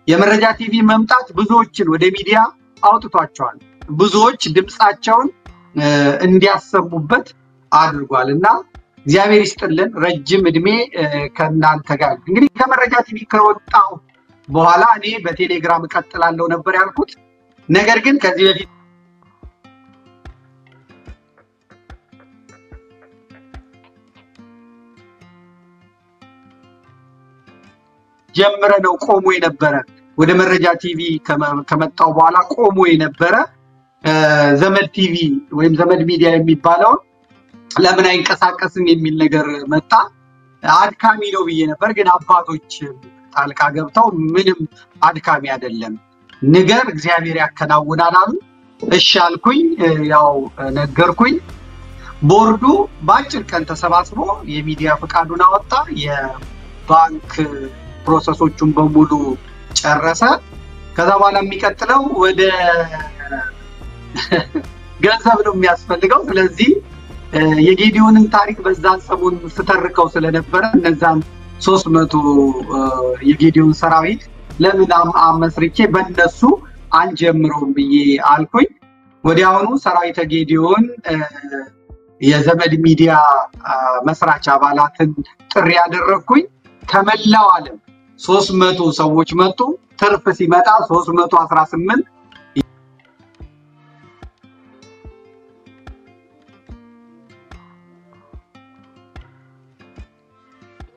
የመረጃ ቲቪ መምጣት ብዙዎችን ወደ ሚዲያ አውጥቷቸዋል ብዙዎች ድምጻቸውን እንዲያሰሙበት አድርጓልና እግዚአብሔር ይስጥልን ረጅም እድሜ ከናንተ ጋር እንግዲህ ከመረጃ ቲቪ ከወጣው በኋላ እኔ በቴሌግራም ቀጥላለሁ ነበር ያልኩት ነገር ግን ከዚህ በፊት ጀምረ ነው ቆሞ የነበረ ወደ መረጃ ቲቪ ከመጣው በኋላ ቆሞ የነበረ ዘመድ ቲቪ ወይም ዘመድ ሚዲያ የሚባለው ለምን አይንቀሳቀስም የሚል ነገር መጣ አድካሚ ነው ብዬ ነበር ግን አባቶች ታልካ ገብተው ምንም አድካሚ አይደለም ነገር እግዚአብሔር ያከናውናል አሉ እሺ አልኩኝ ያው ነገርኩኝ ቦርዱ ባጭር ቀን ተሰባስቦ የሚዲያ ፍቃዱን አወጣ የባንክ ፕሮሰሶቹን በሙሉ ጨረሰ ከዛ በኋላ የሚቀጥለው ወደ ገንዘብ ነው የሚያስፈልገው ስለዚህ የጌዲዮንን ታሪክ በዛን ሰሞን ስተርከው ስለነበረ እነዛን 300 የጌዲዮን ሰራዊት ለምን አመስርቼ በእነሱ አንጀምረውም ብዬ አልኩኝ ወዲያውኑ ሰራዊት ጌዲዮን የዘመድ ሚዲያ መስራች አባላትን ጥሪ ያደረኩኝ ከመላው ዓለም 300 ሰዎች መጡ ትርፍ ሲመጣ 318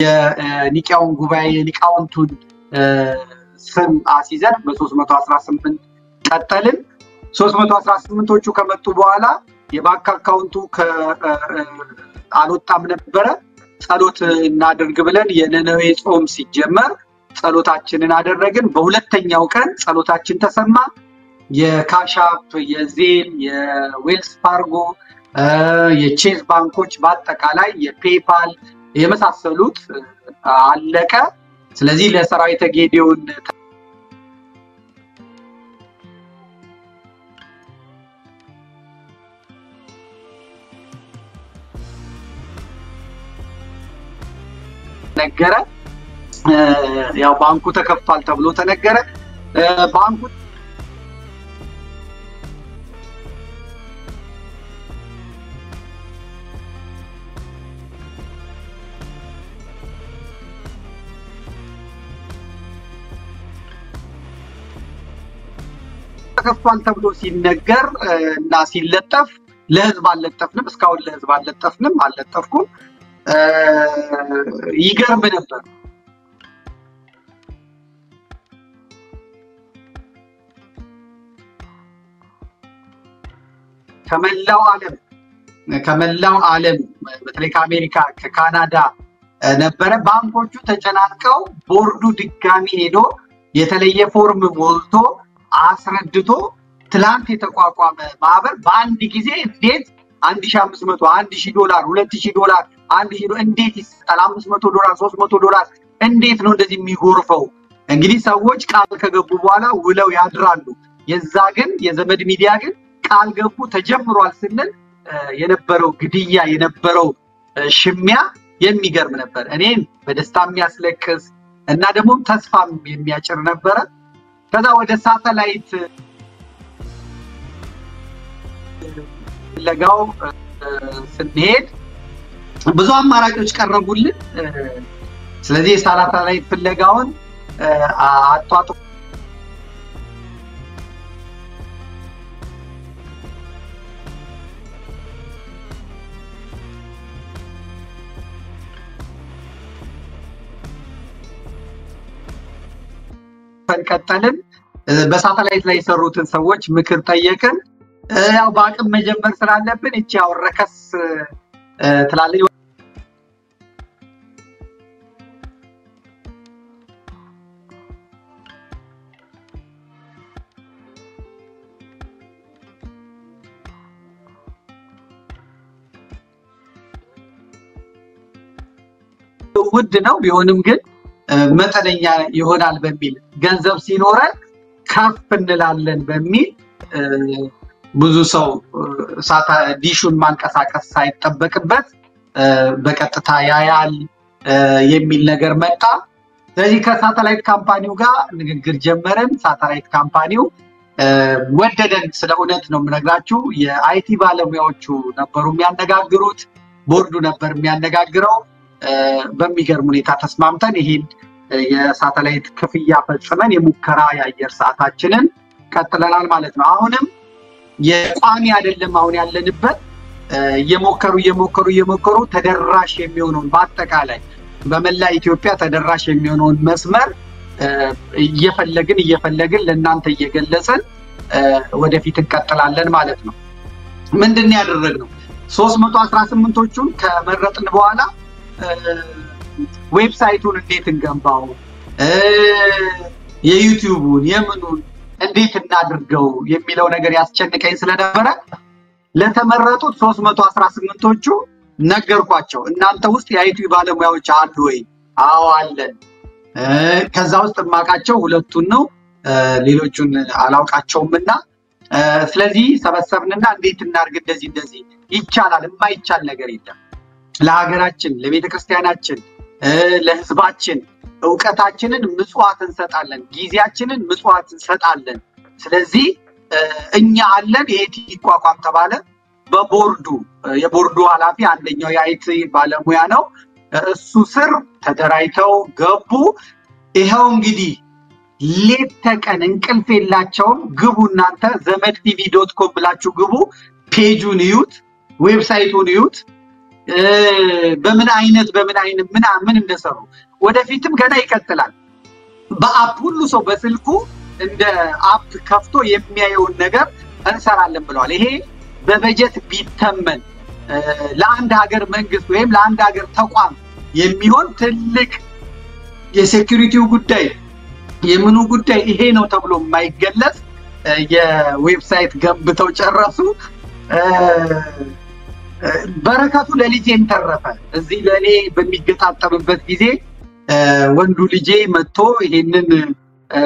የኒቃውን ጉባኤ ኒቃውንቱን ስም አሲዘን በ318 ቀጠልን 318ዎቹ ከመጡ በኋላ የባንክ አካውንቱ አልወጣም ነበር ጸሎት እናድርግ ብለን የነነዌ ጾም ሲጀመር ጸሎታችንን አደረግን በሁለተኛው ቀን ጸሎታችን ተሰማ የካሻፕ የዜል የዌልስ ፋርጎ የቼዝ ባንኮች በአጠቃላይ የፔፓል የመሳሰሉት አለቀ ስለዚህ ለሰራዊት ጌዲዮን ነገረ ያው ባንኩ ተከፍቷል ተብሎ ተነገረ ባንኩ ተከፍቷል ተብሎ ሲነገር እና ሲለጠፍ ለህዝብ አልለጠፍንም እስካሁን ለህዝብ አልለጠፍኩም ይገርም ነበር ከመላው ዓለም በተለይ ከአሜሪካ ከካናዳ ነበረ ባንኮቹ ተጨናንቀው ቦርዱ ድጋሚ ሄዶ የተለየ ፎርም ሞልቶ አስረድቶ ትላንት የተቋቋመ ማህበር በአንድ ጊዜ እንዴት 1500 $1000 $2000 $1000 እንዴት ይሰጣል $500 $300 እንዴት ነው እንደዚህ የሚጎርፈው እንግዲህ ሰዎች ቃል ከገቡ በኋላ ውለው ያድራሉ የዛ ግን የዘመድ ሚዲያ ግን ቃል ገቡ ተጀምሯል ስንል የነበረው ግድያ የነበረው ሽሚያ የሚገርም ነበር እኔም በደስታ የሚያስለቅስ እና ደግሞ ተስፋም የሚያጭር ነበር ከዛ ወደ ሳተላይት ለጋው ስንሄድ ብዙ አማራጮች ቀረቡልን ስለዚህ ሳተላይት ፍለጋውን አጥቷጡ ፈንቀጠልን በሳተላይት ላይ የሰሩትን ሰዎች ምክር ጠየቅን ያው ባቅም መጀመር ስላለብን እቺ አውረከስ ትላለች ውድ ነው ቢሆንም ግን መጠነኛ ይሆናል በሚል ገንዘብ ሲኖረን ከፍ እንላለን በሚል ብዙ ሰው ዲሹን ማንቀሳቀስ ሳይጠበቅበት በቀጥታ ያያል የሚል ነገር መጣ ስለዚህ ከሳተላይት ካምፓኒው ጋር ንግግር ጀመረን። ሳተላይት ካምፓኒው ወደደን። ስለ እውነት ነው የምነግራችሁ። የአይቲ ባለሙያዎቹ ነበሩ የሚያነጋግሩት፣ ቦርዱ ነበር የሚያነጋግረው። በሚገርም ሁኔታ ተስማምተን ይሄን የሳተላይት ክፍያ ፈጽመን የሙከራ የአየር ሰዓታችንን ቀጥለናል ማለት ነው። አሁንም የቋሚ አይደለም አሁን ያለንበት እየሞከሩ ተደራሽ የሚሆነውን በአጠቃላይ በመላ ኢትዮጵያ ተደራሽ የሚሆነውን መስመር እየፈለግን ለእናንተ እየገለጸን ወደፊት እንቀጥላለን ማለት ነው። ምንድነው ያደረግነው? 318ቶቹን ከመረጥን በኋላ ዌብሳይቱን እንዴት እንገንባው፣ የዩቲዩቡን የምኑን እንዴት እናድርገው የሚለው ነገር ያስጨንቀኝ ስለነበረ ለተመረጡት 318ቶቹ ነገርኳቸው። እናንተ ውስጥ የአይቲ ባለሙያዎች አሉ ወይ? አዎ አለን። ከዛ ውስጥ ማቃቸው ሁለቱን ነው፣ ሌሎቹን አላውቃቸውምና ስለዚህ ሰበሰብንና እንዴት እናርግ፣ እንደዚህ ይቻላል፣ የማይቻል ነገር የለም። ለሀገራችን፣ ለቤተክርስቲያናችን፣ ለህዝባችን ዕውቀታችንን ምጽዋት እንሰጣለን፣ ጊዜያችንን ምጽዋት እንሰጣለን። ስለዚህ እኛ አለን። ይሄ ይቋቋም ተባለ። በቦርዱ የቦርዱ ኃላፊ አንደኛው የአይቲ ባለሙያ ነው። እሱ ስር ተደራይተው ገቡ። ይሄው እንግዲህ ሌት ተቀን እንቅልፍ የላቸውም። ግቡ እናንተ zemettv.com ብላችሁ ግቡ። ፔጁን ይዩት፣ ዌብሳይቱን ይዩት። በምን አይነት ምን እንደሰሩ ወደፊትም ገና ይቀጥላል። በአፕ ሁሉ ሰው በስልኩ እንደ አፕ ከፍቶ የሚያየውን ነገር እንሰራለን ብለዋል። ይሄ በበጀት ቢተመን ለአንድ ሀገር መንግስት ወይም ለአንድ ሀገር ተቋም የሚሆን ትልቅ የሴኩሪቲው ጉዳይ የምኑ ጉዳይ ይሄ ነው ተብሎ የማይገለጽ የዌብሳይት ገንብተው ጨረሱ። በረከቱ ለልጄን ተረፈ። እዚህ ለኔ በሚገጣጠምበት ጊዜ ወንዱ ልጄ መጥቶ ይሄንን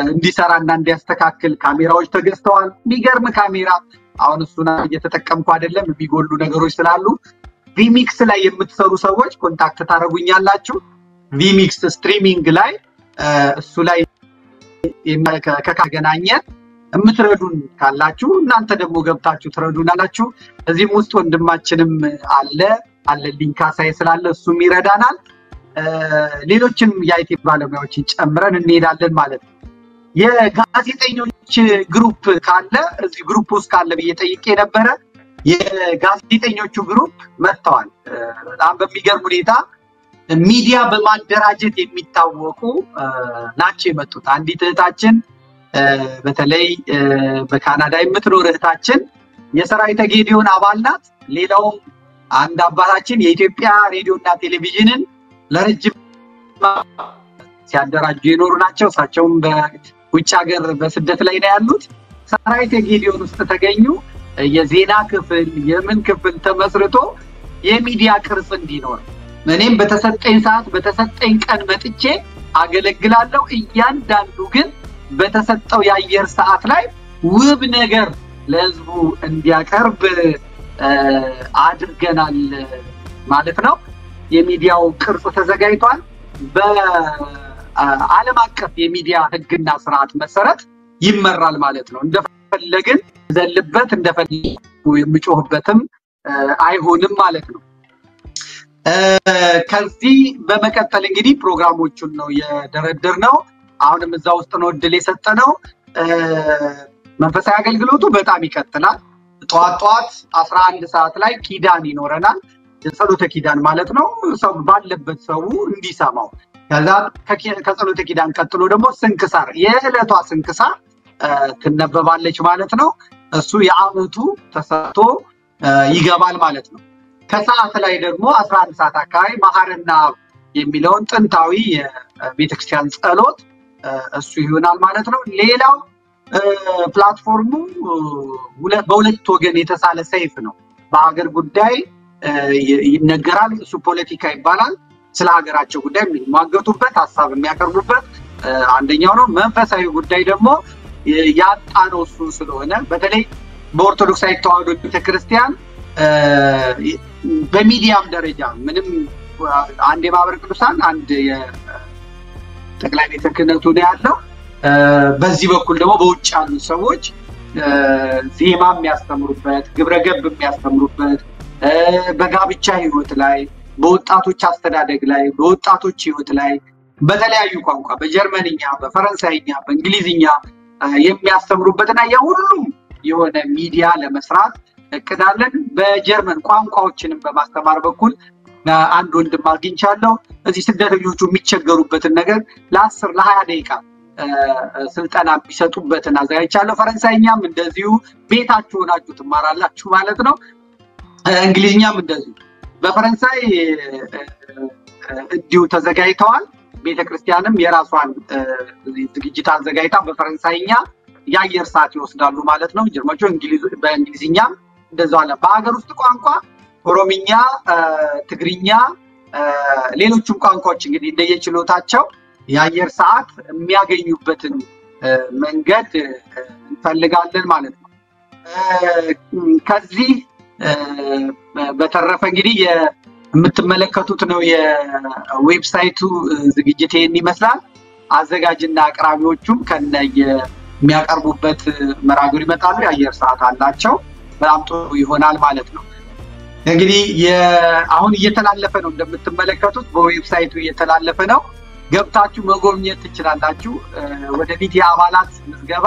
እንዲሰራና እንዲያስተካክል ካሜራዎች ተገዝተዋል። የሚገርም ካሜራ። አሁን እሱና እየተጠቀምኩ አይደለም፣ የሚጎሉ ነገሮች ስላሉ ቪሚክስ ላይ የምትሰሩ ሰዎች ኮንታክት ታረጉኛላችሁ። ቪሚክስ ስትሪሚንግ ላይ እሱ ላይ ከካገናኘ የምትረዱን ካላችሁ እናንተ ደግሞ ገብታችሁ ትረዱናላችሁ። እዚህም ውስጥ ወንድማችንም አለልኝ ካሳዬ ስላለ እሱም ይረዳናል። ሌሎችም የአይቲ ባለሙያዎችን ጨምረን እንሄዳለን ማለት ነው። የጋዜጠኞች ግሩፕ ካለ እዚህ ግሩፕ ውስጥ ካለ በየጠይቄ ነበረ። የጋዜጠኞቹ ግሩፕ መጥተዋል። በጣም በሚገርም ሁኔታ ሚዲያ በማደራጀት የሚታወቁ ናቸው የመጡት። አንዲት እህታችን በተለይ በካናዳ የምትኖር እህታችን የሰራዊተ ጌዲዮን አባል ናት። ሌላውም አንድ አባታችን የኢትዮጵያ ሬዲዮና ቴሌቪዥንን ለረጅም ሲያደራጁ የኖሩ ናቸው። እሳቸውም በውጭ ሀገር በስደት ላይ ነው ያሉት። ሰራዊተ ጌዲዮን ውስጥ ተገኙ። የዜና ክፍል የምን ክፍል ተመስርቶ የሚዲያ ቅርጽ እንዲኖር እኔም በተሰጠኝ ሰዓት በተሰጠኝ ቀን መጥቼ አገለግላለሁ። እያንዳንዱ ግን በተሰጠው የአየር ሰዓት ላይ ውብ ነገር ለህዝቡ እንዲያቀርብ አድርገናል ማለት ነው። የሚዲያው ቅርጽ ተዘጋጅቷል። በዓለም አቀፍ የሚዲያ ህግና ስርዓት መሰረት ይመራል ማለት ነው። እንደፈለግን ዘልበት እንደፈለጉ የሚጮህበትም አይሆንም ማለት ነው። ከዚህ በመቀጠል እንግዲህ ፕሮግራሞቹን ነው የደረደርነው። አሁንም እዛ ውስጥ ነው እድል የሰጠነው። መንፈሳዊ አገልግሎቱ በጣም ይቀጥላል። ጧት 11 ሰዓት ላይ ኪዳን ይኖረናል። የጸሎተ ኪዳን ማለት ነው። ሰው ባለበት ሰው እንዲሰማው። ከዛ ከጸሎተ ኪዳን ቀጥሎ ደግሞ ስንክሳር የዕለቷ ስንክሳር ትነበባለች ማለት ነው። እሱ የዓመቱ ተሰጥቶ ይገባል ማለት ነው። ከሰዓት ላይ ደግሞ 11 ሰዓት አካባቢ መሐርና የሚለውን ጥንታዊ የቤተክርስቲያን ጸሎት እሱ ይሆናል ማለት ነው። ሌላው ፕላትፎርሙ በሁለት ወገን የተሳለ ሰይፍ ነው። በሀገር ጉዳይ ይነገራል፣ እሱ ፖለቲካ ይባላል። ስለ ሀገራቸው ጉዳይ የሚሟገቱበት ሐሳብ የሚያቀርቡበት አንደኛው ነው። መንፈሳዊ ጉዳይ ደግሞ ያጣነው እሱ ስለሆነ በተለይ በኦርቶዶክሳዊ ተዋሕዶ ቤተክርስቲያን በሚዲያም ደረጃ ምንም አንድ የማህበረ ቅዱሳን አንድ ጠቅላይ ቤተ ክህነቱ ነው ያለው። በዚህ በኩል ደግሞ በውጭ ያሉ ሰዎች ዜማ የሚያስተምሩበት፣ ግብረገብ የሚያስተምሩበት፣ በጋብቻ ህይወት ላይ፣ በወጣቶች አስተዳደግ ላይ፣ በወጣቶች ህይወት ላይ በተለያዩ ቋንቋ በጀርመንኛ፣ በፈረንሳይኛ፣ በእንግሊዝኛ የሚያስተምሩበትና የሁሉም የሆነ ሚዲያ ለመስራት እቅዳለን። በጀርመን ቋንቋዎችንም በማስተማር በኩል አንድ ወንድም አግኝቻለሁ። እዚህ ስደተኞቹ የሚቸገሩበትን ነገር ለ10 ለ20 ደቂቃ ስልጠና ቢሰጡበትን አዘጋጅቻለሁ። ፈረንሳይኛም እንደዚሁ ቤታችሁ ሆናችሁ ትማራላችሁ ማለት ነው። እንግሊዝኛም እንደዚሁ በፈረንሳይ እንዲሁ ተዘጋጅተዋል። ቤተክርስቲያንም የራሷን ዝግጅት አዘጋጅታ በፈረንሳይኛ የአየር ሰዓት ይወስዳሉ ማለት ነው። ጀርመኖቹ በእንግሊዝኛም እንደዛው አለ። በአገር ውስጥ ቋንቋ ኦሮምኛ፣ ትግርኛ፣ ሌሎችም ቋንቋዎች እንግዲህ እንደየችሎታቸው የአየር ሰዓት የሚያገኙበትን መንገድ እንፈልጋለን ማለት ነው። ከዚህ በተረፈ እንግዲህ የምትመለከቱት ነው የዌብሳይቱ ዝግጅት ይሄን ይመስላል። አዘጋጅና አቅራቢዎቹም ከነ የሚያቀርቡበት መራግብር ይመጣሉ። የአየር ሰዓት አላቸው። በጣም ጥሩ ይሆናል ማለት ነው። እንግዲህ አሁን እየተላለፈ ነው እንደምትመለከቱት በዌብሳይቱ እየተላለፈ ነው። ገብታችሁ መጎብኘት ትችላላችሁ። ወደፊት የአባላት ምዝገባ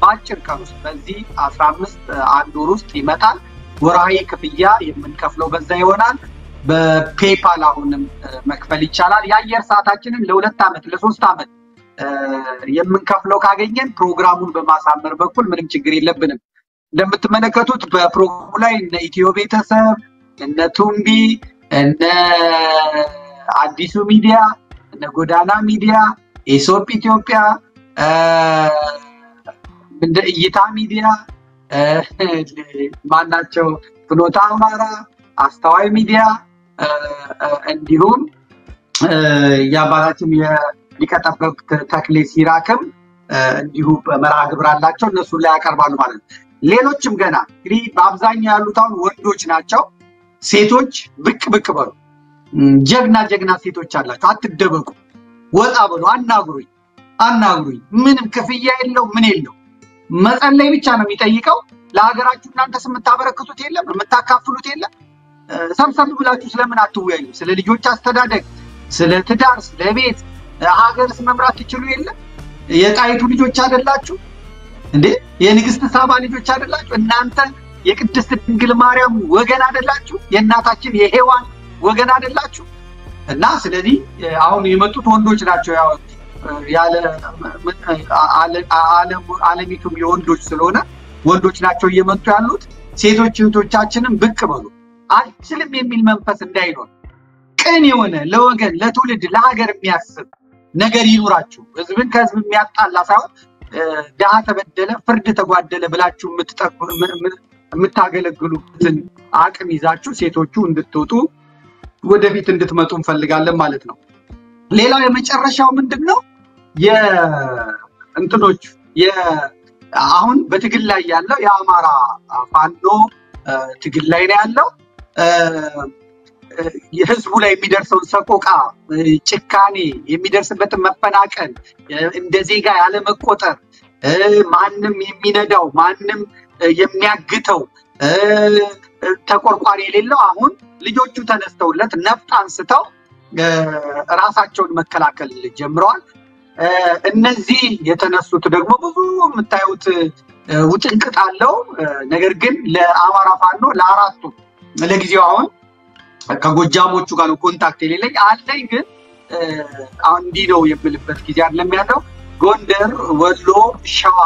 በአጭር ቀን ውስጥ በዚህ 15 አንድ ወር ውስጥ ይመጣል። ወርሃዊ ክፍያ የምንከፍለው በዛ ይሆናል። በፔፓል አሁንም መክፈል ይቻላል። የአየር ሰዓታችንን ለ2 ዓመት ለ3 ዓመት የምንከፍለው ካገኘን ፕሮግራሙን በማሳመር በኩል ምንም ችግር የለብንም። እንደምትመለከቱት በፕሮግራሙ ላይ እነ ኢትዮ ቤተሰብ፣ እነ ቱምቢ፣ እነ አዲሱ ሚዲያ፣ እነ ጎዳና ሚዲያ፣ ኤሶፕ ኢትዮጵያ፣ እንደ እይታ ሚዲያ፣ ማናቸው ፍኖተ አማራ፣ አስተዋይ ሚዲያ እንዲሁም የአባላችን የሊቀ ጠበብት ተክሌ ሲራክም እንዲሁ መርሃግብር አላቸው። እነሱ ላይ ያቀርባሉ ማለት ነው። ሌሎችም ገና እንግዲህ በአብዛኛው ያሉት አሁን ወንዶች ናቸው። ሴቶች ብቅ ብቅ በሉ። ጀግና ሴቶች አላችሁ፣ አትደበቁ። ወጣ በሉ፣ አናግሩኝ። ምንም ክፍያ የለው ምን የለው። መጸለይ ብቻ ነው የሚጠይቀው። ለሀገራችሁ እናንተስ የምታበረክቱት የለም፣ የምታካፍሉት የለም። ሰብሰብ ብላችሁ ስለምን አትወያዩ? ስለ ልጆች አስተዳደግ፣ ስለ ትዳር፣ ስለ ቤት፣ ሀገርስ መምራት ትችሉ የለም? የጣይቱ ልጆች አይደላችሁ እንዴ? የንግስት ሳባ ልጆች አይደላችሁ? እናንተ የቅድስት ድንግል ማርያም ወገን አይደላችሁ? የእናታችን የሔዋን ወገን አይደላችሁ? እና ስለዚህ አሁን የመጡት ወንዶች ናቸው። ያው ያለ ዓለሚቱም የወንዶች ስለሆነ ወንዶች ናቸው እየመጡ ያሉት። ሴቶች እህቶቻችንም ብቅ በሉ። አልችልም የሚል መንፈስ እንዳይኖር ቅን የሆነ ለወገን ለትውልድ ለሀገር የሚያስብ ነገር ይኑራችሁ። ህዝብን ከህዝብ የሚያጣላ ሳይሆን ድሃ ተበደለ ፍርድ ተጓደለ ብላችሁ የምታገለግሉትን አቅም ይዛችሁ ሴቶቹ እንድትወጡ ወደፊት እንድትመጡ እንፈልጋለን ማለት ነው። ሌላው የመጨረሻው ምንድነው? የእንትኖች አሁን በትግል ላይ ያለው የአማራ ፋኖ ትግል ላይ ነው ያለው። የህዝቡ ላይ የሚደርሰውን ሰቆቃ፣ ጭካኔ፣ የሚደርስበትን መፈናቀል፣ እንደ ዜጋ ያለ መቆጠር፣ ማንም የሚነዳው ማንም የሚያግተው ተቆርቋሪ የሌለው አሁን ልጆቹ ተነስተውለት ነፍጥ አንስተው ራሳቸውን መከላከል ጀምረዋል። እነዚህ የተነሱት ደግሞ ብዙ የምታዩት ውጥንቅጥ አለው። ነገር ግን ለአማራ ፋኖ ለአራቱ ለጊዜው አሁን ከጎጃሞቹ ጋር ነው ኮንታክት የሌለኝ አለኝ። ግን አሁን እንዲህ ነው የምልበት ጊዜ አይደለም ያለው። ጎንደር፣ ወሎ፣ ሸዋ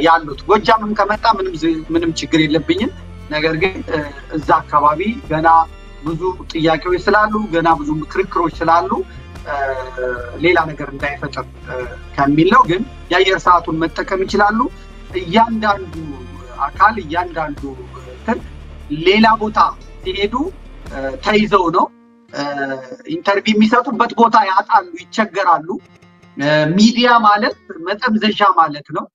ያሉት ጎጃምም ከመጣ ምንም ችግር የለብኝም። ነገር ግን እዛ አካባቢ ገና ብዙ ጥያቄዎች ስላሉ ገና ብዙ ክርክሮች ስላሉ ሌላ ነገር እንዳይፈጠር ከሚል ነው። ግን የአየር ሰዓቱን መጠቀም ይችላሉ። እያንዳንዱ አካል እያንዳንዱ ሌላ ቦታ ሲሄዱ ተይዘው ነው ኢንተርቪው የሚሰጡበት ቦታ ያጣሉ፣ ይቸገራሉ። ሚዲያ ማለት መጠምዘዣ ማለት ነው።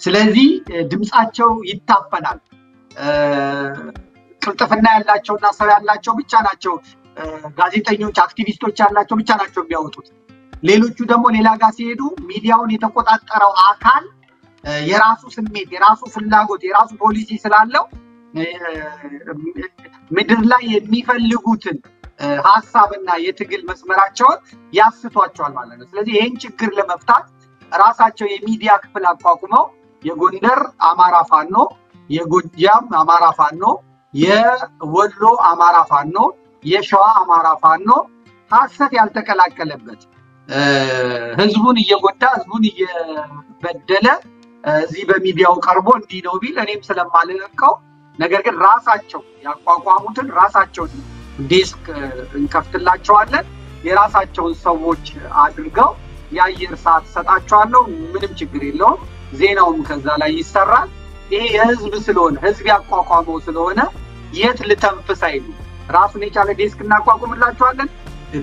ስለዚህ ድምጻቸው ይታፈናል። ቅልጥፍና ያላቸውና ሰው ያላቸው ብቻ ናቸው፣ ጋዜጠኞች አክቲቪስቶች ያላቸው ብቻ ናቸው የሚያወጡት። ሌሎቹ ደግሞ ሌላ ጋር ሲሄዱ ሚዲያውን የተቆጣጠረው አካል የራሱ ስሜት የራሱ ፍላጎት የራሱ ፖሊሲ ስላለው ምድር ላይ የሚፈልጉትን ሐሳብና የትግል መስመራቸውን ያስቷቸዋል ማለት ነው። ስለዚህ ይሄን ችግር ለመፍታት ራሳቸው የሚዲያ ክፍል አቋቁመው የጎንደር አማራ ፋኖ፣ የጎጃም አማራ ፋኖ፣ የወሎ አማራ ፋኖ፣ የሸዋ አማራ ፋኖ ሐሰት ያልተቀላቀለበት ህዝቡን እየጎዳ ህዝቡን እየበደለ እዚህ በሚዲያው ቀርቦ እንዲህ ነው ቢል እኔም ስለማልለቀው ነገር ግን ራሳቸው ያቋቋሙትን ራሳቸውን ዴስክ እንከፍትላቸዋለን የራሳቸውን ሰዎች አድርገው የአየር ሰዓት ሰጣቸዋለሁ ምንም ችግር የለውም ዜናውም ከዛ ላይ ይሰራል ይሄ የህዝብ ስለሆነ ህዝብ ያቋቋመው ስለሆነ የት ልተንፍስ አይሉ ራሱን የቻለ ዴስክ እናቋቁምላቸዋለን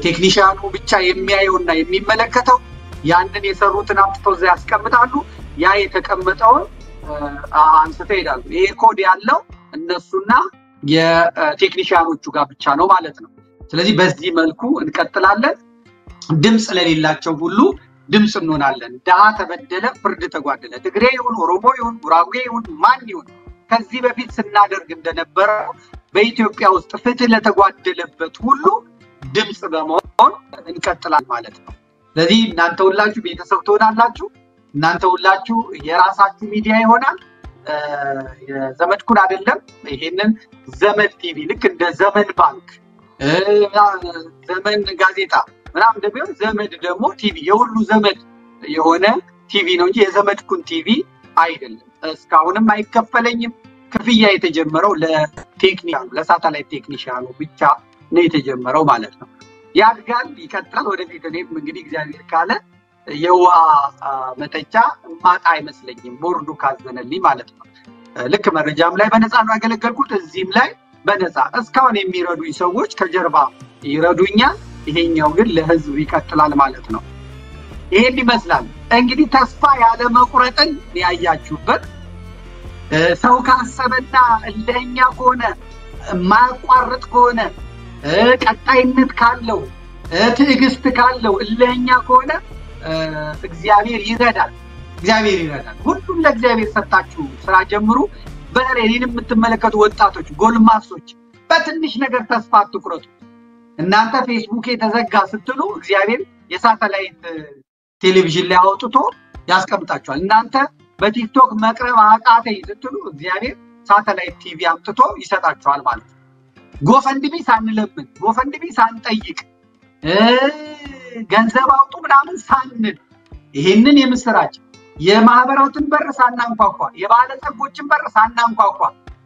ቴክኒሻኑ ብቻ የሚያየውና የሚመለከተው ያንን የሰሩትን አምጥተው እዛ ያስቀምጣሉ ያ የተቀመጠውን አንስተው ይሄዳሉ ይሄ ኮድ ያለው እነሱና የቴክኒሻኖቹ ጋር ብቻ ነው ማለት ነው ስለዚህ በዚህ መልኩ እንቀጥላለን ድምጽ ለሌላቸው ሁሉ ድምጽ እንሆናለን ዳሃ ተበደለ ፍርድ ተጓደለ ትግሬ ይሁን ኦሮሞ ይሁን ጉራጌ ይሁን ማን ይሁን ከዚህ በፊት ስናደርግ እንደነበረ በኢትዮጵያ ውስጥ ፍትህ ለተጓደለበት ሁሉ ድምጽ በመሆን እንቀጥላለን ማለት ነው ስለዚህ እናንተ ሁላችሁ ቤተሰብ ትሆናላችሁ እናንተ ሁላችሁ የራሳችሁ ሚዲያ ይሆናል የዘመድኩን አይደለም ይሄንን ዘመድ ቲቪ ልክ እንደ ዘመን ባንክ ዘመን ጋዜጣ ምናምን እንደሚሆን ዘመድ ደግሞ ቲቪ የሁሉ ዘመድ የሆነ ቲቪ ነው እንጂ የዘመድኩን ቲቪ አይደለም እስካሁንም አይከፈለኝም ክፍያ የተጀመረው ለቴክኒሻኑ ለሳተላይት ቴክኒሻኑ ብቻ ነው የተጀመረው ማለት ነው ያድጋል ይቀጥላል ወደፊት እኔም እንግዲህ እግዚአብሔር ካለ የውሃ መጠጫ ማጣ አይመስለኝም ቦርዱ ካዘነልኝ ማለት ነው ልክ መረጃም ላይ በነፃ ነው ያገለገልኩት እዚህም ላይ በነፃ እስካሁን የሚረዱኝ ሰዎች ከጀርባ ይረዱኛል ይሄኛው ግን ለህዝብ ይቀጥላል ማለት ነው ይሄን ይመስላል እንግዲህ ተስፋ ያለ መቁረጥን ያያችሁበት ሰው ካሰበና እልህኛ ከሆነ ማቋረጥ ከሆነ ቀጣይነት ካለው ትዕግስት ካለው እልህኛ ከሆነ እግዚአብሔር ይረዳል ሁሉም ለእግዚአብሔር ሰጣችሁ ስራ ጀምሩ በተለይ እኔን የምትመለከቱ ወጣቶች ጎልማሶች በትንሽ ነገር ተስፋ አትቁረጡ እናንተ ፌስቡክ የተዘጋ ስትሉ እግዚአብሔር የሳተላይት ቴሌቪዥን ላይ አውጥቶ ያስቀምጣችኋል እናንተ በቲክቶክ መቅረብ አቃተኝ ስትሉ እግዚአብሔር ሳተላይት ቲቪ አምጥቶ ይሰጣችኋል ማለት ነው ጎፈንድሚ ሳንለምን ጎፈንድሚ ሳንጠይቅ ገንዘብ አውጡ ምናምን ሳንል ይሄንን የምስራች የማህበራትን በር ሳናንኳኳ የባለጸጎችን በር ሳናንኳኳ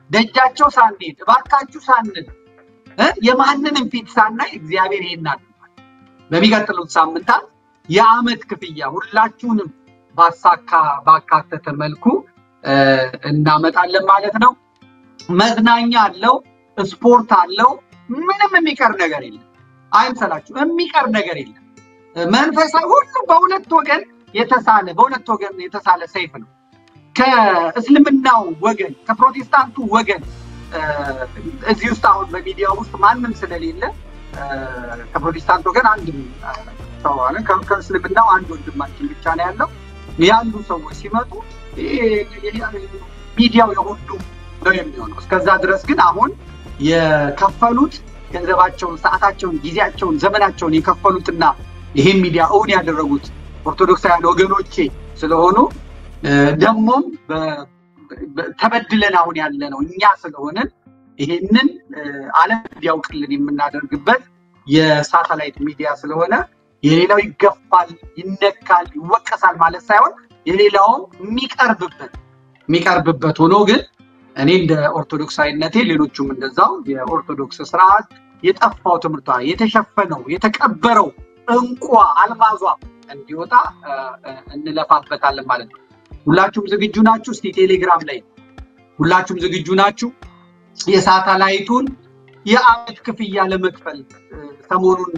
ደጃቸው ሳንሄድ ባካችሁ ሳንል የማንንም ፊት ሳናይ እግዚአብሔር ይሄናል በሚቀጥሉት ሳምንታት የአመት ክፍያ ሁላችሁንም ባካተተ መልኩ እናመጣለን ማለት ነው መዝናኛ አለው ስፖርት አለው ምንም የሚቀር ነገር የለም አይምሰላችሁ የሚቀር ነገር የለም መንፈሳዊ ሁሉ በሁለት ወገን የተሳለ ሰይፍ ነው ከእስልምናው ወገን ከፕሮቴስታንቱ ወገን እዚህ ውስጥ አሁን በሚዲያው ውስጥ ማንንም ስለሌለ ከፕሮቴስታንት ወገን አንድ ሰው አለ ከእስልምናው አንድ ወንድማችን ብቻ ነው ያለው ያሉ ሰዎች ሲመጡ ሚዲያው የሁሉ ነው የሚሆነው እስከዛ ድረስ ግን አሁን የከፈሉት ገንዘባቸውን ሰዓታቸውን ጊዜያቸውን ዘመናቸውን የከፈሉትና ይሄን ሚዲያ ኦን ያደረጉት ኦርቶዶክሳውያን ወገኖቼ ስለሆኑ ደሞም ተበድለን አሁን ያለነው እኛ ስለሆነ ይሄንን ዓለም እንዲያውቅልን የምናደርግበት የሳተላይት ሚዲያ ስለሆነ የሌላው ይገፋል ይነካል ይወቀሳል ማለት ሳይሆን የሌላው የሚቀርብበት ሆኖ ግን እኔ እንደ ኦርቶዶክሳዊነቴ ሌሎቹም እንደዛው የኦርቶዶክስ ስርዓት የጠፋው ትምርቷ የተሸፈነው የተቀበረው እንቋ አልማዟ እንዲወጣ እንለፋበታለን ማለት ነው ሁላችሁም ዝግጁ ናችሁ እስቲ ቴሌግራም ላይ ሁላችሁም ዝግጁ ናችሁ የሳተላይቱን የአመት ክፍያ ለመክፈል ሰሞኑን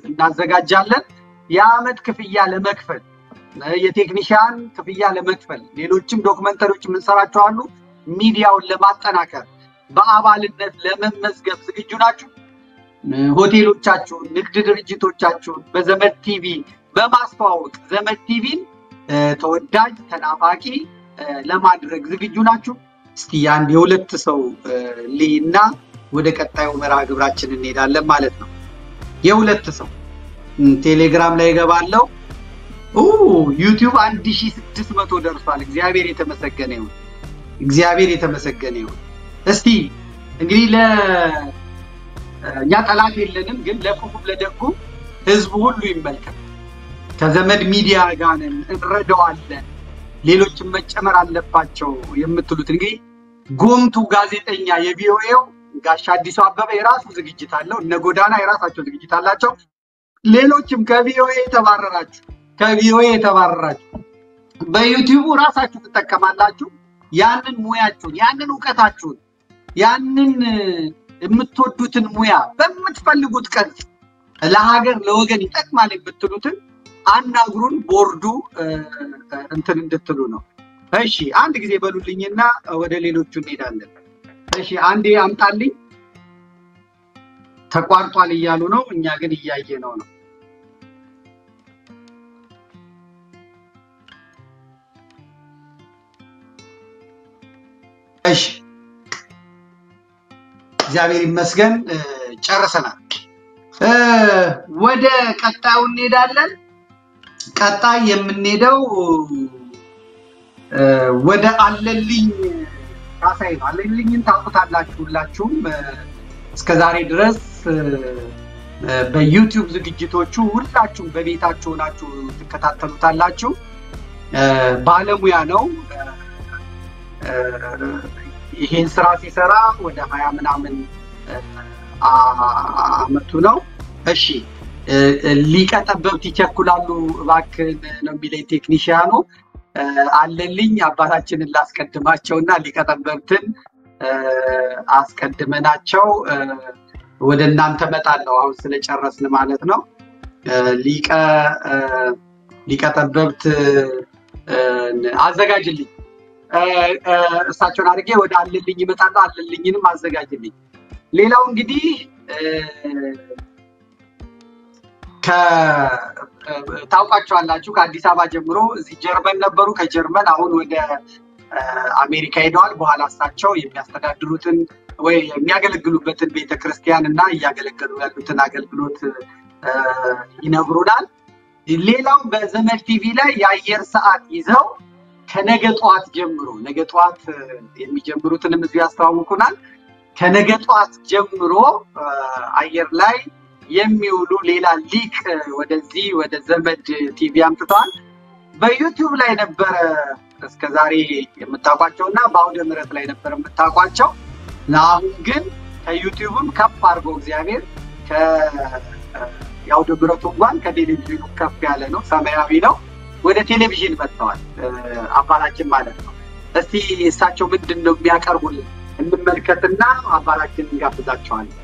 እናዘጋጃለን የአመት ክፍያ ለመክፈል የቴክኒሻን ክፍያ ለመክፈል ሌሎችም ዶክመንተሪዎች ምንሰራቸው አሉ ሚዲያውን ለማጠናከር በአባልነት ለመመዝገብ ዝግጁ ናችሁ ሆቴሎቻችሁ ንግድ ድርጅቶቻችሁ በዘመድ ቲቪ በማስተዋወቅ ዘመድ ቲቪን ተወዳጅ ተናፋቂ ለማድረግ ዝግጁ ናችሁ? እስቲ አንድ የሁለት ሰው ሊና ወደ ቀጣዩ መርሃ ግብራችን እንሄዳለን ማለት ነው። የሁለት ሰው ቴሌግራም ላይ ገባለው። ዩቲዩብ 1600 ደርሷል። እግዚአብሔር የተመሰገነ ይሁን። እግዚአብሔር የተመሰገነ ይሁን። እስቲ እንግዲህ ለኛ ጠላት የለንም፣ ግን ለክፉም ለደጉም ህዝቡ ሁሉ ይመልከት። ከዘመድ ሚዲያ ጋር እንረዳዋለን፣ ሌሎችም መጨመር አለባቸው የምትሉት እንግዲህ ጎምቱ ጋዜጠኛ የቪኦኤው ጋሽ አዲሱ አበበ የራሱ ዝግጅት አለው፣ እነ ጎዳና የራሳቸው ዝግጅት አላቸው። ሌሎችም ከቪኦኤ የተባረራችሁ በዩቲዩብ ራሳችሁ ትጠቀማላችሁ። ያንን ሙያችሁን ያንን ዕውቀታችሁን ያንን የምትወዱትን ሙያ በምትፈልጉት ቀን ለሀገር ለወገን ይጠቅማል የምትሉትን አናግሩን። ቦርዱ እንትን እንድትሉ ነው። እሺ አንድ ጊዜ በሉልኝና ወደ ሌሎቹ እንሄዳለን። እሺ አንዴ አምጣልኝ። ተቋርጧል እያሉ ነው፣ እኛ ግን እያየነው ነው። እሺ እግዚአብሔር ይመስገን ጨርሰናል። ወደ ቀጣዩ እንሄዳለን። ቀጣይ የምንሄደው ወደ አለልኝ ካሳይ ነው። አለልኝን ታውቁታላችሁ ሁላችሁም። እስከዛሬ ድረስ በዩቲዩብ ዝግጅቶቹ ሁላችሁም በቤታችሁ ሆናችሁ ተከታተሉታላችሁ። ባለሙያ ነው። ይሄን ስራ ሲሰራ ወደ 20 ምናምን አመቱ ነው። እሺ ሊቀጠበብት ይቸኩላሉ እባክህ ነው የሚለኝ ቴክኒሻኑ። አለልኝ አባታችንን ላስቀድማቸውና ሊቀጠበብትን አስቀድመናቸው ወደ እናንተ መጣለው አሁን ስለጨረስን ማለት ነው። ሊቀጠበብት አዘጋጅልኝ እሳቸውን አድርጌ ወደ አለልኝ ይመጣል። አለልኝንም አዘጋጅልኝ። ሌላው እንግዲህ ታውቃቸዋላችሁ ከአዲስ አበባ ጀምሮ እዚህ ጀርመን ነበሩ። ከጀርመን አሁን ወደ አሜሪካ ሄደዋል። በኋላ እሳቸው የሚያስተዳድሩትን ወይ የሚያገለግሉበትን ቤተክርስቲያን እና እያገለገሉ ያሉትን አገልግሎት ይነግሩናል። ሌላው በዘመድ ቲቪ ላይ የአየር ሰዓት ይዘው ከነገ ጧት ጀምሮ ነገ ጧት የሚጀምሩትንም እዚህ ያስተዋውቁናል። ከነገ ጧት ጀምሮ አየር ላይ የሚውሉ ሌላ ሊክ ወደዚህ ወደ ዘመድ ቲቪ አምጥተዋል። በዩቲዩብ ላይ ነበር እስከዛሬ የምታውቋቸውና በአውደ ምሕረት ላይ ነበር የምታውቋቸው። አሁን ግን ከዩቲዩብም ከፍ አድርጎ እግዚአብሔር ከአውደ ምሕረቱ እንኳን ከቴሌቪዥኑ ከፍ ያለ ነው፣ ሰማያዊ ነው። ወደ ቴሌቪዥን መጥተዋል አባታችን ማለት ነው። እስቲ እሳቸው ምንድነው የሚያቀርቡልን እንመልከትና አባታችንን እንጋብዛቸዋለን።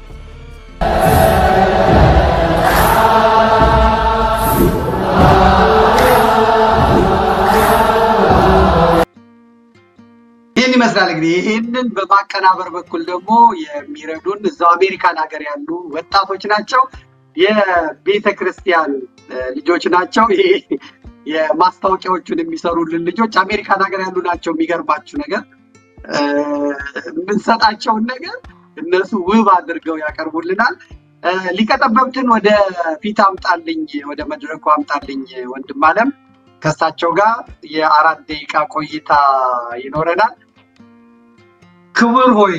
ይህን ይመስላል እንግዲህ። ይህንን በማቀናበር በኩል ደግሞ የሚረዱን እዛው አሜሪካን ሀገር ያሉ ወጣቶች ናቸው፣ የቤተክርስቲያን ልጆች ናቸው። ይሄ የማስታወቂያዎቹን የሚሰሩልን ልጆች አሜሪካን ሀገር ያሉ ናቸው። የሚገርማችሁ ነገር የምንሰጣቸውን ነገር እነሱ ውብ አድርገው ያቀርቡልናል። ሊቀጠበብትን ወደ ፊት አምጣልኝ፣ ወደ መድረኩ አምጣልኝ ወንድም አለም። ከሳቸው ጋር የ4 ደቂቃ ቆይታ ይኖረናል። ክቡር ሆይ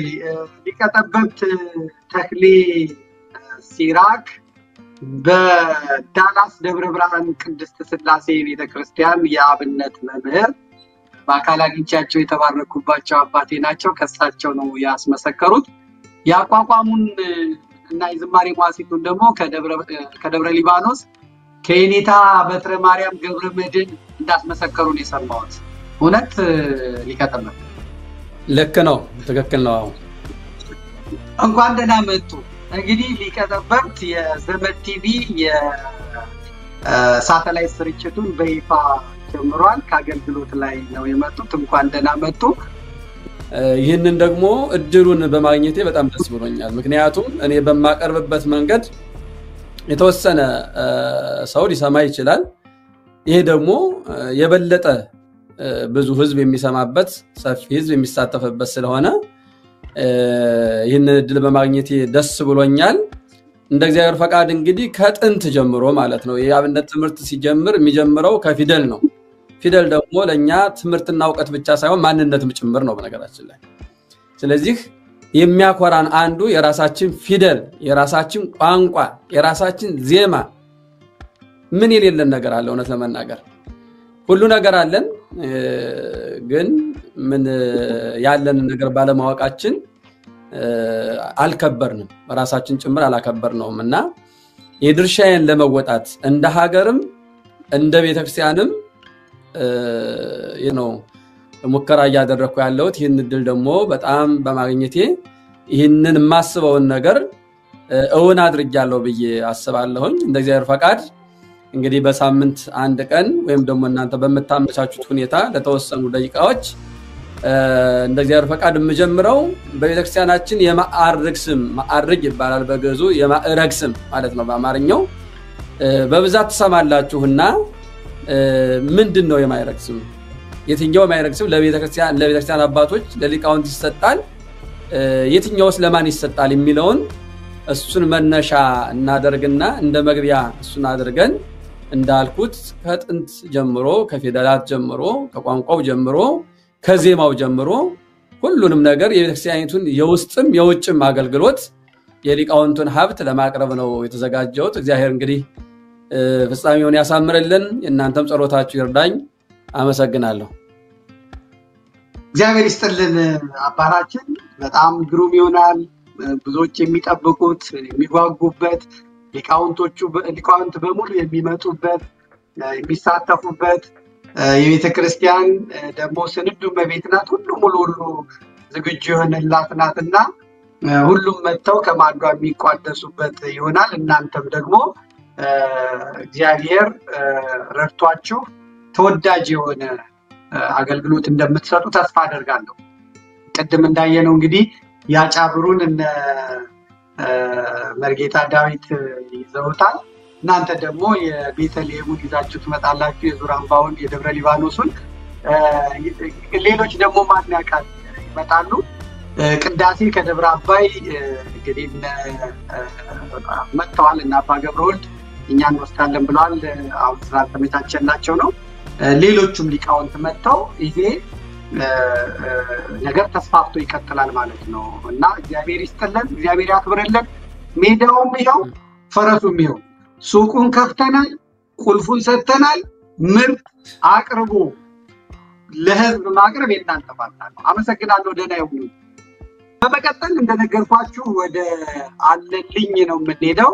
ሊቀጠበብት ተክሌ ሲራክ በዳላስ ደብረ ብርሃን ቅድስት ስላሴ ቤተክርስቲያን የአብነት መምህር በአካል አግኝቻቸው የተባረኩባቸው አባቴ ናቸው። ከሳቸው ነው ያስመሰከሩት። ያቋቋሙን እና የዝማሬ ሟሲቱን ደግሞ ከደብረ ሊባኖስ ከኔታ በትረ ማርያም ገብረ መድን እንዳስመሰከሩን የሰማሁት። እውነት ሊቀጠበብ ልክ ነው፣ ትክክል ነው። እንኳን ደህና መጡ። እንግዲህ ሊቀጠበብት የዘመድ ቲቪ የሳተላይት ስርጭቱን በይፋ ጀምሯል። ከአገልግሎት ላይ ነው የመጡት። እንኳን ደህና መጡ። ይህንን ደግሞ እድሉን በማግኘቴ በጣም ደስ ብሎኛል። ምክንያቱም እኔ በማቀርብበት መንገድ የተወሰነ ሰው ሊሰማ ይችላል። ይሄ ደግሞ የበለጠ ብዙ ህዝብ የሚሰማበት ሰፊ ህዝብ የሚሳተፍበት ስለሆነ ይህን እድል በማግኘቴ ደስ ብሎኛል እንደ እግዚአብሔር ፈቃድ እንግዲህ ከጥንት ጀምሮ ማለት ነው የአብነት ትምህርት ሲጀምር የሚጀምረው ከፊደል ነው ፊደል ደግሞ ለኛ ትምህርትና ዕውቀት ብቻ ሳይሆን ማንነትም ጭምር ነው በነገራችን ላይ ስለዚህ የሚያኮራን አንዱ የራሳችን ፊደል የራሳችን ቋንቋ የራሳችን ዜማ ምን የሌለን ነገር አለ እውነት ለመናገር ሁሉ ነገር አለን ግን ምን ያለን ነገር ባለማወቃችን አልከበርንም ራሳችን ጭምር አላከበርነውምና የድርሻዬን ለመወጣት እንደ ሀገርም እንደ ቤተክርስቲያንም ሙከራ ያደረኩ ያለውት ይህን እድል ደግሞ በጣም በማግኘቴ ይህንን ማስበውን ነገር እውን አድርጋለሁ ብዬ አስባለሁኝ እንደ እግዚአብሔር ፈቃድ እንግዲህ በሳምንት አንድ ቀን ወይም ደግሞ እናንተ በመታመቻቹት ሁኔታ ለተወሰኑ ደቂቃዎች እንደ እግዚአብሔር ፈቃድ የምጀምረው በቤተክርስቲያናችን የማዕረግ ስም ማዕረግ ይባላል በግዕዙ የማዕረግ ስም ማለት ነው በአማርኛው በብዛት ተሰማላችሁና ምንድነው የማዕረግ ስም የትኛው የማዕረግ ስም ለቤተክርስቲያን አባቶች ለሊቃውንት ይሰጣል የትኛውስ ለማን ይሰጣል የሚለውን እሱን መነሻ እናደርግና እንደ መግቢያ እሱን አድርገን እንዳልኩት ከጥንት ጀምሮ ከፊደላት ጀምሮ ከቋንቋው ጀምሮ ከዜማው ጀምሮ ሁሉንም ነገር የቤተክርስቲያኒቱን የውስጥም የውጭም አገልግሎት የሊቃውንቱን ሀብት ለማቅረብ ነው የተዘጋጀውት እግዚአብሔር እንግዲህ ፍጻሜውን ያሳምርልን እናንተም ጸሎታችሁ ይርዳኝ አመሰግናለሁ እግዚአብሔር ይስጥልን አባታችን በጣም ግሩም ይሆናል ብዙዎች የሚጠብቁት የሚጓጉበት ሊቃውንት በሙሉ የሚመጡበት የሚሳተፉበት የቤተ ክርስቲያን ደግሞ ስንዱ በቤትናት ሁሉ ዝግጁ የሆነላት ናትና ሁሉም መተው ከማዷ የሚቋደሱበት ይሆናል እናንተም ደግሞ እግዚአብሔር ረድቷችሁ ተወዳጅ የሆነ አገልግሎት እንደምትሰጡ ተስፋ አደርጋለሁ ቀደም እንዳየነው እንግዲህ ያጫብሩን እነ መርጌታ ዳዊት ይዘውታል እናንተ ደግሞ የቤተልሔሙን ይዛችሁ ትመጣላችሁ የዙራምባውን የደብረ ሊባኖስን ሌሎች ደግሞ ማን ያውቃል ይመጣሉ ቅዳሴ ከደብረ አባይ እንግዲህ መጥተዋል እና አባ ገብረወልድ እኛን ወስታለን ብለዋል አሁን ስራ ተመቻቸላቸው ነው ሌሎችም ሊቃውንት መጥተው ይሄ ነገር ተስፋፍቶ ይቀጥላል ማለት ነው እና እግዚአብሔር ይስጥልን እግዚአብሔር ያክብርልን ሜዳውም ይሄው ፈረሱም ይሄው ሱቁን ከፍተናል ቁልፉን ሰጥተናል ምርት አቅርቡ ለህዝብ ማቅረብ የእናንተ ፋንታ ነው አመሰግናለሁ ደህና ይሁኑ በመቀጠል እንደነገርኳችሁ ወደ አለልኝ ነው የምንሄደው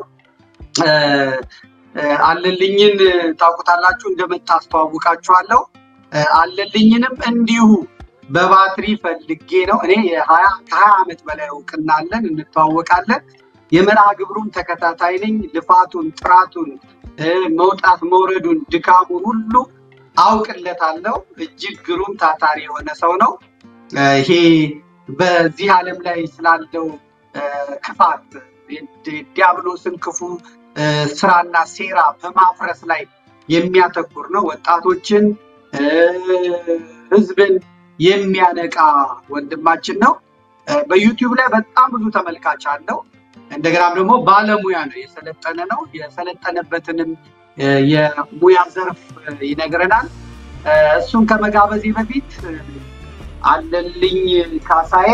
አለልኝን ታውቁታላችሁ እንደመጣ አስተዋውቃችኋለሁ አለልኝንም እንዲሁ በባትሪ ፈልጌ ነው እኔ ከ20 ዓመት በላይ እውቅናለን እንተዋወቃለን የመርሃ ግብሩም ተከታታይ ነኝ ልፋቱን ጥራቱን መውጣት መውረዱን ድካሙን ሁሉ አውቅለታለሁ እጅግ ግሩም ታታሪ የሆነ ሰው ነው ይሄ በዚህ ዓለም ላይ ስላለው ክፋት ዲያብሎስን ክፉ ስራና ሴራ በማፍረስ ላይ የሚያተኩር ነው ወጣቶችን ህዝብን የሚያነቃ ወንድማችን ነው በዩቲዩብ ላይ በጣም ብዙ ተመልካች አለው እንደገናም ደግሞ ባለሙያ ነው የሰለጠነ ነው የሰለጠነበትንም የሙያ ዘርፍ ይነግረናል እሱን ከመጋበዝ በፊት አለልኝ ካሳዬ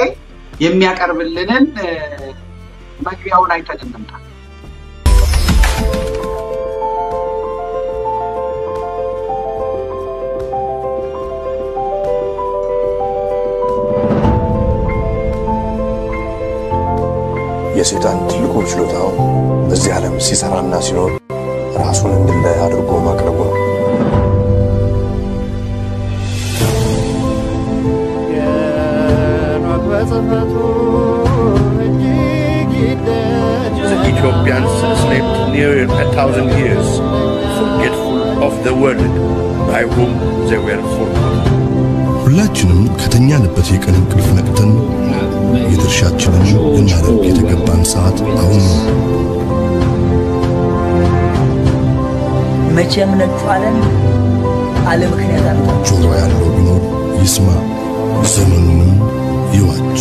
የሚያቀርብልንን መግቢያውን አይተን እንምጣ የሰይጣን ትልቁ ችሎታው በዚህ ዓለም ሲሰራና ሲኖር ራሱን እንደላይ አድርጎ ማቅረቡ ነው The Ethiopians slept near 1,000 years, forgetful of the word by whom they were forgotten. ሁላችንም ከተኛንበት የቀን እንቅልፍ ነቅተን የድርሻችንን ልናደርግ የተገባን ሰዓት አሁን ነው። መቼም ነጭ ዓለም አለ ምክንያት ጆሮ ያለው ቢኖር ይስማ ዘመኑንም ይዋጅ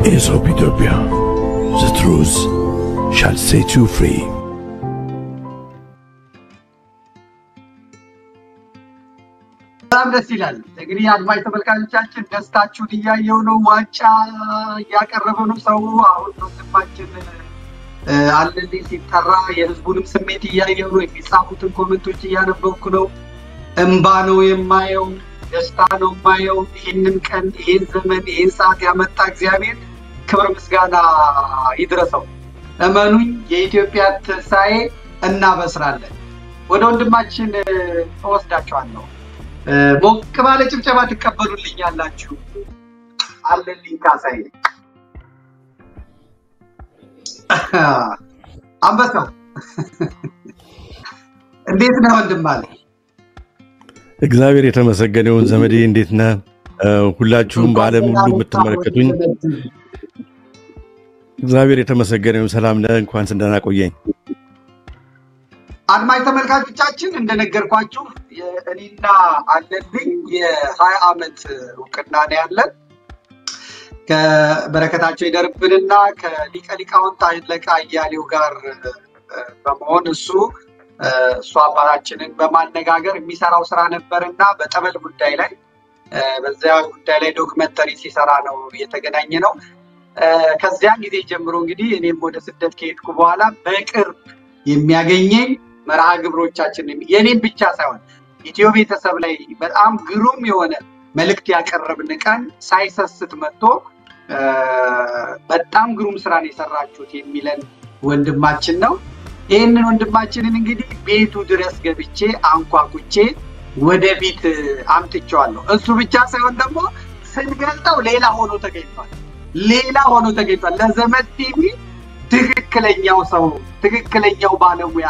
Aesop Ethiopia, the truth shall set you free. በጣም ደስ ይላል። እንግዲህ አድማጭ ተመልካቾቻችን ደስታችሁን እያየው ነው። ዋንጫ እያቀረበ ነው ሰው። አሁን ወንድማችን አለልኝ ሲጠራ የህዝቡንም ስሜት እያየው ነው። የሚጻፉትን ኮሜንቶች እያነበብኩ ነው። እንባ ነው የማየው፣ ደስታ ነው የማየው። ይህንን ቀን፣ ይህን ዘመን፣ ይህን ሰዓት ያመጣ እግዚአብሔር ክብር ምስጋና ይድረሰው። እመኑኝ የኢትዮጵያ ትንሣኤ እናበስራለን። ወደ ወንድማችን እወስዳችኋለሁ። ሞቅ ባለ ጭብጨባ ትቀበሉልኛላችሁ። አለልኝ ካሳዬ አንበሳው እንዴት ነህ ወንድም አለ? እግዚአብሔር የተመሰገነውን ዘመዴ እንዴት ነህ? ሁላችሁም በዓለም ሁሉ የምትመለከቱኝ እግዚአብሔር የተመሰገነውን ሰላም ነህ። እንኳን እንደና ቆየኝ። አድማጭ ተመልካቾቻችን እንደነገርኳችሁ እኔና አለልኝ የ20 ዓመት እውቅና ነው ያለን። ከበረከታቸው ይደርብንና ከሊቀ ሊቃውንት አለቃ አያሌው ጋር በመሆን እሱ አባታችንን በማነጋገር የሚሰራው ስራ ነበርና በጠበል ጉዳይ ላይ በዚያ ጉዳይ ላይ ዶክመንተሪ ሲሰራ ነው የተገናኘ ነው። ከዚያን ጊዜ ጀምሮ እንግዲህ እኔም ወደ ስደት ከሄድኩ በኋላ በቅርብ የሚያገኘኝ መርሃ ግብሮቻችን የኔን ብቻ ሳይሆን ኢትዮ ቤተሰብ ላይ በጣም ግሩም የሆነ መልእክት ያቀረብን ቀን ሳይሰስት መጥቶ በጣም ግሩም ስራን የሰራችሁት የሚለን ወንድማችን ነው። ይህንን ወንድማችንን እንግዲህ ቤቱ ድረስ ገብቼ አንኳኩቼ ወደፊት አምጥቼዋለሁ። እሱ ብቻ ሳይሆን ደግሞ ስንገልጠው ሌላ ሆኖ ተገኝቷል። ለዘመድ ቲቪ ትክክለኛው ሰው፣ ትክክለኛው ባለሙያ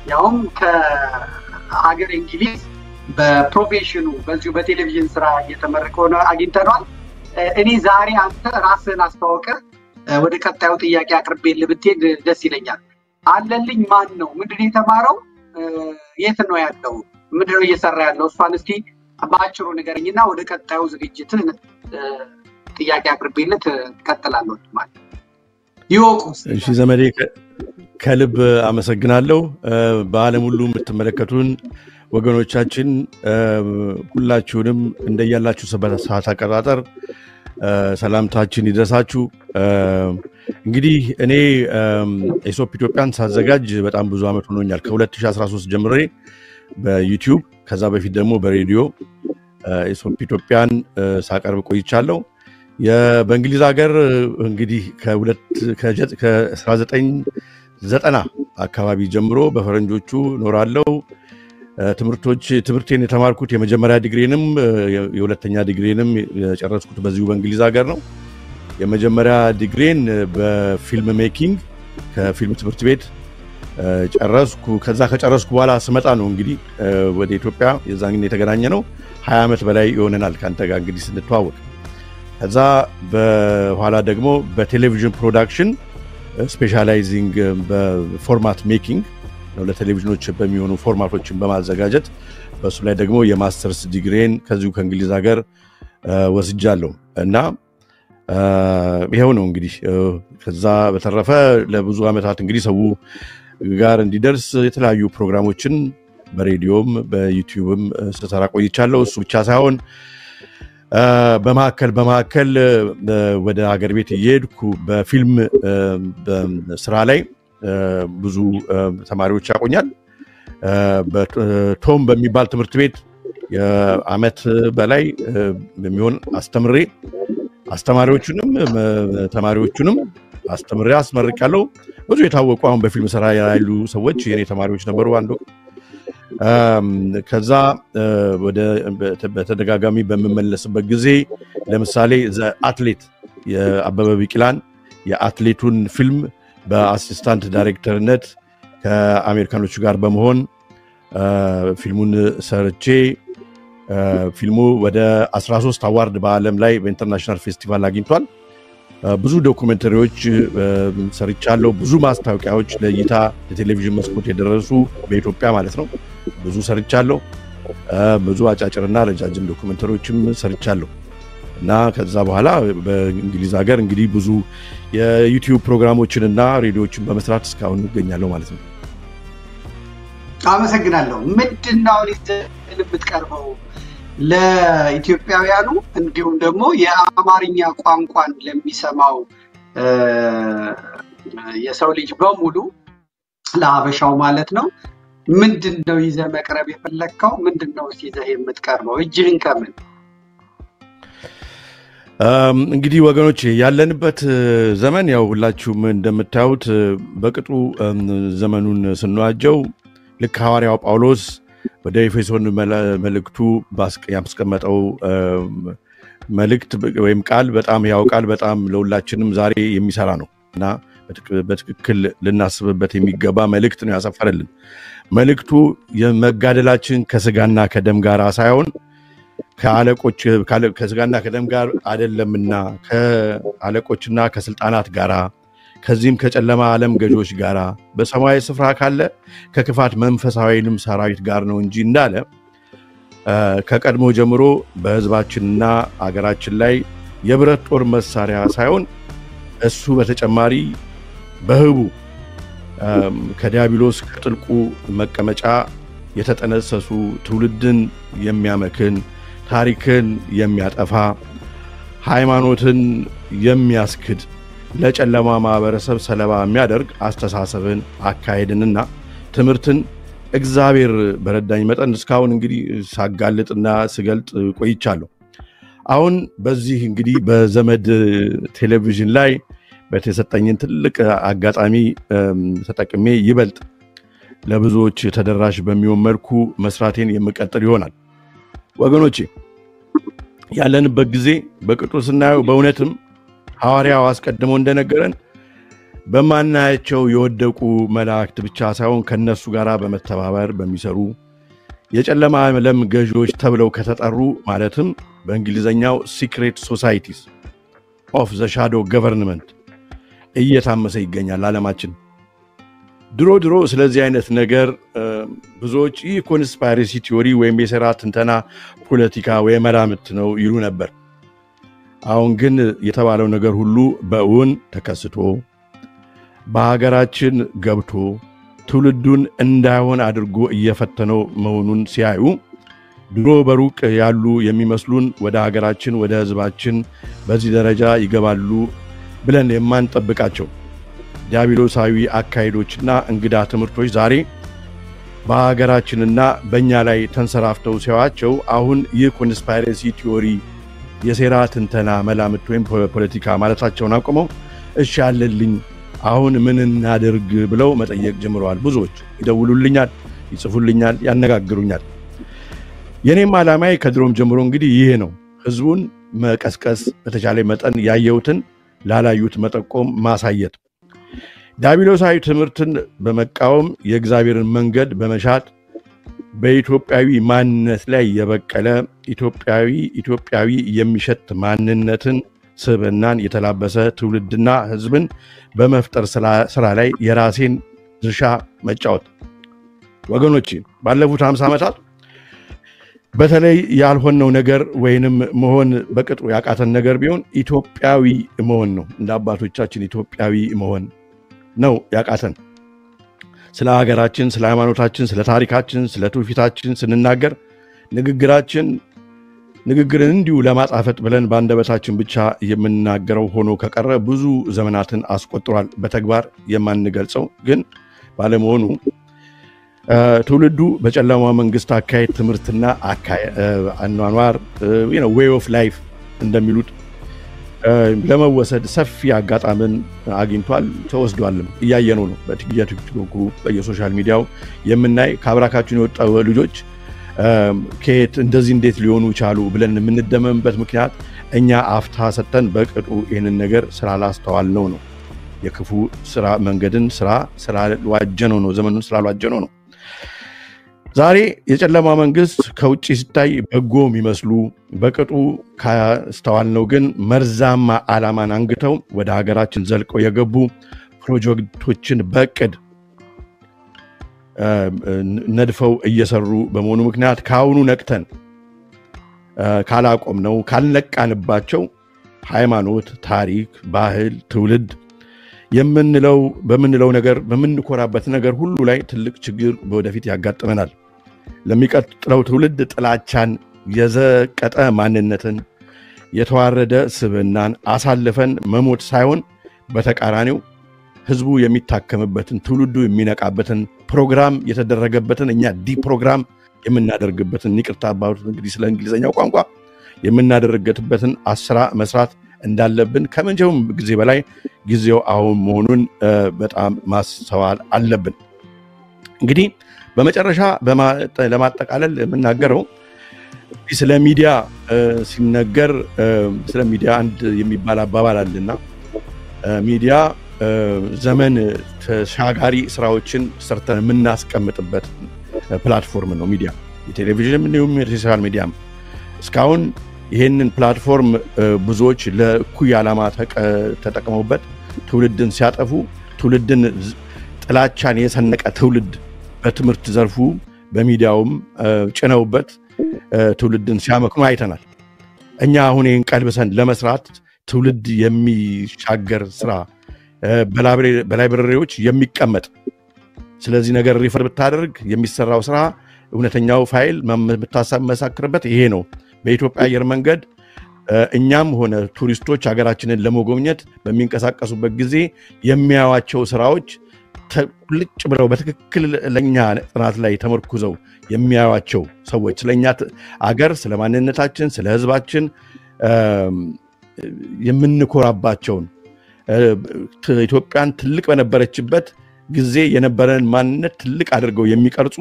ያውም ከሀገር እንግሊዝ በፕሮፌሽኑ በዚሁ በቴሌቪዥን ስራ እየተመረቀ ነው አግኝተናል። እኔ ዛሬ አንተ ራስህን አስተዋውቀህ ወደ ቀጣዩ ጥያቄ አቅርቤልህ ብትሄድ ደስ ይለኛል። አለልኝ ማን ነው? ምንድን ነው የተማረው? የት ነው ያለው? ምንድን ነው እየሰራ ያለው? እሷን እስኪ በአጭሩ ንገረኝና ወደ ቀጣዩ ዝግጅት ጥያቄ አቅርቤልህ ትቀጥላለህ ማለት ይወቁ። እሺ ዘመዴ ከልብ አመሰግናለሁ። በዓለም ሁሉ የምትመለከቱን ወገኖቻችን ሁላችሁንም እንደያላችሁ ሰዓት አቆጣጠር ሰላምታችን ይድረሳችሁ። እንግዲህ እኔ ኤሶፕ ኢትዮጵያን ሳዘጋጅ በጣም ብዙ አመት ሆኖኛል። ከ2013 ጀምሬ በዩቲዩብ ከዛ በፊት ደግሞ በሬዲዮ ኤሶፕ ኢትዮጵያን ሳቀርብ ቆይቻለሁ። በእንግሊዝ ሀገር እንግዲህ ከ1990 አካባቢ ጀምሮ በፈረንጆቹ ኖራለሁ። ትምህርቴን የተማርኩት የመጀመሪያ ዲግሪንም የሁለተኛ ዲግሪንም የጨረስኩት በዚሁ በእንግሊዝ ሀገር ነው። የመጀመሪያ ዲግሪን በፊልም ሜኪንግ ከፊልም ትምህርት ቤት ጨረስኩ። ከዛ ከጨረስኩ በኋላ ስመጣ ነው እንግዲህ ወደ ኢትዮጵያ የዛን ጊዜ የተገናኘ ነው። 20 ዓመት በላይ ይሆነናል ካንተ ጋር እንግዲህ ስንተዋወቅ። ከዛ በኋላ ደግሞ በቴሌቪዥን ፕሮዳክሽን ስፔሻላይዚንግ በፎርማት ሜኪንግ ለቴሌቪዥኖች በሚሆኑ ፎርማቶችን በማዘጋጀት በሱ ላይ ደግሞ የማስተርስ ዲግሪን ከዚሁ ከእንግሊዝ ሀገር ወስጃለሁ እና ይሄው ነው እንግዲህ። ከዛ በተረፈ ለብዙ አመታት እንግዲህ ሰው ጋር እንዲደርስ የተለያዩ ፕሮግራሞችን በሬዲዮም በዩቲዩብም ስሰራ ቆይቻለሁ። እሱ ብቻ ሳይሆን በማከል ወደ ሀገር ቤት እየሄድኩ በፊልም ስራ ላይ ብዙ ተማሪዎች ያቆኛል። በቶም በሚባል ትምህርት ቤት የአመት በላይ በሚሆን አስተማሪዎቹንም ተማሪዎቹንም አስተምሬ አስመርቄያለሁ። ብዙ የታወቁ አሁን በፊልም ስራ ያሉ ሰዎች የኔ ተማሪዎች ነበሩ አንዱ። ከዛ ወደ በተደጋጋሚ በመመለስበት ጊዜ ለምሳሌ አትሌት የአበበ ቢቂላን የአትሌቱን ፊልም በአሲስታንት ዳይሬክተርነት ከአሜሪካኖች ጋር በመሆን ፊልሙን ሰርቼ ፊልሙ ወደ 13 አዋርድ በአለም ላይ በኢንተርናሽናል ፌስቲቫል አግኝቷል። ብዙ ዶኩሜንተሪዎች ሰርቻለሁ። ብዙ ማስታወቂያዎች ለእይታ ለቴሌቪዥን መስኮት የደረሱ በኢትዮጵያ ማለት ነው ብዙ ሰርቻለሁ። ብዙ አጫጭርና ረጃጅም ዶኩሜንተሪዎችም ሰርቻለሁ እና ከዛ በኋላ በእንግሊዝ ሀገር እንግዲህ ብዙ የዩቲዩብ ፕሮግራሞችንና ሬዲዮችን በመስራት እስካሁን እገኛለሁ ማለት ነው። አመሰግናለሁ። ምንድነው ልትቀርበው ለኢትዮጵያውያኑ እንዲሁም ደግሞ የአማርኛ ቋንቋን ለሚሰማው የሰው ልጅ በሙሉ ለአበሻው ማለት ነው ምንድነው ይዘህ መቅረብ የፈለከው? ምንድነው ይዘህ የምትቀርበው? እጅህን ከምን? እንግዲህ ወገኖች ያለንበት ዘመን ያው ሁላችሁም እንደምታዩት በቅጡ ዘመኑን ስንዋጀው ልክ ሐዋርያው ጳውሎስ ወደ ኤፌሶን መልእክቱ ያስቀመጠው መልእክት ወይም ቃል በጣም ያው ቃል በጣም ለሁላችንም ዛሬ የሚሰራ ነው እና በትክክል ልናስብበት የሚገባ መልእክት ነው ያሰፈረልን። መልእክቱ የመጋደላችን ከስጋና ከደም ጋር ሳይሆን ከአለቆች ከስጋና ከደም ጋር አይደለምና ከአለቆችና ከስልጣናት ጋር ከዚህም ከጨለማ ዓለም ገዦች ጋር በሰማያዊ ስፍራ ካለ ከክፋት መንፈሳዊንም ሰራዊት ጋር ነው እንጂ እንዳለ ከቀድሞ ጀምሮ በህዝባችንና አገራችን ላይ የብረት ጦር መሳሪያ ሳይሆን እሱ በተጨማሪ በህቡ ከዲያብሎስ ከጥልቁ መቀመጫ የተጠነሰሱ ትውልድን የሚያመክን ታሪክን የሚያጠፋ ሃይማኖትን የሚያስክድ ለጨለማ ማህበረሰብ ሰለባ የሚያደርግ አስተሳሰብን አካሄድንና ትምህርትን እግዚአብሔር በረዳኝ መጠን እስካሁን እንግዲህ ሳጋልጥና ስገልጥ ቆይቻለሁ። አሁን በዚህ እንግዲህ በዘመድ ቴሌቪዥን ላይ በተሰጠኝን ትልቅ አጋጣሚ ተጠቅሜ ይበልጥ ለብዙዎች ተደራሽ በሚሆን መልኩ መስራቴን የምቀጥል ይሆናል። ወገኖቼ ያለንበት ጊዜ በቅጡ ስናየው በእውነትም ሐዋርያው አስቀድሞ እንደነገረን በማናያቸው የወደቁ መላእክት ብቻ ሳይሆን ከነሱ ጋር በመተባበር በሚሰሩ የጨለማ ዓለም ገዢዎች ተብለው ከተጠሩ ማለትም በእንግሊዘኛው ሲክሬት ሶሳይቲስ ኦፍ ዘ ሻዶ ገቨርንመንት እየታመሰ ይገኛል ዓለማችን። ድሮ ስለዚህ አይነት ነገር ብዙዎች ይህ ኮንስፓይረሲ ቲዮሪ ወይም የሴራ ትንተና ፖለቲካ ወይ መላምት ነው ይሉ ነበር። አሁን ግን የተባለው ነገር ሁሉ በእውን ተከስቶ በሀገራችን ገብቶ ትውልዱን እንዳይሆን አድርጎ እየፈተነው መሆኑን ሲያዩ ድሮ በሩቅ ያሉ የሚመስሉን ወደ ሀገራችን ወደ ህዝባችን በዚህ ደረጃ ይገባሉ ብለን የማንጠብቃቸው ዲያብሎሳዊ አካሄዶችና እንግዳ ትምህርቶች ዛሬ በሀገራችንና በእኛ ላይ ተንሰራፍተው ሲያዋቸው አሁን ይህ ኮንስፓይረሲ ቲዮሪ የሴራ ትንተና መላምት ወይም ፖለቲካ ማለታቸውን አቆመው እሺ ያለልኝ አሁን ምን እናድርግ ብለው መጠየቅ ጀምረዋል። ብዙዎች ይደውሉልኛል፣ ይጽፉልኛል፣ ያነጋግሩኛል። የኔም ዓላማዬ ከድሮም ጀምሮ እንግዲህ ይሄ ነው። ህዝቡን መቀስቀስ፣ በተቻለ መጠን ያየውትን ላላዩት መጠቆም፣ ማሳየት፣ ዲያብሎሳዊ ትምህርትን በመቃወም የእግዚአብሔርን መንገድ በመሻት በኢትዮጵያዊ ማንነት ላይ የበቀለ ኢትዮጵያዊ የሚሸት ማንነትን ስብዕናን የተላበሰ ትውልድና ህዝብን በመፍጠር ስራ ላይ የራሴን ድርሻ መጫወት። ወገኖቼ ባለፉት 50 ዓመታት በተለይ ያልሆነው ነገር ወይንም መሆን በቅጡ ያቃተን ነገር ቢሆን ኢትዮጵያዊ መሆን ነው። እንደ አባቶቻችን ኢትዮጵያዊ መሆን ነው ያቃተን። ስለ ሀገራችን፣ ስለ ሃይማኖታችን፣ ስለ ታሪካችን፣ ስለ ትውፊታችን ስንናገር ንግግርን እንዲሁ ለማጣፈጥ ብለን በአንደበታችን ብቻ የምንናገረው ሆኖ ከቀረ ብዙ ዘመናትን አስቆጥሯል። በተግባር የማንገልጸው ግን ባለመሆኑ ትውልዱ በጨለማ መንግስት አካሄድ ትምህርትና አኗኗር ዌይ ኦፍ ላይፍ እንደሚሉት ለመወሰድ ሰፊ አጋጣሚን አግኝቷል፣ ተወስዷልም። እያየነው ነው። በቲክቶኩ በየሶሻል ሚዲያው የምናይ ካብራካችን የወጣው ልጆች ከየት እንደዚህ እንዴት ሊሆኑ ቻሉ ብለን የምንደመምበት ምክንያት እኛ አፍታ ሰጠን በቅጡ ይሄንን ነገር ስላላስተዋል ነው። የክፉ ስራ መንገድን ስራ ስላልዋጀነው ነው። ዘመኑን ስላልዋጀነው ነው። ዛሬ የጨለማ መንግስት ከውጪ ሲታይ በጎ የሚመስሉ በቅጡ ካስተዋልነው ግን መርዛማ ዓላማን አንግተው ወደ ሀገራችን ዘልቀው የገቡ ፕሮጀክቶችን በቅድ ነድፈው እየሰሩ በመሆኑ ምክንያት ካሁኑ ነቅተን ካላቆም ነው ካልነቃንባቸው ሃይማኖት፣ ታሪክ፣ ባህል፣ ትውልድ በምንለው ነገር በምንኮራበት ነገር ሁሉ ላይ ትልቅ ችግር ወደፊት ያጋጥመናል። ለሚቀጥለው ትውልድ ጥላቻን፣ የዘቀጠ ማንነትን፣ የተዋረደ ስብዕናን አሳልፈን መሞት ሳይሆን በተቃራኒው ህዝቡ የሚታከምበትን ትውልዱ የሚነቃበትን ፕሮግራም የተደረገበትን እኛ ዲፕሮግራም የምናደርግበትን ይቅርታ አባውት እንግዲህ ስለ እንግሊዘኛው ቋንቋ የምናደርግበትን አስራ መስራት እንዳለብን ከመንጀውም ጊዜ በላይ ጊዜው አሁን መሆኑን በጣም ማስተዋል አለብን። እንግዲህ በመጨረሻ ለማጠቃለል የምናገረው ስለ ሚዲያ ሲነገር ስለ ሚዲያ አንድ የሚባል አባባል አለና ሚዲያ ዘመን ተሻጋሪ ስራዎችን ሰርተን የምናስቀምጥበት ፕላትፎርም ነው። ሚዲያ የቴሌቪዥን እንዲሁም የሶሻል ሚዲያም እስካሁን ይሄንን ፕላትፎርም ብዙዎች ለኩይ ዓላማ ተጠቅመውበት ትውልድን ሲያጠፉ ትውልድን ጥላቻን የሰነቀ ትውልድ በትምህርት ዘርፉ በሚዲያውም ጭነውበት ትውልድን ሲያመክኑ አይተናል። እኛ አሁን ይሄን ቀልብሰን ለመስራት ትውልድ የሚሻገር ስራ በላይብረሪዎች የሚቀመጥ ስለዚህ ነገር ሪፈር ብታደርግ የሚሰራው ስራ እውነተኛው ፋይል መሳክርበት ይሄ ነው። በኢትዮጵያ አየር መንገድ እኛም ሆነ ቱሪስቶች ሀገራችንን ለመጎብኘት በሚንቀሳቀሱበት ጊዜ የሚያዩዋቸው ስራዎች ልጭ ብለው በትክክል ለኛ ጥናት ላይ ተመርኩዘው የሚያዩዋቸው ሰዎች ስለኛ አገር ስለማንነታችን ስለ ህዝባችን የምንኮራባቸውን ኢትዮጵያን ትልቅ በነበረችበት ጊዜ የነበረን ማንነት ትልቅ አድርገው የሚቀርጹ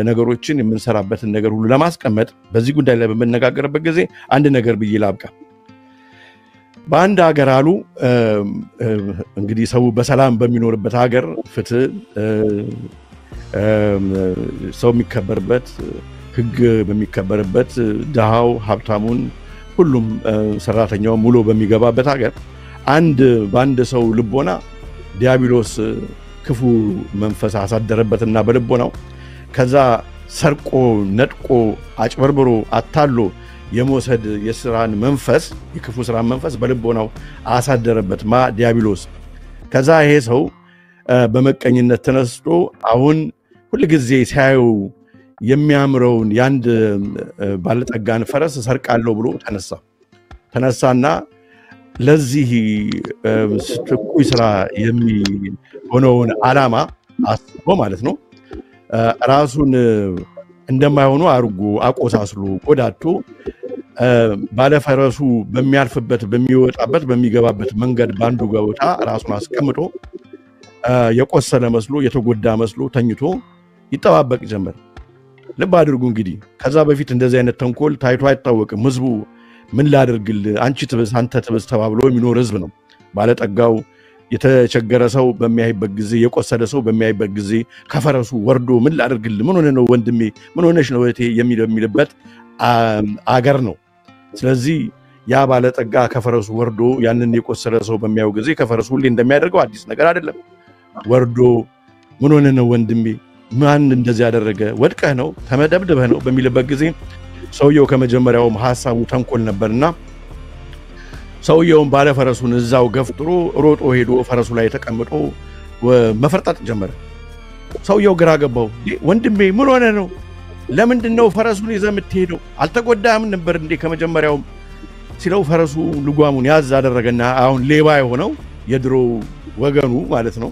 ነገሮችን የምንሰራበትን ነገር ሁሉ ለማስቀመጥ በዚህ ጉዳይ ላይ በመነጋገርበት ጊዜ አንድ ነገር ብዬ ላብቃ። በአንድ ሀገር አሉ እንግዲህ ሰው በሰላም በሚኖርበት ሀገር ፍትህ ሰው የሚከበርበት ህግ በሚከበርበት ድሃው ሀብታሙን ሁሉም ሰራተኛው ሙሉ በሚገባበት ሀገር በአንድ ሰው ልቦና ዲያብሎስ ክፉ መንፈስ አሳደረበትና በልቦናው ከዛ ሰርቆ ነጥቆ አጭበርብሮ አታሎ የመውሰድ የስራን መንፈስ የክፉ ስራን መንፈስ በልቦናው አሳደረበት ዲያብሎስ። ከዛ ይሄ ሰው በመቀኝነት ተነስቶ አሁን ሁሉ ጊዜ ሲያዩ የሚያምረውን ያንድ ባለጠጋን ፈረስ ሰርቃለሁ ብሎ ተነሳና ለዚህ ስትቁይ ስራ የሚሆነውን ዓላማ አስቦ ማለት ነው ራሱን እንደማይሆኑ አርጎ አቆሳስሎ ቆዳቶ ባለፈረሱ በሚያልፍበት በሚወጣበት በሚገባበት መንገድ ባንዱ ገውታ ራሱን አስቀምጦ የቆሰለ መስሎ የተጎዳ መስሎ ተኝቶ ይተባበቅ ጀመር። ልብ አድርጉ እንግዲህ ከዛ በፊት እንደዚህ አይነት ተንኮል ታይቶ አይታወቅም። ህዝቡ ምን ላድርግል አንቺ ትብስ አንተ ትብስ ተባብሎ የሚኖር ህዝብ ነው። ባለጠጋው የተቸገረ ሰው በሚያይበት ጊዜ የቆሰለ ሰው በሚያይበት ጊዜ ከፈረሱ ወርዶ ምን ላድርግል ምን ሆነ ነው ወንድሜ ምን ሆነሽ ነው እህቴ የሚልበት አገር ነው። ስለዚህ ያ ባለጠጋ ከፈረሱ ወርዶ ያንን የቆሰለ ሰው በሚያዩ ጊዜ ከፈረሱ ሁሌ እንደሚያደርገው አዲስ ነገር አይደለም። ወርዶ ምን ሆነ ነው ወንድሜ ማን እንደዚህ ያደረገ ወድቀህ ነው ተመደብድበህ ነው በሚልበት ጊዜ ሰውየው ከመጀመሪያውም ሐሳቡ ተንኮል ነበርና ሰውየውን ባለፈረሱን እዛው ገፍጥሮ ሮጦ ሄዶ ፈረሱ ላይ ተቀምጦ መፈርጣጥ ጀመረ። ሰውየው ግራ ገባው። ወንድሜ ምን ሆነ ነው ለምንድነው ፈረሱን ይዘህ የምትሄደው አልተጎዳህም ነበር እንዴ ከመጀመሪያው ሲለው ፈረሱ ልጓሙን ያዝ አደረገና አሁን ሌባ የሆነው የድሮ ወገኑ ማለት ነው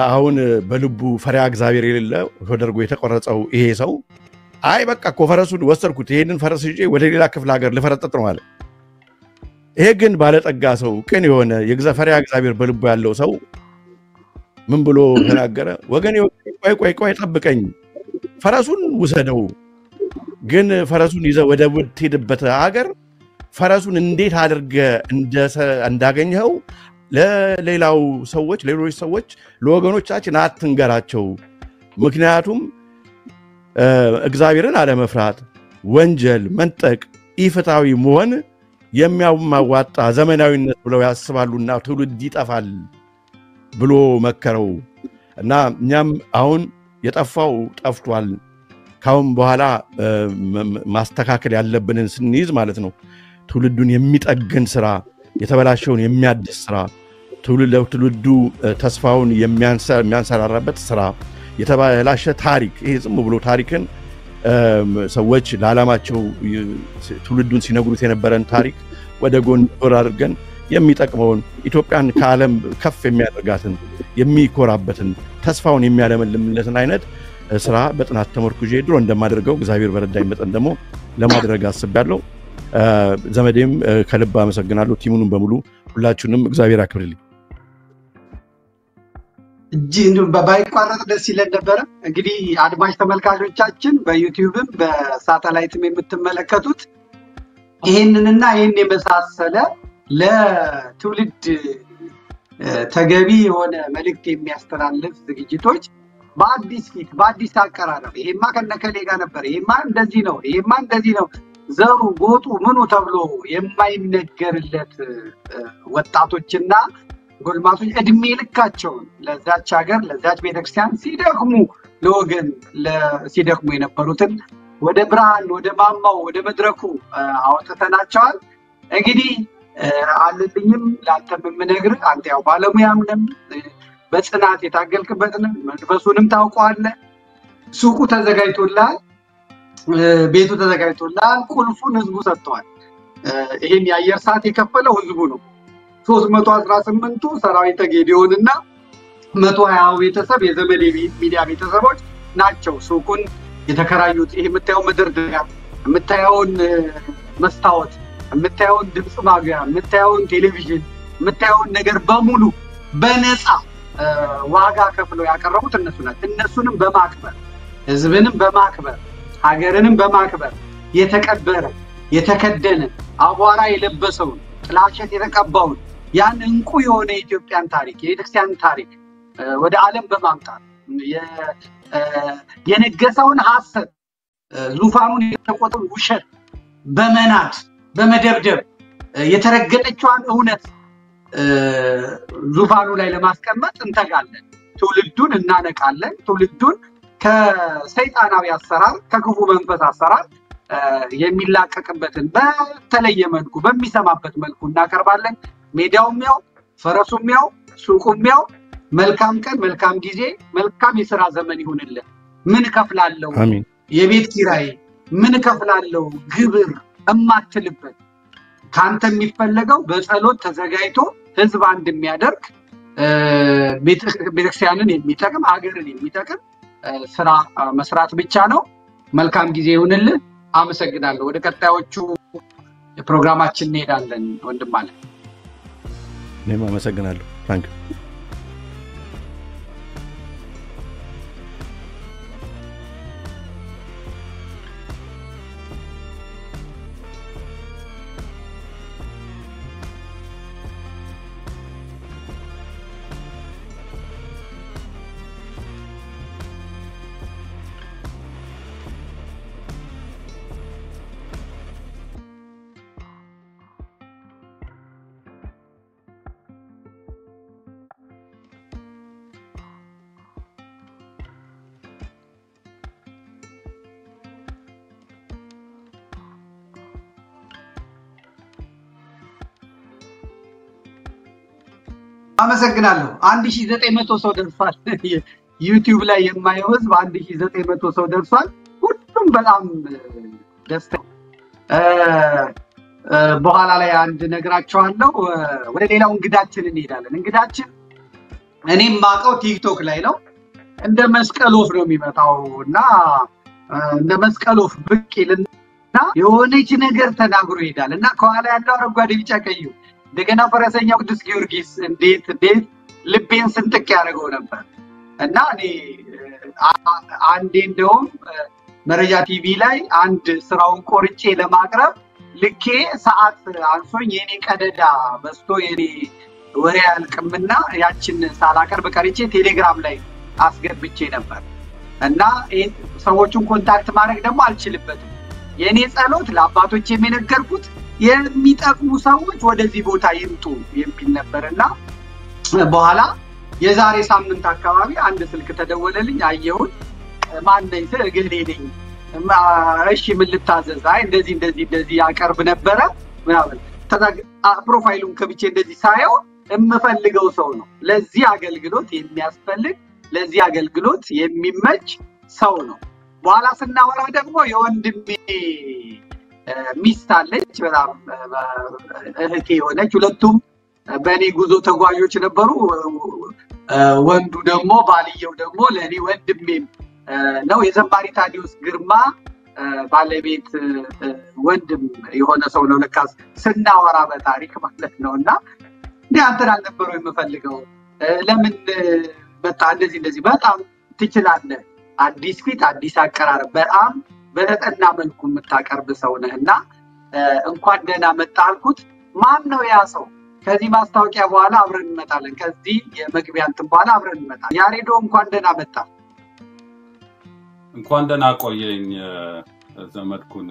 አሁን በልቡ ፈሪያ እግዚአብሔር የሌለ ተደርጎ የተቆረጸው ይሄ ሰው አይ በቃ እኮ ፈረሱን ወሰድኩት ይሄንን ፈረስ ይዤ ወደ ሌላ ክፍለ ሀገር ልፈረጠጥ ነው አለ። ይሄ ግን ባለጠጋ ሰው ቅን የሆነ ፈሪያ እግዚአብሔር በልቡ ያለው ሰው ምን ብሎ ተናገረ? ወገኔ ቆይ ጠብቀኝ ፈረሱን ውሰደው ግን ፈረሱን ይዘህ ወደ ወደትሄድበት ሀገር ፈረሱን እንዴት አድርገ እንዳገኘው ሌሎች ሰዎች ለወገኖቻችን አትንገራቸው። ምክንያቱም እግዚአብሔርን አለመፍራት ወንጀል መንጠቅ ኢፍታዊ መሆን የሚያዋጣ ዘመናዊነት ብለው ያስባሉና ትውልድ ይጠፋል ብሎ መከረው እና እኛም አሁን የጠፋው ጠፍቷል ካሁን በኋላ ማስተካከል ያለብንን ስንይዝ ማለት ነው ትውልዱን የሚጠግን ስራ የተበላሸውን የሚያድስ ስራ ትውልዱ ተስፋውን የሚያንሰራራበት ስራ የተበላሸ ታሪክ ይሄ ዝም ብሎ ታሪክን ሰዎች ለዓላማቸው ትውልዱን ሲነግሩት የነበረን ታሪክ ወደ ጎን አድርገን የሚጠቅመውን ኢትዮጵያን ከዓለም ከፍ የሚያደርጋትን የሚኮራበትን ተስፋውን የሚያለመልምለትን አይነት ስራ በጥናት ተመርኩዤ ድሮ እንደማደርገው እግዚአብሔር በረዳኝ መጠን ደግሞ ለማድረግ አስቤያለሁ ዘመዴም ከልብ አመሰግናለሁ ቲሙንም በሙሉ ሁላችሁንም እግዚአብሔር ያክብርልኝ እንዲሁ ባይቋረጥ ደስ ይለን ነበር እንግዲህ አድማጭ ተመልካቾቻችን በዩቲዩብም በሳተላይትም የምትመለከቱት ይሄንንና ይሄን የመሳሰለ ለትውልድ ተገቢ የሆነ መልእክት የሚያስተላልፍ ዝግጅቶች በአዲስ ፊት በአዲስ አቀራረብ ይሄማ ከነከሌ ጋር ነበር ይሄማ እንደዚህ ነው ዘሩ ጎጡ ምኑ ተብሎ የማይነገርለት ወጣቶችና ጎልማሶች እድሜ ልካቸውን ለዛች ሀገር ለዛች ቤተክርስቲያን ሲደክሙ ለወገን ሲደክሙ የነበሩትን ወደ ብርሃን ወደ ማማው ወደ መድረኩ አወጣተናቸዋል እንግዲህ አለልኝም ላንተም ምነግር አንተ ያው ባለሙያም ነህ በጽናት የታገልክበትን መንፈሱንም ታውቀዋለህ ሱቁ ተዘጋጅቶላል ቤቱ ተዘጋጅቶላል ቁልፉን ህዝቡ ሰጥቷል ይሄን የአየር ሰዓት የከፈለው ህዝቡ ነው 318ቱ ሰራዊተ ጌዲዮንና 120 ቤተሰብ የዘመዴ ሚዲያ ቤተሰቦች ናቸው ሱቁን የተከራዩት ይሄ የምታየው መደርደሪያ የምታየውን መስታወት የምታየውን ድምጽ ማጉያ የምታየውን ቴሌቪዥን የምታየውን ነገር በሙሉ በነፃ ዋጋ ከፍለው ያቀረቡት እነሱ ናቸው እነሱንም በማክበር ህዝብንም በማክበር ሀገርንም በማክበር የተቀበረ የተከደነ አቧራ የለበሰው ጥላሸት የተቀባው ያን እንቁ የሆነ ኢትዮጵያን ታሪክ የቤተክርስቲያን ታሪክ ወደ ዓለም በማምጣት የነገሰውን ሐሰት ዙፋኑን የተቆጠው ውሸት በመናድ በመደብደብ የተረገጠችዋን እውነት ዙፋኑ ላይ ለማስቀመጥ እንተጋለን ትውልዱን እናነቃለን ትውልዱን ከሰይጣናዊ አሰራር ከክፉ መንፈስ አሰራር የሚላቀቅበትን በተለየ መልኩ በሚሰማበት መልኩ እናቀርባለን ሜዳውም ያው ፈረሱም ያው ሱቁም ያው መልካም ቀን መልካም ጊዜ መልካም የሥራ ዘመን ይሁንልን ምን ከፍላለው አሜን የቤት ኪራይ ምን ከፍላለው ግብር እማትልበት ካንተ የሚፈልገው በጸሎት ተዘጋጅቶ ህዝብ አንድ የሚያደርግ ቤተክርስቲያንን የሚጠቅም ሀገርን የሚጠቅም ስራ መስራት ብቻ ነው መልካም ጊዜ ይሁንልን አመሰግናለሁ ወደ ቀጣዮቹ ፕሮግራማችን እንሄዳለን ወንድም አለ እኔም አመሰግናለሁ ታንክ አመሰግናለሁ 1900 ሰው ደርሷል ዩቲዩብ ላይ የማየው ህዝብ 1900 ሰው ደርሷል ሁሉም በጣም ደስተኛ በኋላ ላይ አንድ ነግራቸዋለሁ ወደ ሌላው እንግዳችን እንሄዳለን እንግዳችን እኔም ማቀው ቲክቶክ ላይ ነው እንደ መስቀል ወፍ ነው የሚመጣውና እንደ መስቀል ወፍ ብቅ ይልና የሆነች ነገር ተናግሮ ይሄዳልና ከኋላ ያለው አረንጓዴ ቢጫ ቀዩ እንደገና ፈረሰኛው ቅዱስ ጊዮርጊስ እንዴት ልቤን ስንጥቅ ያደርገው ነበር እና እኔ አንዴ እንደውም መረጃ ቲቪ ላይ አንድ ስራውን ቆርጬ ለማቅረብ ልኬ ሰዓት አንሶኝ የኔ ቀደዳ በስቶ የኔ ወሬ ያልቅምና ያችን ሳላቀርብ ቀርጬ ቴሌግራም ላይ አስገብቼ ነበር እና ሰዎቹን ኮንታክት ማድረግ ደግሞ አልችልበትም። የኔ ጸሎት ለአባቶች የሚነገርኩት የሚጠቅሙ ሰዎች ወደዚህ ቦታ ይምጡ የሚል ነበርና በኋላ የዛሬ ሳምንት አካባቢ አንድ ስልክ ተደወለልኝ። አየሁት። ማን ነኝ ስል እገሌ ነኝ። እሺ ምን ልታዘዝ? አይ እንደዚህ ያቀርብ ነበረ ምናምን። ፕሮፋይሉን ከብቼ እንደዚህ ሳየው የምፈልገው ሰው ነው። ለዚህ አገልግሎት የሚያስፈልግ ለዚህ አገልግሎት የሚመች ሰው ነው። በኋላ ስናወራ ደግሞ የወንድሜ ሚስት አለች፣ በጣም እህቴ የሆነች። ሁለቱም በእኔ ጉዞ ተጓዦች ነበሩ። ወንዱ ደግሞ ባልየው ደግሞ ለኔ ወንድሜም ነው። የዘማሪ ታዲዮስ ግርማ ባለቤት ወንድም የሆነ ሰው ነው ለካስ ስናወራ በታሪክ ማለት ነውና አንተን አልነበረው የምፈልገው ለምን በጣ እንደዚህ በጣም ትችላለህ፣ አዲስ ፊት አዲስ አቀራረብ በጣም በተጠና መልኩ የምታቀርብ ሰው ነህና እንኳን ደህና መጣ አልኩት። ማን ነው ያ ሰው? ከዚህ ማስታወቂያ በኋላ አብረን እንመጣለን። ከዚህ የመግቢያ እንትን በኋላ አብረን እንመጣለን። ያሬዶ እንኳን ደህና መጣ። እንኳን ደህና ቆየኝ ዘመድኩን።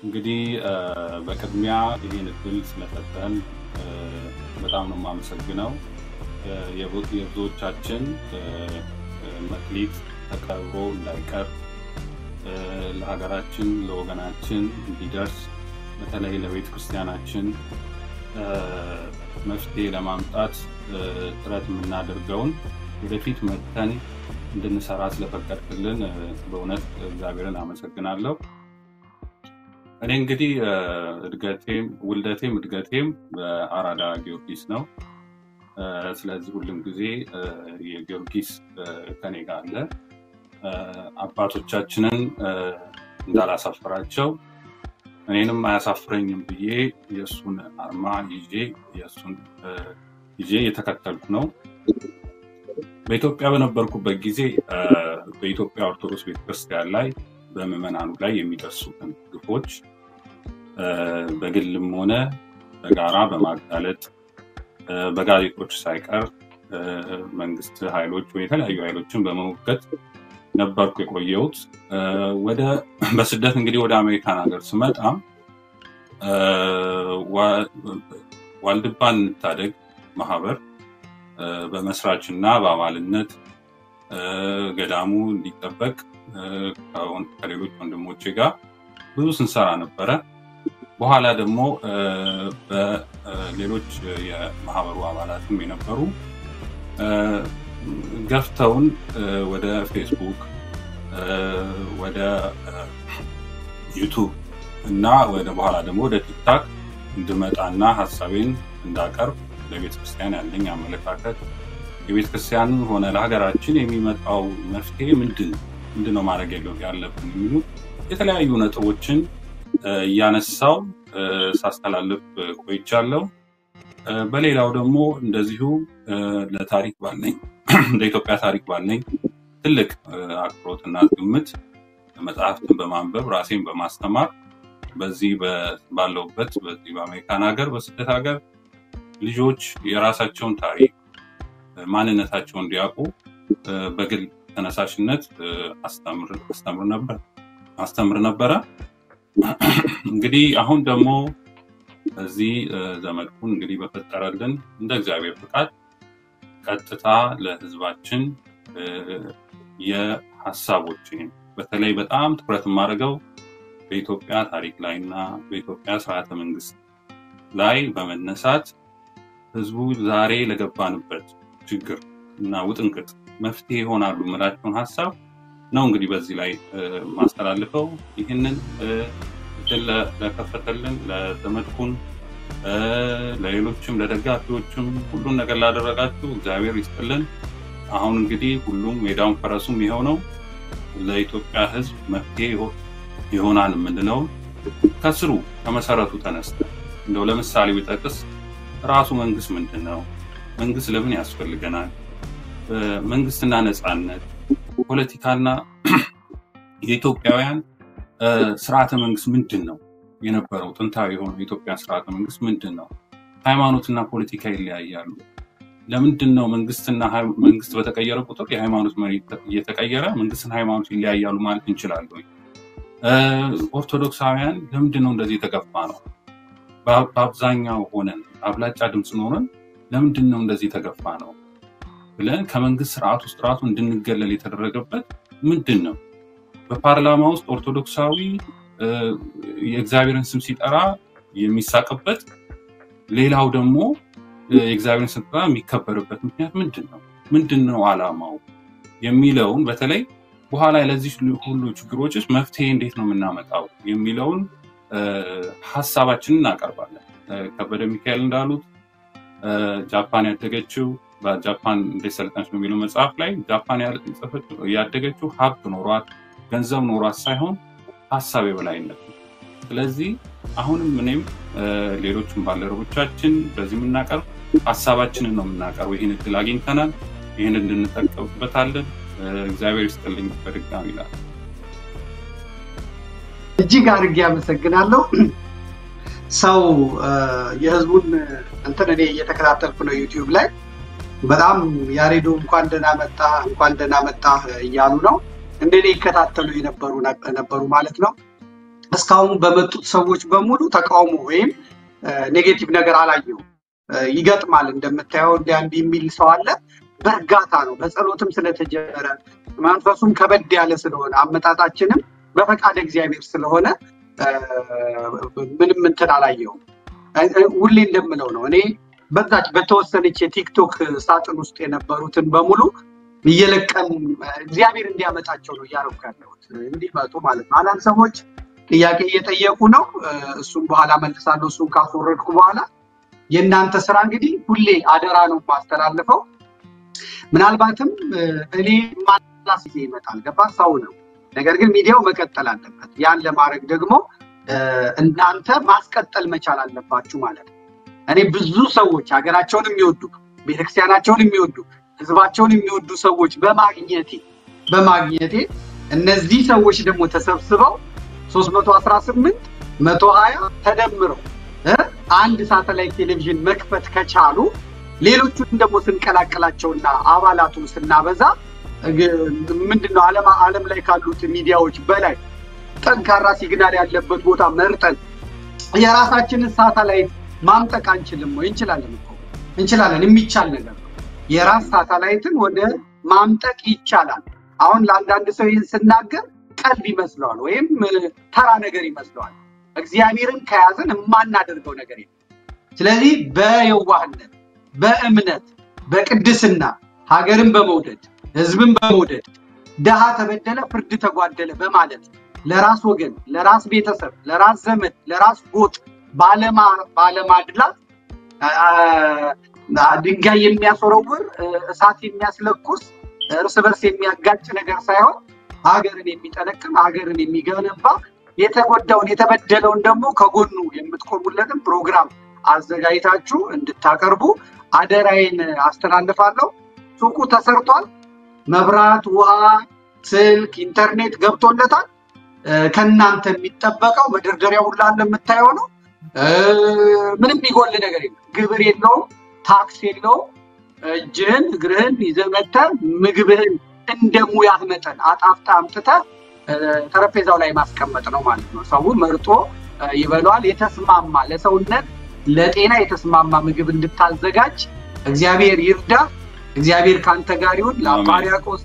እንግዲህ በቅድሚያ ይሄን እድል ስለሰጠን በጣም ነው የማመሰግነው። የብዙዎቻችን መክሊት ተቀብሮ እንዳይቀር ለሀገራችን ለወገናችን እንዲደርስ በተለይ ለቤተ ክርስቲያናችን መፍትሄ ለማምጣት ጥረት የምናደርገውን ወደፊት መተን እንድንሰራ ስለፈቀድክልን በእውነት እግዚአብሔርን አመሰግናለሁ። እኔ እንግዲህ ውልደቴም እድገቴም በአራዳ ጊዮርጊስ ነው። ስለዚህ ሁሉም ጊዜ የጊዮርጊስ ከኔ ጋር አለ። አባቶቻችንን እንዳላሳፍራቸው እኔንም አያሳፍረኝም ብዬ የሱን አርማ ይዤ የተከተልኩ ነው። በኢትዮጵያ በነበርኩበት ጊዜ በኢትዮጵያ ኦርቶዶክስ ቤተክርስቲያን ላይ በምዕመናኑ ላይ የሚደርሱትን ግፎች በግልም ሆነ በጋራ በማጋለጥ በጋዜጦች ሳይቀር መንግስት ኃይሎች ወይ የተለያዩ ኃይሎችን በመውገት ነበርኩ የቆየሁት። በስደት እንግዲህ ወደ አሜሪካን ሀገር ስመጣ ዋልድባን እንታደግ ማህበር በመስራችና በአባልነት ገዳሙ እንዲጠበቅ ከሌሎች ወንድሞቼ ጋር ብዙ ስንሰራ ነበረ። በኋላ ደግሞ በሌሎች የማህበሩ አባላትም የነበሩ ገፍተውን ወደ ፌስቡክ ወደ ዩቲዩብ እና ወደ በኋላ ደግሞ ወደ ቲክታክ እንድመጣና ሐሳቤን እንዳቀርብ ለቤተክርስቲያን ያለኝ አመለካከት የቤተክርስቲያን ሆነ ለሀገራችን የሚመጣው መፍትሄ ምንድነው ማድረግ ያለብን የሚሉ የተለያዩ ነጥቦችን እያነሳው ሳስተላልፍ ቆይቻለሁ። በሌላው ደግሞ እንደዚሁ ለታሪክ ባለኝ ለኢትዮጵያ ታሪክ ባለኝ ትልቅ አክብሮትና ግምት መጽሐፍትን በማንበብ ራሴን በማስተማር በዚህ ባለውበት በዚህ በአሜሪካን ሀገር በስደት ሀገር ልጆች የራሳቸውን ታሪክ ማንነታቸውን እንዲያውቁ በግል ተነሳሽነት አስተምር ነበረ። እንግዲህ አሁን ደግሞ እዚህ ዘመድኩን እንግዲህ በፈጠረልን እንደ እግዚአብሔር ፍቃድ ቀጥታ ለህዝባችን የሐሳቦችን በተለይ በጣም ትኩረት ማድረገው በኢትዮጵያ ታሪክ ላይና በኢትዮጵያ ስርዓተ መንግስት ላይ በመነሳት ህዝቡ ዛሬ ለገባንበት ችግር እና ውጥንቅጥ መፍትሄ ይሆናሉ የምላቸውን ሐሳብ ነው እንግዲህ በዚህ ላይ ማስተላልፈው። ይህንን ለከፈተልን ለዘመድኩን ለሌሎችም ለደጋፊዎችም ሁሉን ነገር ላደረጋችሁ እግዚአብሔር ይስጥልን። አሁን እንግዲህ ሁሉም ሜዳውን ፈረሱም ይሆነው ለኢትዮጵያ ህዝብ መፍትሄ ይሆናል የምንለው ከስሩ ከመሰረቱ ተነስተን እንደው ለምሳሌ ቢጠቅስ ራሱ መንግስት ምንድነው? መንግስት ለምን ያስፈልገናል? መንግስትና ነፃነት፣ ፖለቲካና የኢትዮጵያውያን ስርዓተ መንግስት ምንድነው? የነበረው ጥንታዊ የሆነው የኢትዮጵያ ስርዓተ መንግስት ምንድነው? ሃይማኖትና ፖለቲካ ይለያያሉ። ለምንድነው መንግስት በተቀየረ ቁጥር የሃይማኖት መሪ እየተቀየረ መንግስትና ሃይማኖት ይለያያሉ ማለት እንችላለን? ኦርቶዶክሳውያን ለምንድነው እንደዚህ ተገፋ ነው? በአብዛኛው ሆነን አብላጫ ድምጽ ኖረን ለምንድነው እንደዚህ ተገፋ ነው ብለን ከመንግስት ስርዓት ውስጥ ራሱ እንድንገለል የተደረገበት ምንድነው? በፓርላማ ውስጥ ኦርቶዶክሳዊ የእግዚአብሔርን ስም ሲጠራ የሚሳቀበት፣ ሌላው ደግሞ የእግዚአብሔርን ስም ሲጠራ የሚከበርበት ምክንያት ምንድነው ዓላማው የሚለውን በተለይ በኋላ ለዚህ ሁሉ ችግሮችስ መፍትሄ እንዴት ነው የምናመጣው የሚለውን ሐሳባችንን እናቀርባለን። ከበደ ሚካኤል እንዳሉት ጃፓን ያደገችው በጃፓን እንደሰለጠነች ነው የሚለው መጽሐፍ ላይ ጃፓን ያደገችው ሀብት ኖሯት ገንዘብ ኖሯት ሳይሆን ሐሳብ የበላይነት ነው። ስለዚህ አሁንም እኔም ሌሎችም ባልደረቦቻችን በዚህ የምናቀርብ ሐሳባችንን ነው የምናቀርበው። ይሄን እድል አግኝተናል፣ ይሄን እንድንጠቀምበታለን። እግዚአብሔር ይስጥልኝ በድጋሚ ይላል። እጅግ አድርጌ አመሰግናለሁ። ሰው የህዝቡን እንትን እኔ እየተከታተልኩ ነው ዩቲዩብ ላይ በጣም ያሬዶ እንኳን ደህና መጣ እያሉ ነው። እንደኔ ይከታተሉ የነበሩ ማለት ነው። እስካሁን በመጡት ሰዎች በሙሉ ተቃውሞ ወይም ኔጌቲቭ ነገር አላየው። ይገጥማል እንደምታየው እንዲህ የሚል ሰው አለ። በእርጋታ ነው፣ በጸሎትም ስለተጀመረ መንፈሱም ከበድ ያለ ስለሆነ አመጣጣችንም በፈቃድ እግዚአብሔር ስለሆነ ምንም እንትን አላየው። ሁሌ እንደምለው ነው እኔ በዛች በተወሰነች የቲክቶክ ሳጥን ውስጥ የነበሩትን በሙሉ እየለቀም እግዚአብሔር እንዲያመጣቸው ነው ያረጋግጠውት እንዲመጡ ማለት ነው። አንዳንድ ሰዎች ጥያቄ እየጠየቁ ነው። እሱም በኋላ መልሳለሁ። እሱን ካስወረድኩ በኋላ የእናንተ ስራ እንግዲህ ሁሌ አደራ ነው ማስተላልፈው። ምናልባትም እኔ ማላስ ይመጣል ገባ ሰው ነው። ነገር ግን ሚዲያው መቀጠል አለበት። ያን ለማድረግ ደግሞ እናንተ ማስቀጠል መቻል አለባችሁ ማለት ነው። እኔ ብዙ ሰዎች ሀገራቸውን የሚወዱ ቤተክርስቲያናቸውን የሚወዱ ህዝባቸውን የሚወዱ ሰዎች በማግኘቴ እነዚህ ሰዎች ደግሞ ተሰብስበው 318 120 ተደምረው አንድ ሳተላይት ቴሌቪዥን መክፈት ከቻሉ ሌሎቹን ደግሞ ስንቀላቀላቸውና አባላቱን ስናበዛ ምንድነው ዓለም ላይ ካሉት ሚዲያዎች በላይ ጠንካራ ሲግናል ያለበት ቦታ መርጠን የራሳችንን ሳተላይት ማምጠቅ አንችልም ወይ? እንችላለን። የሚቻል ነገር ነው። የራስ ሳተላይትን ወደ ማምጠቅ ይቻላል። አሁን ለአንዳንድ ሰው ይህን ስናገር ቀልድ ይመስለዋል ወይም ተራ ነገር ይመስለዋል። እግዚአብሔርን ከያዘን የማናደርገው ነገር የለም። ስለዚህ በየዋህነት በእምነት በቅድስና ሀገርን በመውደድ ህዝብን በመውደድ ደሃ ተበደለ ፍርድ ተጓደለ በማለት ለራስ ወገን ለራስ ቤተሰብ ለራስ ዘመድ ለራስ ጎጥ ባለማድላት ድንጋይ የሚያስወረውር እሳት የሚያስለኩስ እርስ በርስ የሚያጋጭ ነገር ሳይሆን ሀገርን የሚጠነክር ሀገርን የሚገነባ የተጎዳውን የተበደለውን ደግሞ ከጎኑ የምትቆሙለትን ፕሮግራም አዘጋጅታችሁ እንድታቀርቡ አደራዬን አስተላልፋለሁ። ሱቁ ተሰርቷል። መብራት፣ ውሃ፣ ስልክ፣ ኢንተርኔት ገብቶለታል። ከናንተ የሚጠበቀው መደርደሪያው ሁሉ አለ የምታየው ነው። ምንም ይጎል ነገር የለም። ግብር የለውም፣ ታክስ የለውም። እጅህን እግርህን ይዘህ መጥተህ ምግብህን እንደሙያህ መጠን አጣፍጣ አምጥተህ ጠረጴዛው ላይ ማስቀመጥ ነው ማለት ነው። ሰው መርጦ ይበላል። የተስማማ ለሰውነት ለጤና የተስማማ ምግብ እንድታዘጋጅ እግዚአብሔር ይርዳ። እግዚአብሔር ካንተ ጋር ይሁን። ለአባ ሕርያቆስ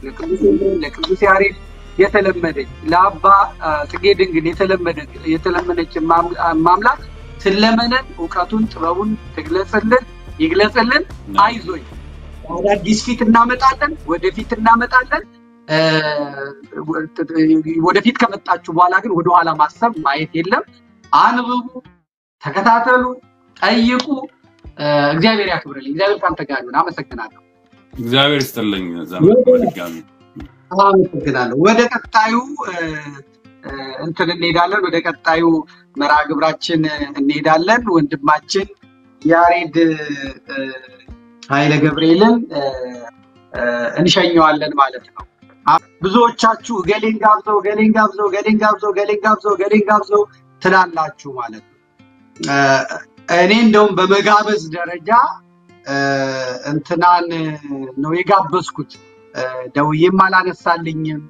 ለቅዱስ ያሬድ የተለመደች ለአባ ጽጌ ድንግል የተለመነች ማምላክ ስለመነን ዕውቀቱን ጥበቡን ይግለጽልን። አይዞኝ አዲስ ፊት እናመጣለን፣ ወደፊት እናመጣለን። ወደፊት ከመጣችሁ በኋላ ግን ወደ ኋላ ማሰብ ማየት የለም። አንብቡ፣ ተከታተሉ፣ ጠይቁ። እግዚአብሔር ያክብርልኝ። እግዚአብሔር ካንተ ጋር ይሁን። አመሰግናለሁ። እግዚአብሔር ይስጥልኝ። ዘመን በድጋሚ አመሰግናለሁ። ወደ ቀጣዩ እንሄዳለን። ወደ ቀጣዩ መርሃ ግብራችን እንሄዳለን። ወንድማችን ያሬድ ኃይለ ገብርኤልን እንሸኘዋለን ማለት ነው። ብዙዎቻችሁ ገሌን ጋብዘው ትላላችሁ ማለት ነው። እኔ እንደውም በመጋበዝ ደረጃ እንትናን ነው የጋበዝኩት ደውዬም አላነሳልኝም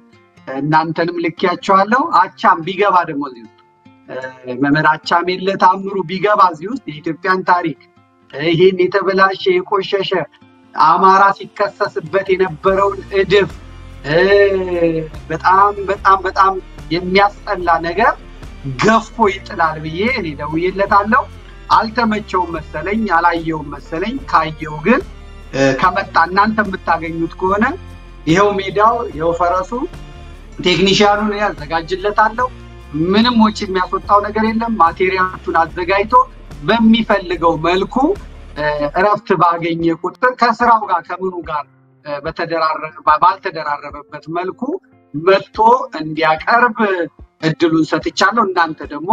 እናንተንም ልኪያቸዋለሁ አቻም ቢገባ ደግሞ እዚህ መምህር አቻም የለ ታምሩ ቢገባ እዚህ ውስጥ የኢትዮጵያን ታሪክ ይሄን የተበላሸ የቆሸሸ አማራ ሲከሰስበት የነበረውን እድፍ በጣም በጣም በጣም የሚያስጠላ ነገር ገፎ ይጥላል ብዬ እኔ ደውዬለታለሁ አልተመቸውም መሰለኝ አላየውም መሰለኝ ካየው ግን ከመጣ እናንተ የምታገኙት ከሆነ ይሄው ሜዳው ይሄው ፈረሱ ቴክኒሻኑን ያዘጋጅለታለሁ ምንም ወጪ የሚያስወጣው ነገር የለም ማቴሪያሉን አዘጋጅቶ በሚፈልገው መልኩ እረፍት ባገኘ ቁጥር ከስራው ጋር ከምኑ ጋር ባልተደራረበበት መልኩ መጥቶ እንዲያቀርብ እድሉን ሰጥቻለሁ እናንተ ደግሞ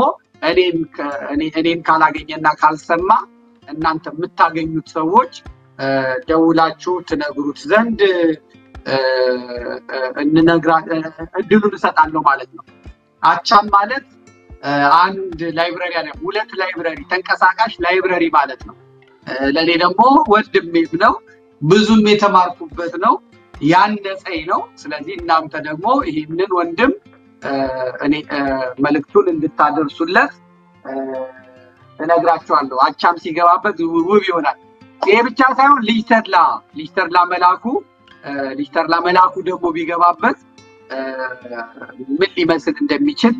እኔን ካላገኘና ካልሰማ እናንተ የምታገኙት ሰዎች ደውላችሁ ትነግሩት ዘንድ እድሉን እሰጣለሁ ማለት ነው አቻም ማለት አንድ ላይብረሪ አለ ሁለት ላይብረሪ ተንቀሳቃሽ ላይብረሪ ማለት ነው ለኔ ደግሞ ወንድሜም ነው ብዙም የተማርኩበት ነው ያነጸኝ ነው ስለዚህ እናንተ ደግሞ ይሄንን ወንድም እኔ መልእክቱን እንድታደርሱለት እነግራችኋለሁ አቻም ሲገባበት ውብ ይሆናል ይሄ ብቻ ሳይሆን ሊስተርላ መላኩ ደግሞ ቢገባበት ምን ሊመስል እንደሚችል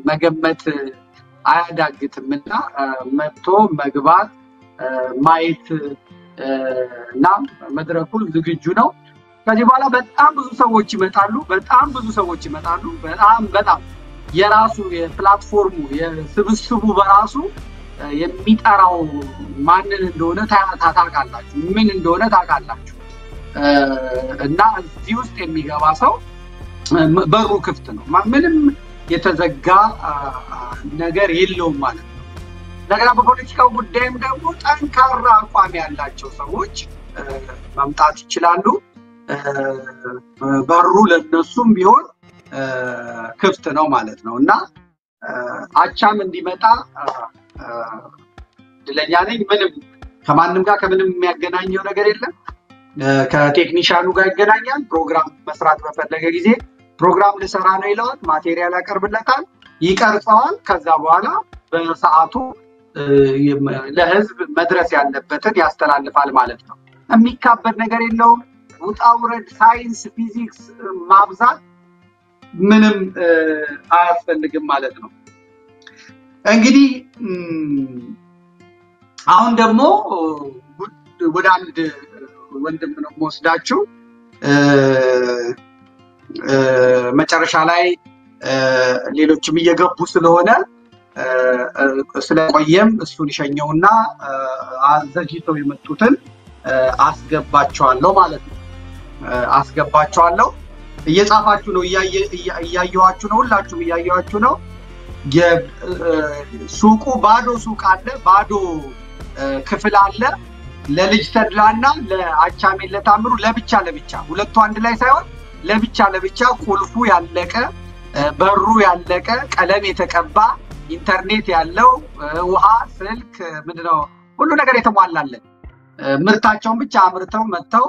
መገመት አያዳግትምና መጥቶ መግባት ማየት እና መድረኩን ዝግጁ ነው ከዚህ በኋላ በጣም ብዙ ሰዎች ይመጣሉ በጣም የራሱ የፕላትፎርሙ የስብስቡ በራሱ የሚጠራው ማንን እንደሆነ ታውቃላችሁ ምን እንደሆነ ታውቃላችሁ እና እዚህ ውስጥ የሚገባ ሰው በሩ ክፍት ነው ምንም የተዘጋ ነገር የለውም ማለት ነው ነገር በፖለቲካው ጉዳይም ደግሞ ጠንካራ አቋም ያላቸው ሰዎች መምጣት ይችላሉ በሩ ለነሱም ቢሆን ክፍት ነው ማለት ነውና አቻም እንዲመጣ ድለኛ ነኝ ምንም ከማንም ጋር ከምንም የሚያገናኘው ነገር የለም ከቴክኒሻኑ ጋር ይገናኛል ፕሮግራም መስራት በፈለገ ጊዜ ፕሮግራም ልሰራ ነው ይላል ማቴሪያል ያቀርብለታል ይቀርጻዋል ከዛ በኋላ በሰዓቱ ለህዝብ መድረስ ያለበትን ያስተላልፋል ማለት ነው የሚካበድ ነገር የለውም ውጣውረድ ሳይንስ ፊዚክስ ማብዛት ምንም አያስፈልግም ማለት ነው እንግዲህ አሁን ደግሞ ወደ አንድ ወንድም ነው ወስዳችሁ መጨረሻ ላይ ሌሎችም እየገቡ ስለሆነ ስለቆየም እሱን ይሸኘውና አዘጅተው የመጡትን አስገባቸዋለው ማለት ነው አስገባቸዋለሁ እየጻፋችሁ ነው እያያያችሁ ነው ሁላችሁም እያያያችሁ ነው ሱቁ ባዶ ሱቅ አለ ባዶ ክፍል አለ ለልጅ ተድላና ለአቻሜን ለታምሩ ለብቻ ሁለቱ አንድ ላይ ሳይሆን ለብቻ ቁልፉ ያለቀ በሩ ያለቀ ቀለም የተቀባ ኢንተርኔት ያለው ውሃ ስልክ ምንድነው ሁሉ ነገር የተሟላለት ምርታቸውን ብቻ አምርተው መጥተው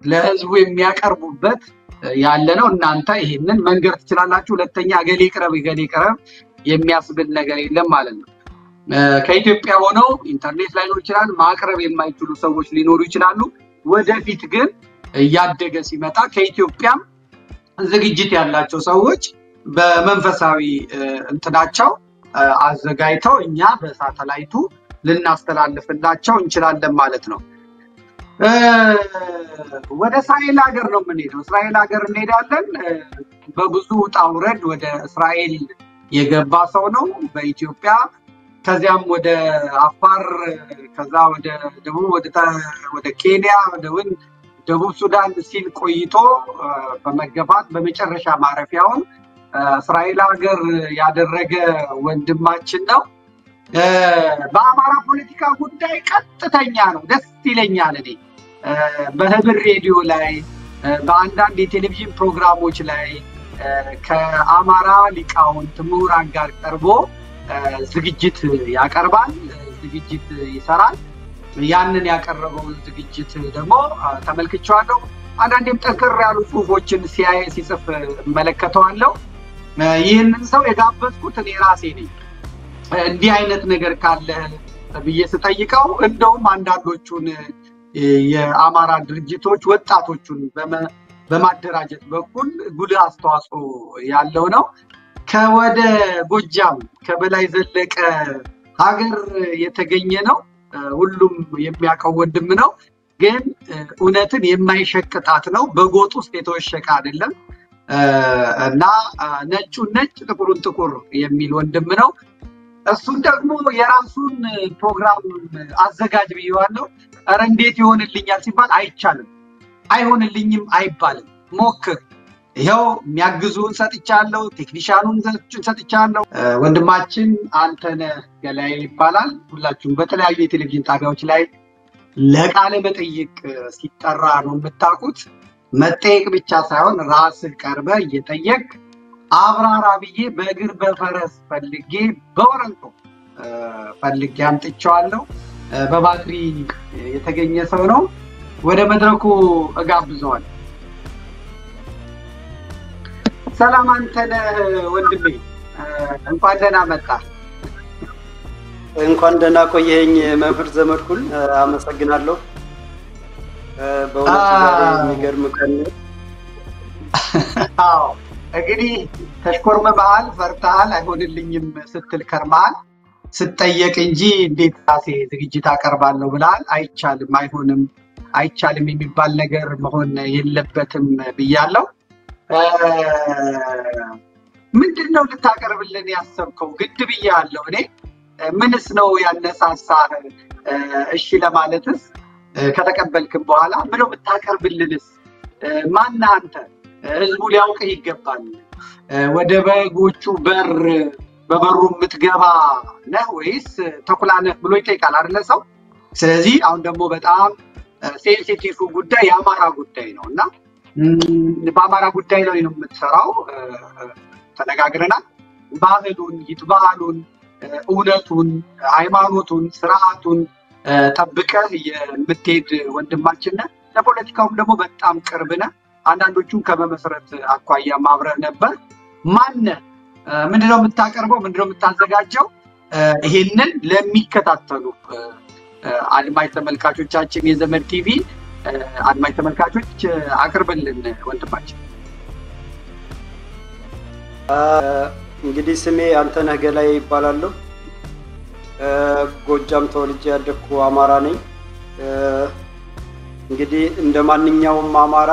ለህዝቡ የሚያቀርቡበት ያለ ነው እናንተ ይሄንን መንገር ትችላላችሁ ሁለተኛ ገሌ ቅረብ የሚያስብል ነገር የለም ማለት ነው ከኢትዮጵያ ሆነው ኢንተርኔት ላይ ነው ይችላል ማቅረብ የማይችሉ ሰዎች ሊኖሩ ይችላሉ ወደፊት ግን ያደገ ሲመጣ ከኢትዮጵያም ዝግጅት ያላቸው ሰዎች በመንፈሳዊ እንትናቸው አዘጋጅተው እኛ በሳተላይቱ ልናስተላልፍላቸው እንችላለን ማለት ነው ወደ እስራኤል ሀገር ነው የምንሄደው እስራኤል ሀገር እንሄዳለን በብዙ ጣውረድ ወደ እስራኤል የገባ ሰው ነው በኢትዮጵያ ከዚያም ወደ አፋር ከዛ ወደ ደቡብ ወደ ኬንያ ደቡብ ሱዳን ሲል ቆይቶ በመገባት በመጨረሻ ማረፊያውን እስራኤል ሀገር ያደረገ ወንድማችን ነው በአማራ ፖለቲካ ጉዳይ ቀጥተኛ ነው ደስ ይለኛል እኔ በህብር ሬዲዮ ላይ በአንዳንድ የቴሌቪዥን ፕሮግራሞች ላይ ከአማራ ሊቃውንት ምሁራን ጋር ቀርቦ ዝግጅት ያቀርባል ዝግጅት ይሰራል ያንን ያቀረበውን ዝግጅት ደግሞ ተመልክቻለሁ። አንዳንዴም ጠንከር ያሉ ጽሁፎችን ሲጽፍ መለከተዋለሁ። ይህንን ሰው የጋበዝኩት እኔ ራሴ ነኝ። እንዲህ አይነት ነገር ካለ ብዬ ስጠይቀው እንደውም አንዳንዶቹን የአማራ ድርጅቶች ወጣቶቹን በማደራጀት በኩል ጉልህ አስተዋጽኦ ያለው ነው። ከወደ ጎጃም ከበላይ ዘለቀ ሀገር የተገኘ ነው። ሁሉም የሚያውቀው ወንድም ነው። ግን እውነትን የማይሸቅጣት ነው። በጎጥ ውስጥ የተወሸቀ አይደለም እና ነጩን ነጭ ጥቁሩን ጥቁር የሚል ወንድም ነው። እሱን ደግሞ የራሱን ፕሮግራም አዘጋጅ ብየዋለሁ። ኧረ እንዴት ይሆንልኛል ሲባል አይቻልም፣ አይሆንልኝም አይባልም። ሞክር፣ ይሄው የሚያግዙን ሰጥቻለሁ፣ ቴክኒሻኑን ሰጥቻለሁ። ወንድማችን አንተነህ ገላይ ይባላል። ሁላችሁም በተለያዩ የቴሌቪዥን ጣቢያዎች ላይ ለቃለ መጠይቅ ሲጠራ ነው የምታውቁት። መጠየቅ ብቻ ሳይሆን ራስህ ቀርበህ እየጠየቅ አብራራ ብዬ በእግር በፈረስ ፈልጌ በወረንጦ ፈልጌ አምጥቼዋለሁ። በባትሪ የተገኘ ሰው ነው። ወደ መድረኩ እጋብዘዋለሁ። ሰላም አንተነህ ወንድሜ፣ እንኳን ደህና መጣህ። እንኳን ደህና ቆየኝ መምህር ዘመድኩን፣ አመሰግናለሁ። በእውነት ዛሬ የሚገርም ቀን ነው። አዎ እንግዲህ ተሽኮርመሃል፣ ፈርተሃል፣ አይሆንልኝም ስትል ከርመሃል። ስትጠየቅ እንጂ እንዴት ራሴ ዝግጅት አቀርባለሁ ብለሃል። አይቻልም፣ አይሆንም፣ አይቻልም የሚባል ነገር መሆን የለበትም ብያለሁ። ምንድነው ልታቀርብልን ያሰብከው? ግድ ብያለሁ እኔ። ምንስ ነው ያነሳሳህ? እሺ ለማለትስ ከተቀበልክም በኋላ ምነው የምታቀርብልንስ? ማነህ አንተ? ህዝቡ ሊያውቅህ ይገባል። ወደ በጎቹ በር በበሩ የምትገባ ነህ ወይስ ተኩላ ነህ ብሎ ይጠይቃል አይደለ ሰው? ስለዚህ አሁን ደግሞ በጣም ሴንሲቲቭ ጉዳይ የአማራ ጉዳይ ነው እና በአማራ ጉዳይ ላይ ነው የምትሰራው። ተነጋግረናል። ባህሉን፣ ይትባህሉን፣ እውነቱን፣ ሃይማኖቱን፣ ስርዓቱን ጠብቀህ የምትሄድ ወንድማችን ነህ። ለፖለቲካውም ደግሞ በጣም ቅርብ ነህ። አንዳንዶቹን ከመመስረት አኳያ ማብረር ነበር። ማነህ? ምንድነው የምታቀርበው? ምንድነው የምታዘጋጀው? ይሄንን ለሚከታተሉ አድማጭ ተመልካቾቻችን የዘመድ ቲቪ አድማጭ ተመልካቾች አቅርብልን ወንድማችን። እንግዲህ ስሜ አንተነህ ገላይ ይባላለሁ። ጎጃም ተወልጄ ያደግኩ አማራ ነኝ። እንግዲህ እንደማንኛውም አማራ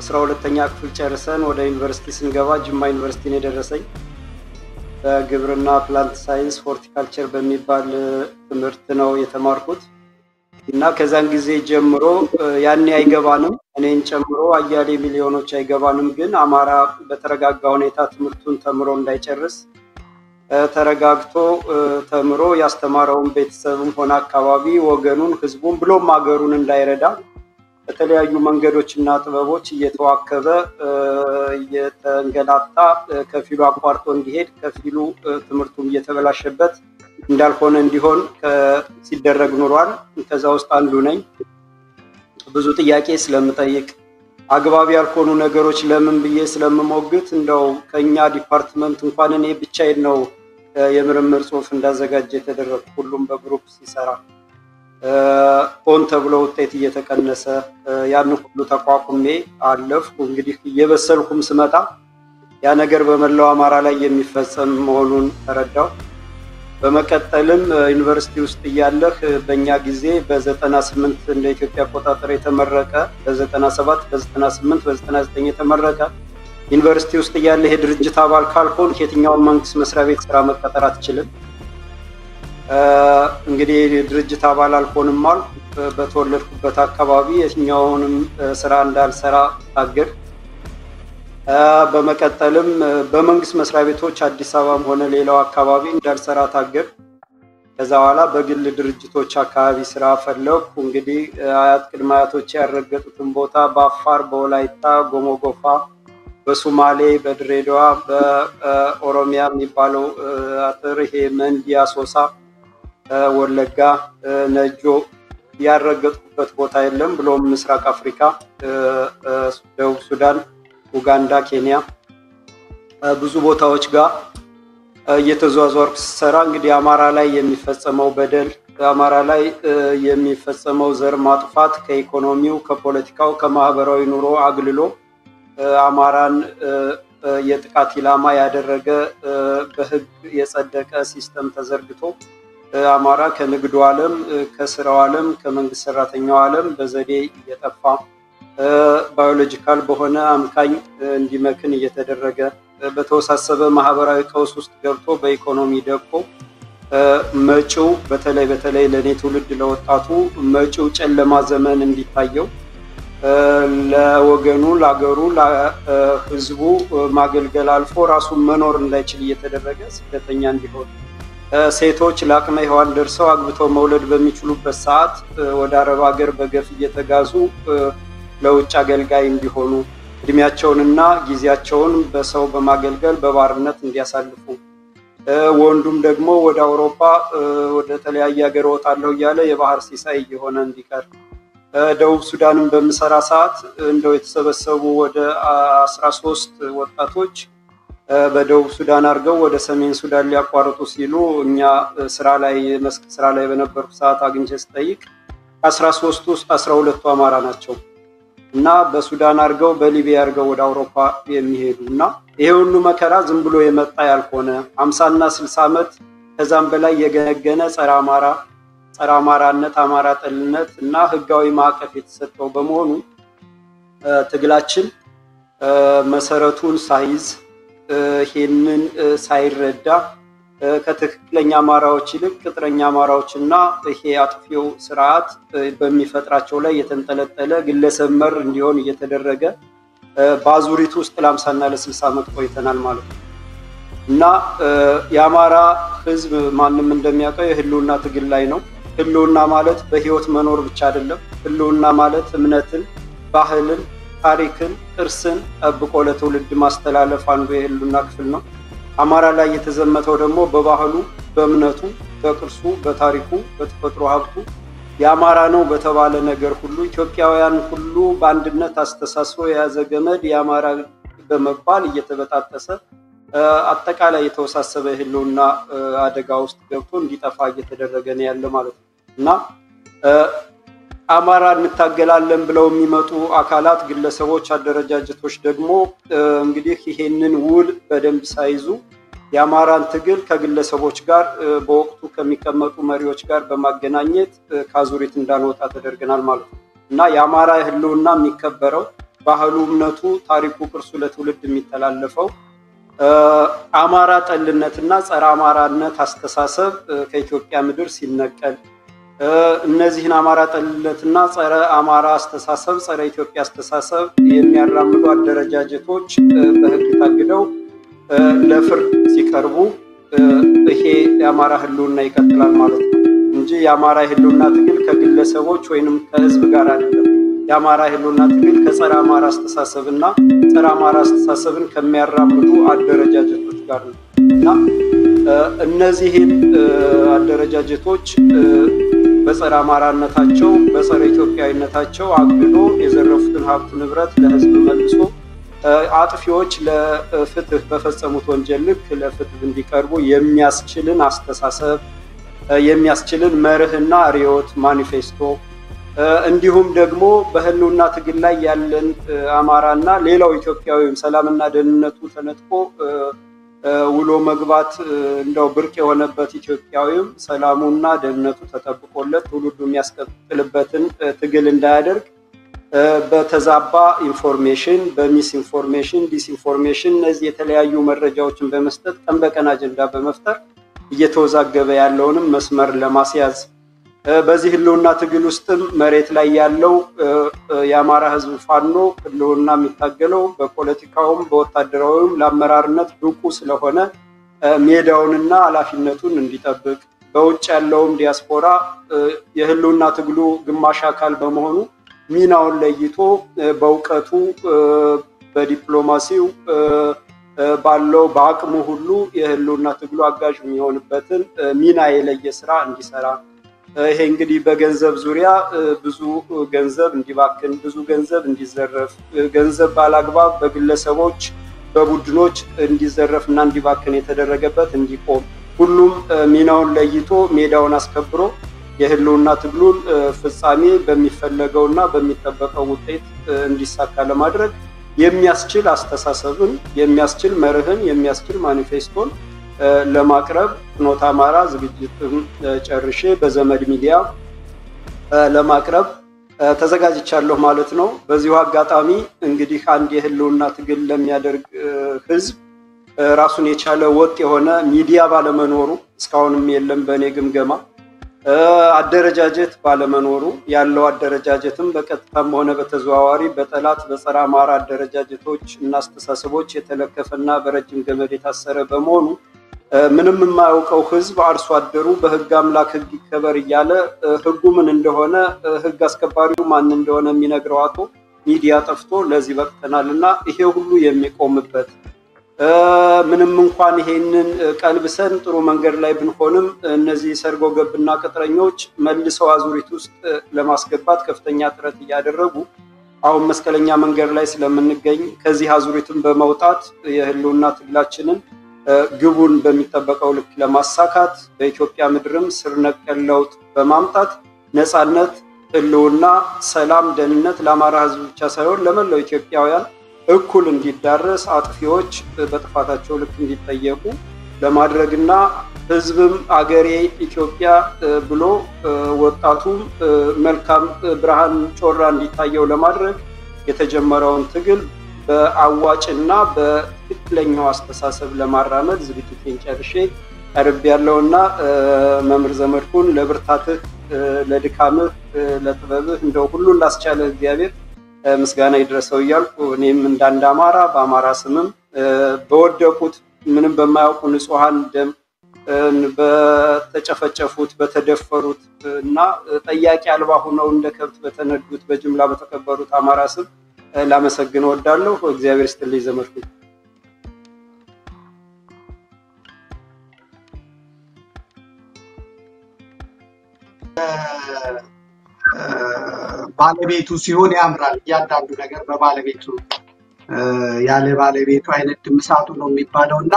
12ኛ ክፍል ጨርሰን ወደ ዩኒቨርሲቲ ስንገባ ጅማ ዩኒቨርሲቲ ነው የደረሰኝ። በግብርና ፕላንት ሳይንስ ሆርቲካልቸር በሚባል ትምህርት ነው የተማርኩት እና ከዛን ጊዜ ጀምሮ ያኔ አይገባንም፣ እኔን ጨምሮ አያሌ ሚሊዮኖች አይገባንም። ግን አማራ በተረጋጋ ሁኔታ ትምህርቱን ተምሮ እንዳይጨርስ ተረጋግቶ ተምሮ ያስተማረውን ቤተሰብም ሆነ አካባቢ ወገኑን፣ ህዝቡን ብሎም ሀገሩን እንዳይረዳ በተለያዩ መንገዶችና ጥበቦች እየተዋከበ እየተንገላታ ከፊሉ አቋርጦ እንዲሄድ ከፊሉ ትምህርቱም እየተበላሸበት እንዳልሆነ እንዲሆን ሲደረግ ኑሯል። ከዛ ውስጥ አንዱ ነኝ። ብዙ ጥያቄ ስለምጠይቅ አግባብ ያልሆኑ ነገሮች ለምን ብዬ ስለምሞግት እንደው ከኛ ዲፓርትመንት እንኳን እኔ ብቻዬን ነው የምርምር ጽሑፍ እንዳዘጋጀ የተደረገ። ሁሉም በግሩፕ ሲሰራ ኦን ተብሎ ውጤት እየተቀነሰ ያን ሁሉ ተቋቁሜ አለፍኩ። እንግዲህ እየበሰልኩም ስመጣ ያ ነገር በመላው አማራ ላይ የሚፈጸም መሆኑን ተረዳው። በመቀጠልም ዩኒቨርሲቲ ውስጥ እያለህ በእኛ ጊዜ በ98 እንደ ኢትዮጵያ አቆጣጠር የተመረቀ በ97 በ98 በ99 የተመረቀ ዩኒቨርሲቲ ውስጥ እያለህ የድርጅት አባል ካልሆን የትኛውን መንግስት መስሪያ ቤት ስራ መቀጠር አትችልም። እንግዲህ ድርጅት አባል አልሆንም አልኩ። በተወለድኩበት አካባቢ የትኛውንም ስራ እንዳልሰራ ታገድ። በመቀጠልም በመንግስት መስሪያ ቤቶች አዲስ አበባም ሆነ ሌላው አካባቢ እንዳልሰራ ታገድ። ከዛ በኋላ በግል ድርጅቶች አካባቢ ስራ ፈለኩ። እንግዲህ አያት ቅድመ አያቶች ያረገጡትን ቦታ በአፋር፣ በወላይታ፣ ጎሞጎፋ፣ በሶማሌ፣ በድሬዳዋ፣ በኦሮሚያ የሚባለው አጥር ይሄ መንዲ፣ አሶሳ ወለጋ ነጆ ያረገጥኩበት ቦታ የለም ብሎም ምስራቅ አፍሪካ ደቡብ ሱዳን ኡጋንዳ ኬንያ ብዙ ቦታዎች ጋር እየተዟዟርኩ ሰራ እንግዲህ አማራ ላይ የሚፈጸመው በደል አማራ ላይ የሚፈጸመው ዘር ማጥፋት ከኢኮኖሚው ከፖለቲካው ከማህበራዊ ኑሮ አግልሎ አማራን የጥቃት ኢላማ ያደረገ በህግ የጸደቀ ሲስተም ተዘርግቶ አማራ ከንግዱ ዓለም ከስራው ዓለም ከመንግስት ሰራተኛው ዓለም በዘዴ እየጠፋ ባዮሎጂካል በሆነ አምካኝ እንዲመክን እየተደረገ በተወሳሰበ ማህበራዊ ቀውስ ውስጥ ገብቶ በኢኮኖሚ ደቆ መጪው በተለይ ለኔ ትውልድ ለወጣቱ መጪው ጨለማ ዘመን እንዲታየው ለወገኑ ለአገሩ ለህዝቡ ማገልገል አልፎ ራሱን መኖር እንዳይችል እየተደረገ ስደተኛ እንዲሆን ሴቶች ለአቅመ ሔዋን ደርሰው አግብተው መውለድ በሚችሉበት ሰዓት ወደ አረብ ሀገር በገፍ እየተጋዙ ለውጭ አገልጋይ እንዲሆኑ እድሜያቸውንና ጊዜያቸውን በሰው በማገልገል በባርነት እንዲያሳልፉ ወንዱም ደግሞ ወደ አውሮፓ ወደ ተለያየ ሀገር ወጣለው ያለ የባህር ሲሳይ እየሆነ እንዲቀር ደቡብ ሱዳንን በመሰራ ሰዓት እንደው የተሰበሰቡ ወደ 13 ወጣቶች በደቡብ ሱዳን አርገው ወደ ሰሜን ሱዳን ሊያቋርጡ ሲሉ እኛ ስራ ላይ በነበርኩ ሰዓት አግኝቼ ስጠይቅ 13 ውስጥ 12ቱ አማራ ናቸው እና በሱዳን አርገው በሊቢያ አርገው ወደ አውሮፓ የሚሄዱና ይሄ ሁሉ መከራ ዝም ብሎ የመጣ ያልሆነ 50 እና 60 ዓመት ከዛም በላይ የገነገነ ጸረ አማራነት አማራ ጠልነት እና ህጋዊ ማዕቀፍ የተሰጠው በመሆኑ ትግላችን መሰረቱን ሳይዝ ይሄንን ሳይረዳ ከትክክለኛ አማራዎች ይልቅ ቅጥረኛ አማራዎችና ይሄ አጥፊው ስርዓት በሚፈጥራቸው ላይ የተንጠለጠለ ግለሰብ መር እንዲሆን እየተደረገ ባዙሪት ውስጥ ለ50 እና ለ60 ዓመት ቆይተናል ማለት ነው እና የአማራ ህዝብ ማንንም እንደሚያውቀው የህልውና ትግል ላይ ነው ህልውና ማለት በህይወት መኖር ብቻ አይደለም ህልውና ማለት እምነትን ባህልን ታሪክን ቅርስን ጠብቆ ለትውልድ ማስተላለፍ አንዱ የህልውና ክፍል ነው አማራ ላይ የተዘመተው ደግሞ በባህሉ በእምነቱ በቅርሱ በታሪኩ በተፈጥሮ ሀብቱ የአማራ ነው በተባለ ነገር ሁሉ ኢትዮጵያውያን ሁሉ በአንድነት አስተሳስሮ የያዘ ገመድ የአማራ በመባል እየተበጣጠሰ አጠቃላይ የተወሳሰበ ህልውና አደጋ ውስጥ ገብቶ እንዲጠፋ እየተደረገ ነው ያለ ማለት ነው እና አማራ እንታገላለን ብለው የሚመጡ አካላት ግለሰቦች አደረጃጀቶች ደግሞ እንግዲህ ይሄንን ውል በደንብ ሳይዙ የአማራን ትግል ከግለሰቦች ጋር በወቅቱ ከሚቀመጡ መሪዎች ጋር በማገናኘት ካዙሪት እንዳንወጣ ተደርገናል ማለት ነው እና የአማራ ህልውና የሚከበረው ባህሉ እምነቱ ታሪኩ ቅርሱ ለትውልድ የሚተላለፈው አማራ ጠልነትና ጸረ አማራነት አስተሳሰብ ከኢትዮጵያ ምድር ሲነቀል እነዚህን አማራ ጠልነትና ጸረ አማራ አስተሳሰብ ጸረ ኢትዮጵያ አስተሳሰብ የሚያራምዱ አደረጃጀቶች በህግ ታግደው ለፍርድ ሲቀርቡ ይሄ የአማራ ህልውና ይቀጥላል ማለት ነው እንጂ የአማራ ህልውና ትግል ከግለሰቦች ወይንም ከህዝብ ጋር አይደለም የአማራ ህልውና ትግል ከጸረ አማራ አስተሳሰብና ጸረ አማራ አስተሳሰብን ከሚያራምዱ አደረጃጀቶች ጋር ነው እና እነዚህን አደረጃጀቶች በጸረ አማራነታቸው በጸረ ኢትዮጵያዊነታቸው አግዶ የዘረፉትን ሀብት ንብረት ለህዝብ መልሶ አጥፊዎች ለፍትህ በፈጸሙት ወንጀል ልክ ለፍትህ እንዲቀርቡ የሚያስችልን አስተሳሰብ የሚያስችልን መርህና ሪዮት ማኒፌስቶ እንዲሁም ደግሞ በህልውና ትግል ላይ ያለን አማራና ሌላው ኢትዮጵያዊም ሰላምና ደህንነቱ ተነጥቆ ውሎ መግባት እንደው ብርቅ የሆነበት ኢትዮጵያዊም ሰላሙና ደህንነቱ ተጠብቆለት ትውልዱ የሚያስቀጥልበትን ትግል እንዳያደርግ በተዛባ ኢንፎርሜሽን በሚስ ኢንፎርሜሽን ዲስኢንፎርሜሽን እነዚህ የተለያዩ መረጃዎችን በመስጠት ቀን በቀን አጀንዳ በመፍጠር እየተወዛገበ ያለውንም መስመር ለማስያዝ በዚህ ህልውና ትግል ውስጥም መሬት ላይ ያለው የአማራ ህዝብ ፋኖ ህልውና የሚታገለው በፖለቲካውም በወታደራዊም ለአመራርነት ብቁ ስለሆነ ሜዳውንና ኃላፊነቱን እንዲጠብቅ በውጭ ያለውም ዲያስፖራ የህልውና ትግሉ ግማሽ አካል በመሆኑ ሚናውን ለይቶ በእውቀቱ በዲፕሎማሲው ባለው በአቅሙ ሁሉ የህልውና ትግሉ አጋዥ የሚሆንበትን ሚና የለየ ስራ እንዲሰራ ይሄ እንግዲህ በገንዘብ ዙሪያ ብዙ ገንዘብ እንዲባክን ብዙ ገንዘብ እንዲዘረፍ ገንዘብ ባላግባብ በግለሰቦች በቡድኖች እንዲዘረፍና እንዲባክን የተደረገበት እንዲቆም ሁሉም ሚናውን ለይቶ ሜዳውን አስከብሮ የህልውና ትግሉን ፍጻሜ በሚፈለገውና በሚጠበቀው ውጤት እንዲሳካ ለማድረግ የሚያስችል አስተሳሰብን የሚያስችል መርህን የሚያስችል ማኒፌስቶን ለማቅረብ ፍኖተ አማራ ዝግጅትን ጨርሼ በዘመድ ሚዲያ ለማቅረብ ተዘጋጅቻለሁ ማለት ነው። በዚሁ አጋጣሚ እንግዲህ አንድ የህልውና ትግል ለሚያደርግ ህዝብ ራሱን የቻለ ወጥ የሆነ ሚዲያ ባለመኖሩ እስካሁንም የለም በእኔ ግምገማ አደረጃጀት ባለመኖሩ ያለው አደረጃጀትም በቀጥታም ሆነ በተዘዋዋሪ በጠላት በጸረ አማራ አደረጃጀቶች እና አስተሳሰቦች የተለከፈና በረጅም ገመድ የታሰረ በመሆኑ ምንም የማያውቀው ህዝብ አርሶ አደሩ በህግ አምላክ ህግ ይከበር እያለ ህጉ ምን እንደሆነ ህግ አስከባሪው ማን እንደሆነ የሚነግረው አቶ ሚዲያ ጠፍቶ ለዚህ በቅተናልና ይሄ ሁሉ የሚቆምበት ምንም እንኳን ይሄንን ቀልብሰን ጥሩ መንገድ ላይ ብንሆንም እነዚህ ሰርጎ ገብና ቅጥረኞች መልሰው አዙሪት ውስጥ ለማስገባት ከፍተኛ ጥረት እያደረጉ አሁን መስቀለኛ መንገድ ላይ ስለምንገኝ ከዚህ አዙሪትን በመውጣት የህልውና ትግላችንን ግቡን በሚጠበቀው ልክ ለማሳካት በኢትዮጵያ ምድርም ስር ነቀል ለውጥ በማምጣት ነፃነት ህልውና ሰላም ደህንነት ለአማራ ህዝብ ብቻ ሳይሆን ለመላው ኢትዮጵያውያን እኩል እንዲዳረስ አጥፊዎች በጥፋታቸው ልክ እንዲጠየቁ ለማድረግና ህዝብም አገሬ ኢትዮጵያ ብሎ ወጣቱም መልካም ብርሃን ጮራ እንዲታየው ለማድረግ የተጀመረውን ትግል በአዋጭና በትክክለኛው አስተሳሰብ ለማራመድ ዝግጅቴን ጨርሼ ቀርብ ያለውና መምህር ዘመድኩን ለብርታትህ ለድካምህ ለጥበብህ እንደው ሁሉ ላስቻለ እግዚአብሔር ምስጋና ይድረሰው እያልኩ እኔም እንዳንድ አማራ በአማራ ስምም በወደቁት ምንም በማያውቁ ንጹሃን ደም በተጨፈጨፉት በተደፈሩት እና ጠያቂ አልባ ሆነው እንደ ከብት በተነዱት በጅምላ በተከበሩት አማራ ስም ላመሰግን ወዳለሁ። እግዚአብሔር ይስጥልኝ ዘመድኩ። ባለቤቱ ሲሆን ያምራል። እያንዳንዱ ነገር በባለቤቱ ያለ ባለቤቱ አይነት ድምሳቱ ነው የሚባለውና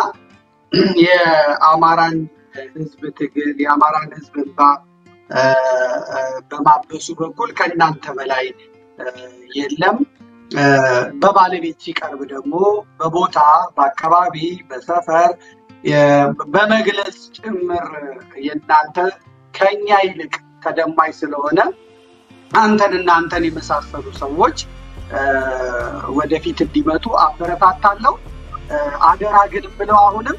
የአማራን ህዝብ ትግል የአማራን ህዝብ እንባ በማበሱ በኩል ከእናንተ በላይ የለም። በባለቤት ሲቀርብ ደግሞ በቦታ በአካባቢ በሰፈር በመግለጽ ጭምር የእናንተ ከኛ ይልቅ ተደማይ ስለሆነ አንተን የመሳሰሉ ሰዎች ወደፊት እንዲመጡ አበረታታለሁ። አደራ ግን ብለው አሁንም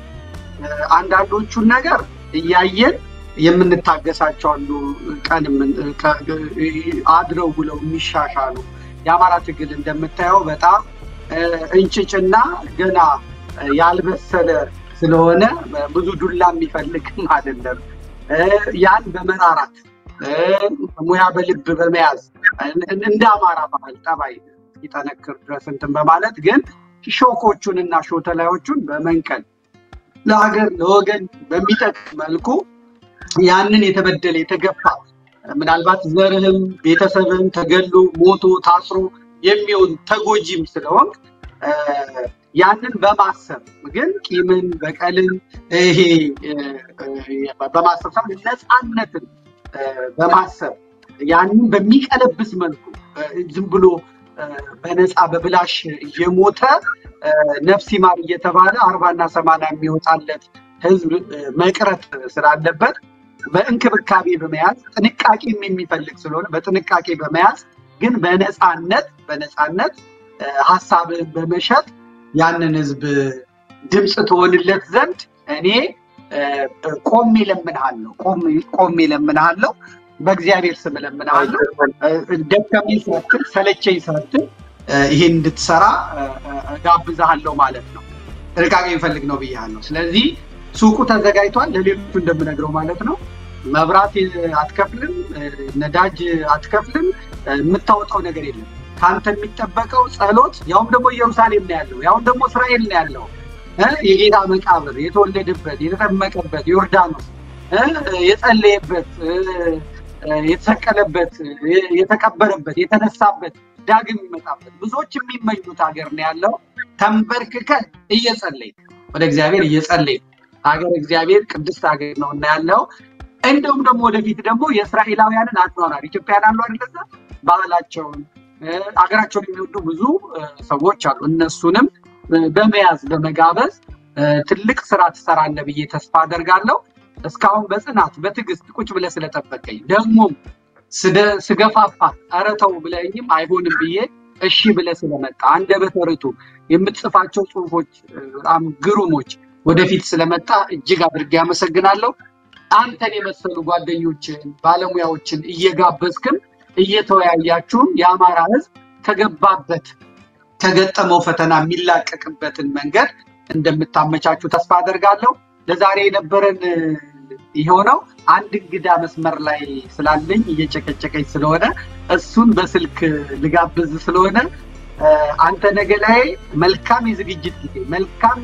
አንዳንዶቹን ነገር እያየን የምንታገሳቸው አሉ። ቀን አድረው ብለው የሚሻሻሉ የአማራ ትግል እንደምታየው በጣም እንጭጭና ገና ያልበሰለ ስለሆነ ብዙ ዱላ የሚፈልግም አይደለም። ያን በመራራት ሙያ በልብ በመያዝ እንደ አማራ ባህል ጠባይ ይጠነክር ድረስ እንትን በማለት ግን ሾኮቹንና ሾተላዮቹን በመንቀል ለሀገር ለወገን በሚጠቅም መልኩ ያንን የተበደለ የተገፋ ምናልባት ዘርህም ቤተሰብም ተገሎ ሞቶ ታስሮ የሚሆን ተጎጂም ስለሆንክ ያንን በማሰብ ግን ቂምን በቀልን ይሄ በማሰብ ነፃነትን በማሰብ ያንን በሚቀለብስ መልኩ ዝም ብሎ በነፃ በብላሽ የሞተ ነፍስ ይማር እየተባለ 40 እና 80 የሚወጣለት ህዝብ መቅረት ስላለበት በእንክብካቤ በመያዝ ጥንቃቄም የሚፈልግ ስለሆነ በጥንቃቄ በመያዝ ግን በነፃነት ሐሳብን በመሸጥ ያንን ህዝብ ድምጽ ተወንለት ዘንድ እኔ ቆሜ ለምንሃለሁ በእግዚአብሔር ስም ለምንሃለሁ። ደከመኝ ሳትል ሰለቸኝ ሳትል ይሄን እንድትሰራ ጋብዛለሁ ማለት ነው። ጥንቃቄ የሚፈልግ ነው ብያለሁ። ስለዚህ ሱቁ ተዘጋጅቷል ለሌሎቹ እንደምነግረው ማለት ነው። መብራት አትከፍልም፣ ነዳጅ አትከፍልም፣ የምታወጣው ነገር የለም። ካንተ የሚጠበቀው ጸሎት፣ ያውም ደግሞ ኢየሩሳሌም ነው ያለው፣ ያውም ደግሞ እስራኤል ነው ያለው። የጌታ መቃብር የተወለደበት የተጠመቀበት ዮርዳኖስ የጸለየበት የተሰቀለበት የተቀበረበት የተነሳበት ዳግም ይመጣበት ብዙዎች የሚመኙት ሀገር ነው ያለው ተንበርክከን እየጸለይን ወደ እግዚአብሔር እየጸለይን ሀገር እግዚአብሔር ቅድስት ሀገር ነው እና ያለው እንደውም ደግሞ ወደፊት ደግሞ የእስራኤላውያንን አኗኗር ኢትዮጵያን አሉ አይደለዛ ባህላቸውን ሀገራቸውን የሚወዱ ብዙ ሰዎች አሉ እነሱንም በመያዝ በመጋበዝ ትልቅ ስራ ትሰራለህ ብዬ ተስፋ አደርጋለሁ እስካሁን በጽናት በትግስት ቁጭ ብለህ ስለተጠበቀኝ ደግሞ ስገፋፋ አረተው ብለኝም አይሆንም ብዬ እሺ ብለህ ስለመጣ አንደበተርቱ የምትጽፋቸው ጽሁፎች በጣም ግሩሞች ወደፊት ስለመጣ እጅግ አድርጌ አመሰግናለሁ አንተን የመሰሉ ጓደኞችን ባለሙያዎችን እየጋበዝክም እየተወያያችሁ የአማራ ህዝብ ከገባበት ከገጠመው ፈተና የሚላቀቅበትን መንገድ እንደምታመቻቹ ተስፋ አደርጋለሁ ለዛሬ የነበረን ይሆነው አንድ እንግዳ መስመር ላይ ስላለኝ እየጨቀጨቀኝ ስለሆነ እሱን በስልክ ልጋብዝ ስለሆነ አንተ ነገ ላይ መልካም የዝግጅት ጊዜ መልካም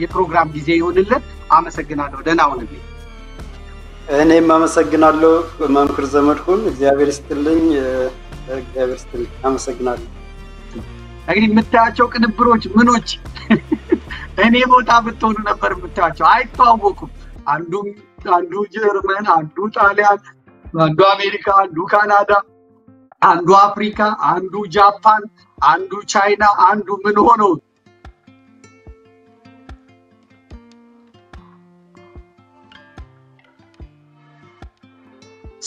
የፕሮግራም ጊዜ ይሁንልህ አመሰግናለሁ ደህና ሁንልኝ እኔም አመሰግናለሁ መምህር ዘመድኩን እግዚአብሔር ይስጥልኝ አመሰግናለሁ እንግዲህ የምታያቸው ቅንብሮች ምኖች እኔ ቦታ ብትሆኑ ነበር የምታያቸው አይተዋወቁም አንዱ ጀርመን አንዱ ጣሊያን አንዱ አሜሪካ አንዱ ካናዳ አንዱ አፍሪካ አንዱ ጃፓን አንዱ ቻይና አንዱ ምን ሆኖ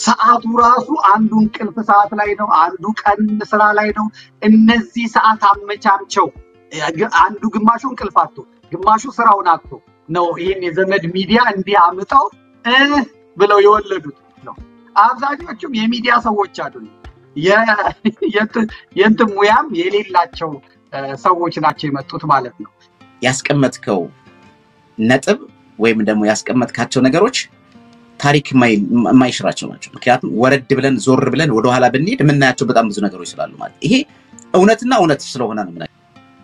ሰዓቱ ራሱ አንዱን ቅልፍ ሰዓት ላይ ነው አንዱ ቀን ስራ ላይ ነው እነዚህ ሰዓት አመቻምቸው አንዱ ግማሹን ቅልፋቶ ግማሹ ስራውን አጥቶ ነው ይሄን የዘመድ ሚዲያ እንዲያመጣው ብለው የወለዱት ነው አብዛኞቹም የሚዲያ ሰዎች አይደሉም የእንትሙያም የሌላቸው ሰዎች ናቸው የመጡት ማለት ነው ያስቀመጥከው ነጥብ ወይም ደግሞ ያስቀመጥካቸው ነገሮች ታሪክ ማይሽራቸው ናቸው ምክንያቱም ወረድ ብለን ዞር ብለን ወደ ኋላ ብንሄድ ምናያቸው በጣም ብዙ ነገሮች ስላሉ ማለት ይሄ እውነትና እውነት ስለሆነ ነው ማለት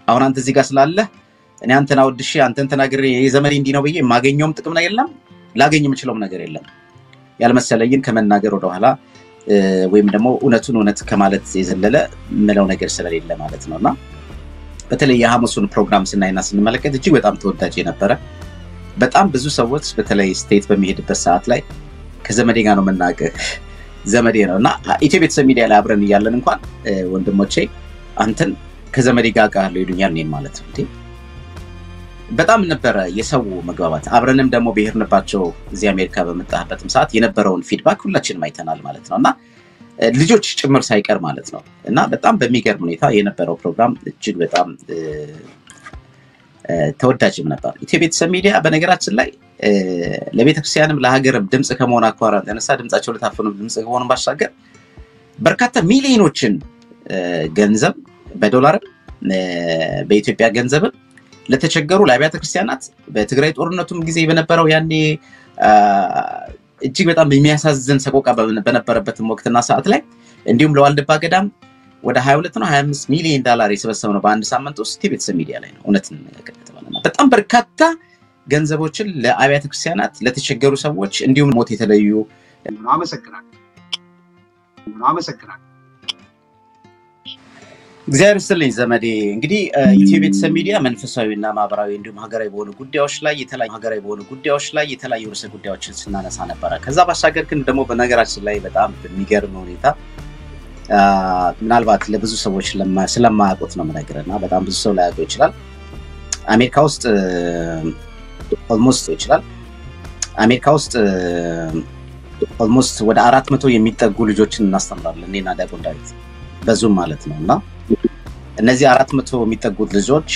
አሁን አንተ እዚህ ጋር ስላለ እኔ አንተና ወድሽ አንተን ተናግሬ የዘመድ እንዲ ነው ብዬ ማገኘውም ጥቅም ላይ የለም ላገኝ የምችለው ነገር የለም ያልመሰለኝን ከመናገር ወደ ኋላ ወይም ደግሞ እውነት ከማለት የዘለለ ምለው ነገር ስለሌለ ማለት ነውና በተለይ የሐሙሱን ፕሮግራም ስናይና ስንመለከት እጅግ በጣም ተወዳጅ የነበረ በጣም ብዙ ሰዎች በተለይ ስቴት በሚሄድበት ሰዓት ላይ ከዘመዴ ጋር ነው መናገር ዘመዴ ነውና ኢትዮጵያ ሚዲያ ላይ አብረን ይያለን እንኳን ወንድሞቼ አንተን ከዘመዴ ጋር ይሉኛል ነኝ ማለት ነው በጣም ነበር የሰው መግባባት አብረንም ደግሞ በሄርንባቸው እዚህ አሜሪካ በመጣህበትም ሰዓት የነበረውን ፊድባክ ሁላችንም አይተናል ማለት ነውና ልጆች ጭምር ሳይቀር ማለት ነው እና በጣም በሚገርም ሁኔታ የነበረው ፕሮግራም እጅግ በጣም ተወዳጅም ነበር ኢትዮጵያ ሚዲያ በነገራችን ላይ ለቤተክርስቲያንም ለሀገርም ድምጽ ከመሆን አኳራ ተነሳ ድምጻቸው ለታፈኑ ድምጽ ከሆኑ ባሻገር በርካታ ሚሊዮኖችን ገንዘብ በዶላር በኢትዮጵያ ገንዘብ ለተቸገሩ ለአብያተ ክርስቲያናት በትግራይ ጦርነቱም ጊዜ በነበረው ያኔ እጅግ በጣም የሚያሳዝን ሰቆቃ በነበረበትም ወቅትና ሰዓት ላይ እንዲሁም ለዋልድባ ገዳም ወደ 22 ነው 25 ሚሊዮን ዶላር የሰበሰበው በአንድ ሳምንት ውስጥ ኢትዮጵያ ሚዲያ ላይ ነው እውነትን ከተባለና በጣም በርካታ ገንዘቦችን ለአብያተ ክርስቲያናት ለተቸገሩ ሰዎች እንዲሁም ሞት የተለዩ አመሰግናለሁ እግዚአብሔር ይስጥልኝ ዘመዴ እንግዲህ ኢትዮጵያ ሚዲያ መንፈሳዊና ማህበራዊ እንዲሁም ሀገራዊ በሆኑ ጉዳዮች ላይ የተለያዩ ርዕሰ ጉዳዮችን ስናነሳ ነበር ከዛ ባሻገር ግን ደግሞ በነገራችን ላይ በጣም በሚገርም ሁኔታ ምናልባት ለብዙ ሰዎች ስለማያውቁት ነው መነገርና በጣም ብዙ ሰው ላያውቀው ይችላል አሜሪካ ውስጥ ኦልሞስት ወደ 400 የሚጠጉ ልጆችን እናስተምራለን እኔና ዲያቆን ዳዊት በዙም ማለት ነውና እነዚህ 400 የሚጠጉት ልጆች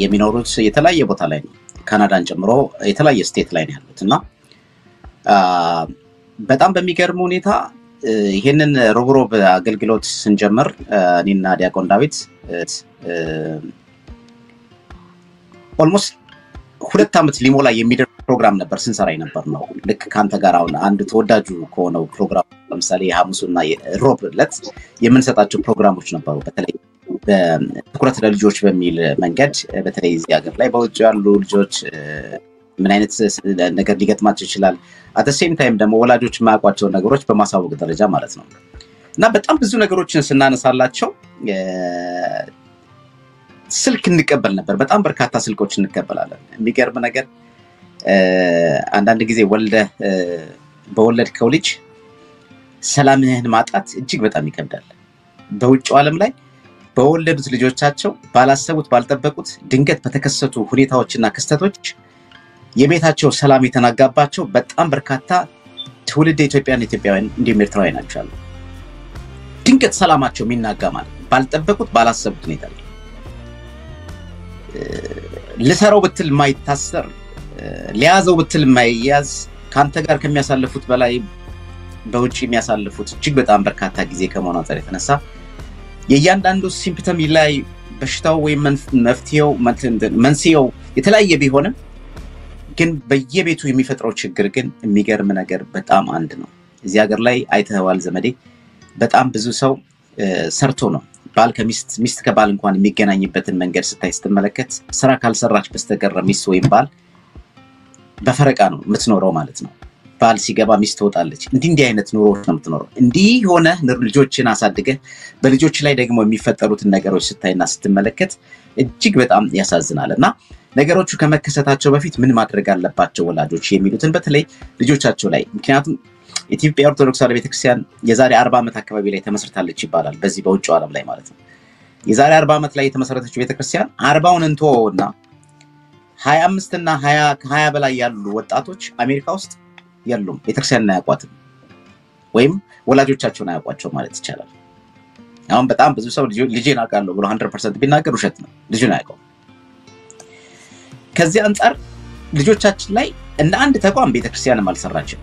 የሚኖሩት የተለያየ ቦታ ላይ ነው ካናዳን ጨምሮ የተለያየ ስቴት ላይ ነው ያሉትና በጣም በሚገርም ሁኔታ ይሄንን ሮብሮብ አገልግሎት ስንጀምር እኔና ዲያቆን ዳዊት ኦልሞስት 2 አመት ሊሞላ የሚደርስ ፕሮግራም ነበር ስንሰራ ነበር ነው ልክ ካንተ ጋር አሁን አንድ ተወዳጁ ከሆነው ፕሮግራም ለምሳሌ የሐሙስና የሮብ ዕለት የምንሰጣቸው ፕሮግራሞች ነበሩ በተለይ በትኩረት ለልጆች በሚል መንገድ በተለይ እዚህ ሀገር ላይ በውጭ ያሉ ልጆች ምን አይነት ነገር ሊገጥማቸው ይችላል at the same time ደግሞ ወላጆች ማያውቋቸው ነገሮች በማሳወቅ ደረጃ ማለት ነው እና በጣም ብዙ ነገሮችን ስናነሳላቸው ስልክ እንቀበል ነበር በጣም በርካታ ስልኮች እንቀበላለን የሚገርም ነገር አንዳንድ ጊዜ በወለድከው ልጅ ሰላምህን ማጣት እጅግ በጣም ይከብዳል በውጭው ዓለም ላይ በወለዱት ልጆቻቸው ባላሰቡት ባልጠበቁት ድንገት በተከሰቱ ሁኔታዎችና ክስተቶች የቤታቸው ሰላም የተናጋባቸው በጣም በርካታ ትውልደ ኢትዮጵያውያን እንዲሁም ኤርትራውያን ናቸው ድንገት ሰላማቸው የሚናጋ ማለት ባልጠበቁት ባላሰቡት ሁኔታ ለሰራው በትል ማይታሰር ሊያዘው በትል ማይያዝ ካንተ ጋር ከሚያሳልፉት በላይ በውጪ የሚያሳልፉት እጅግ በጣም በርካታ ጊዜ ከመሆኑ አንፃር የተነሳ የእያንዳንዱ ሲምፕተም ላይ በሽታው ወይ መፍትሄው መንስኤው የተለያየ ቢሆንም ግን በየቤቱ የሚፈጥረው ችግር ግን የሚገርም ነገር በጣም አንድ ነው እዚህ ሀገር ላይ አይተዋል ዘመዴ በጣም ብዙ ሰው ሰርቶ ነው ባል ከሚስት ከባል እንኳን የሚገናኝበትን መንገድ ስትመለከት ስራ ካልሰራች በስተቀር ሚስት ወይም ባል በፈረቃ ነው የምትኖረው ማለት ነው ባል ሲገባ ሚስት ትወጣለች እንዲህ አይነት ኑሮች ነው የምትኖረው እንዲህ ሆነ ልጆችን አሳድገ በልጆች ላይ ደግሞ የሚፈጠሩትን ነገሮች ስታይና ስትመለከት እጅግ በጣም ያሳዝናልና ነገሮቹ ከመከሰታቸው በፊት ምን ማድረግ አለባቸው ወላጆች የሚሉትን በተለይ ልጆቻቸው ላይ ምክንያቱም ኢትዮጵያ ኦርቶዶክስ ተዋሕዶ ቤተክርስቲያን የዛሬ 40 ዓመት አካባቢ ላይ ተመስርታለች ይባላል በዚህ በውጭው ዓለም ላይ ማለት ነው የዛሬ 40 ዓመት ላይ የተመሰረተችው ቤተክርስቲያን 40ውን እንተውና 25 እና 20 በላይ ያሉ ወጣቶች አሜሪካ ውስጥ ያሉም ቤተክርስቲያንን አያውቋትም ወይም ወላጆቻቸውን አያውቋቸው ማለት ይቻላል አሁን በጣም ብዙ ሰው ልጄን አውቃለሁ ብሎ 100% ቢናገር ውሸት ነው ልጁን አያውቀው ከዚህ አንፃር ልጆቻችን ላይ እንደ አንድ ተቋም ቤተክርስቲያንም አልሰራችም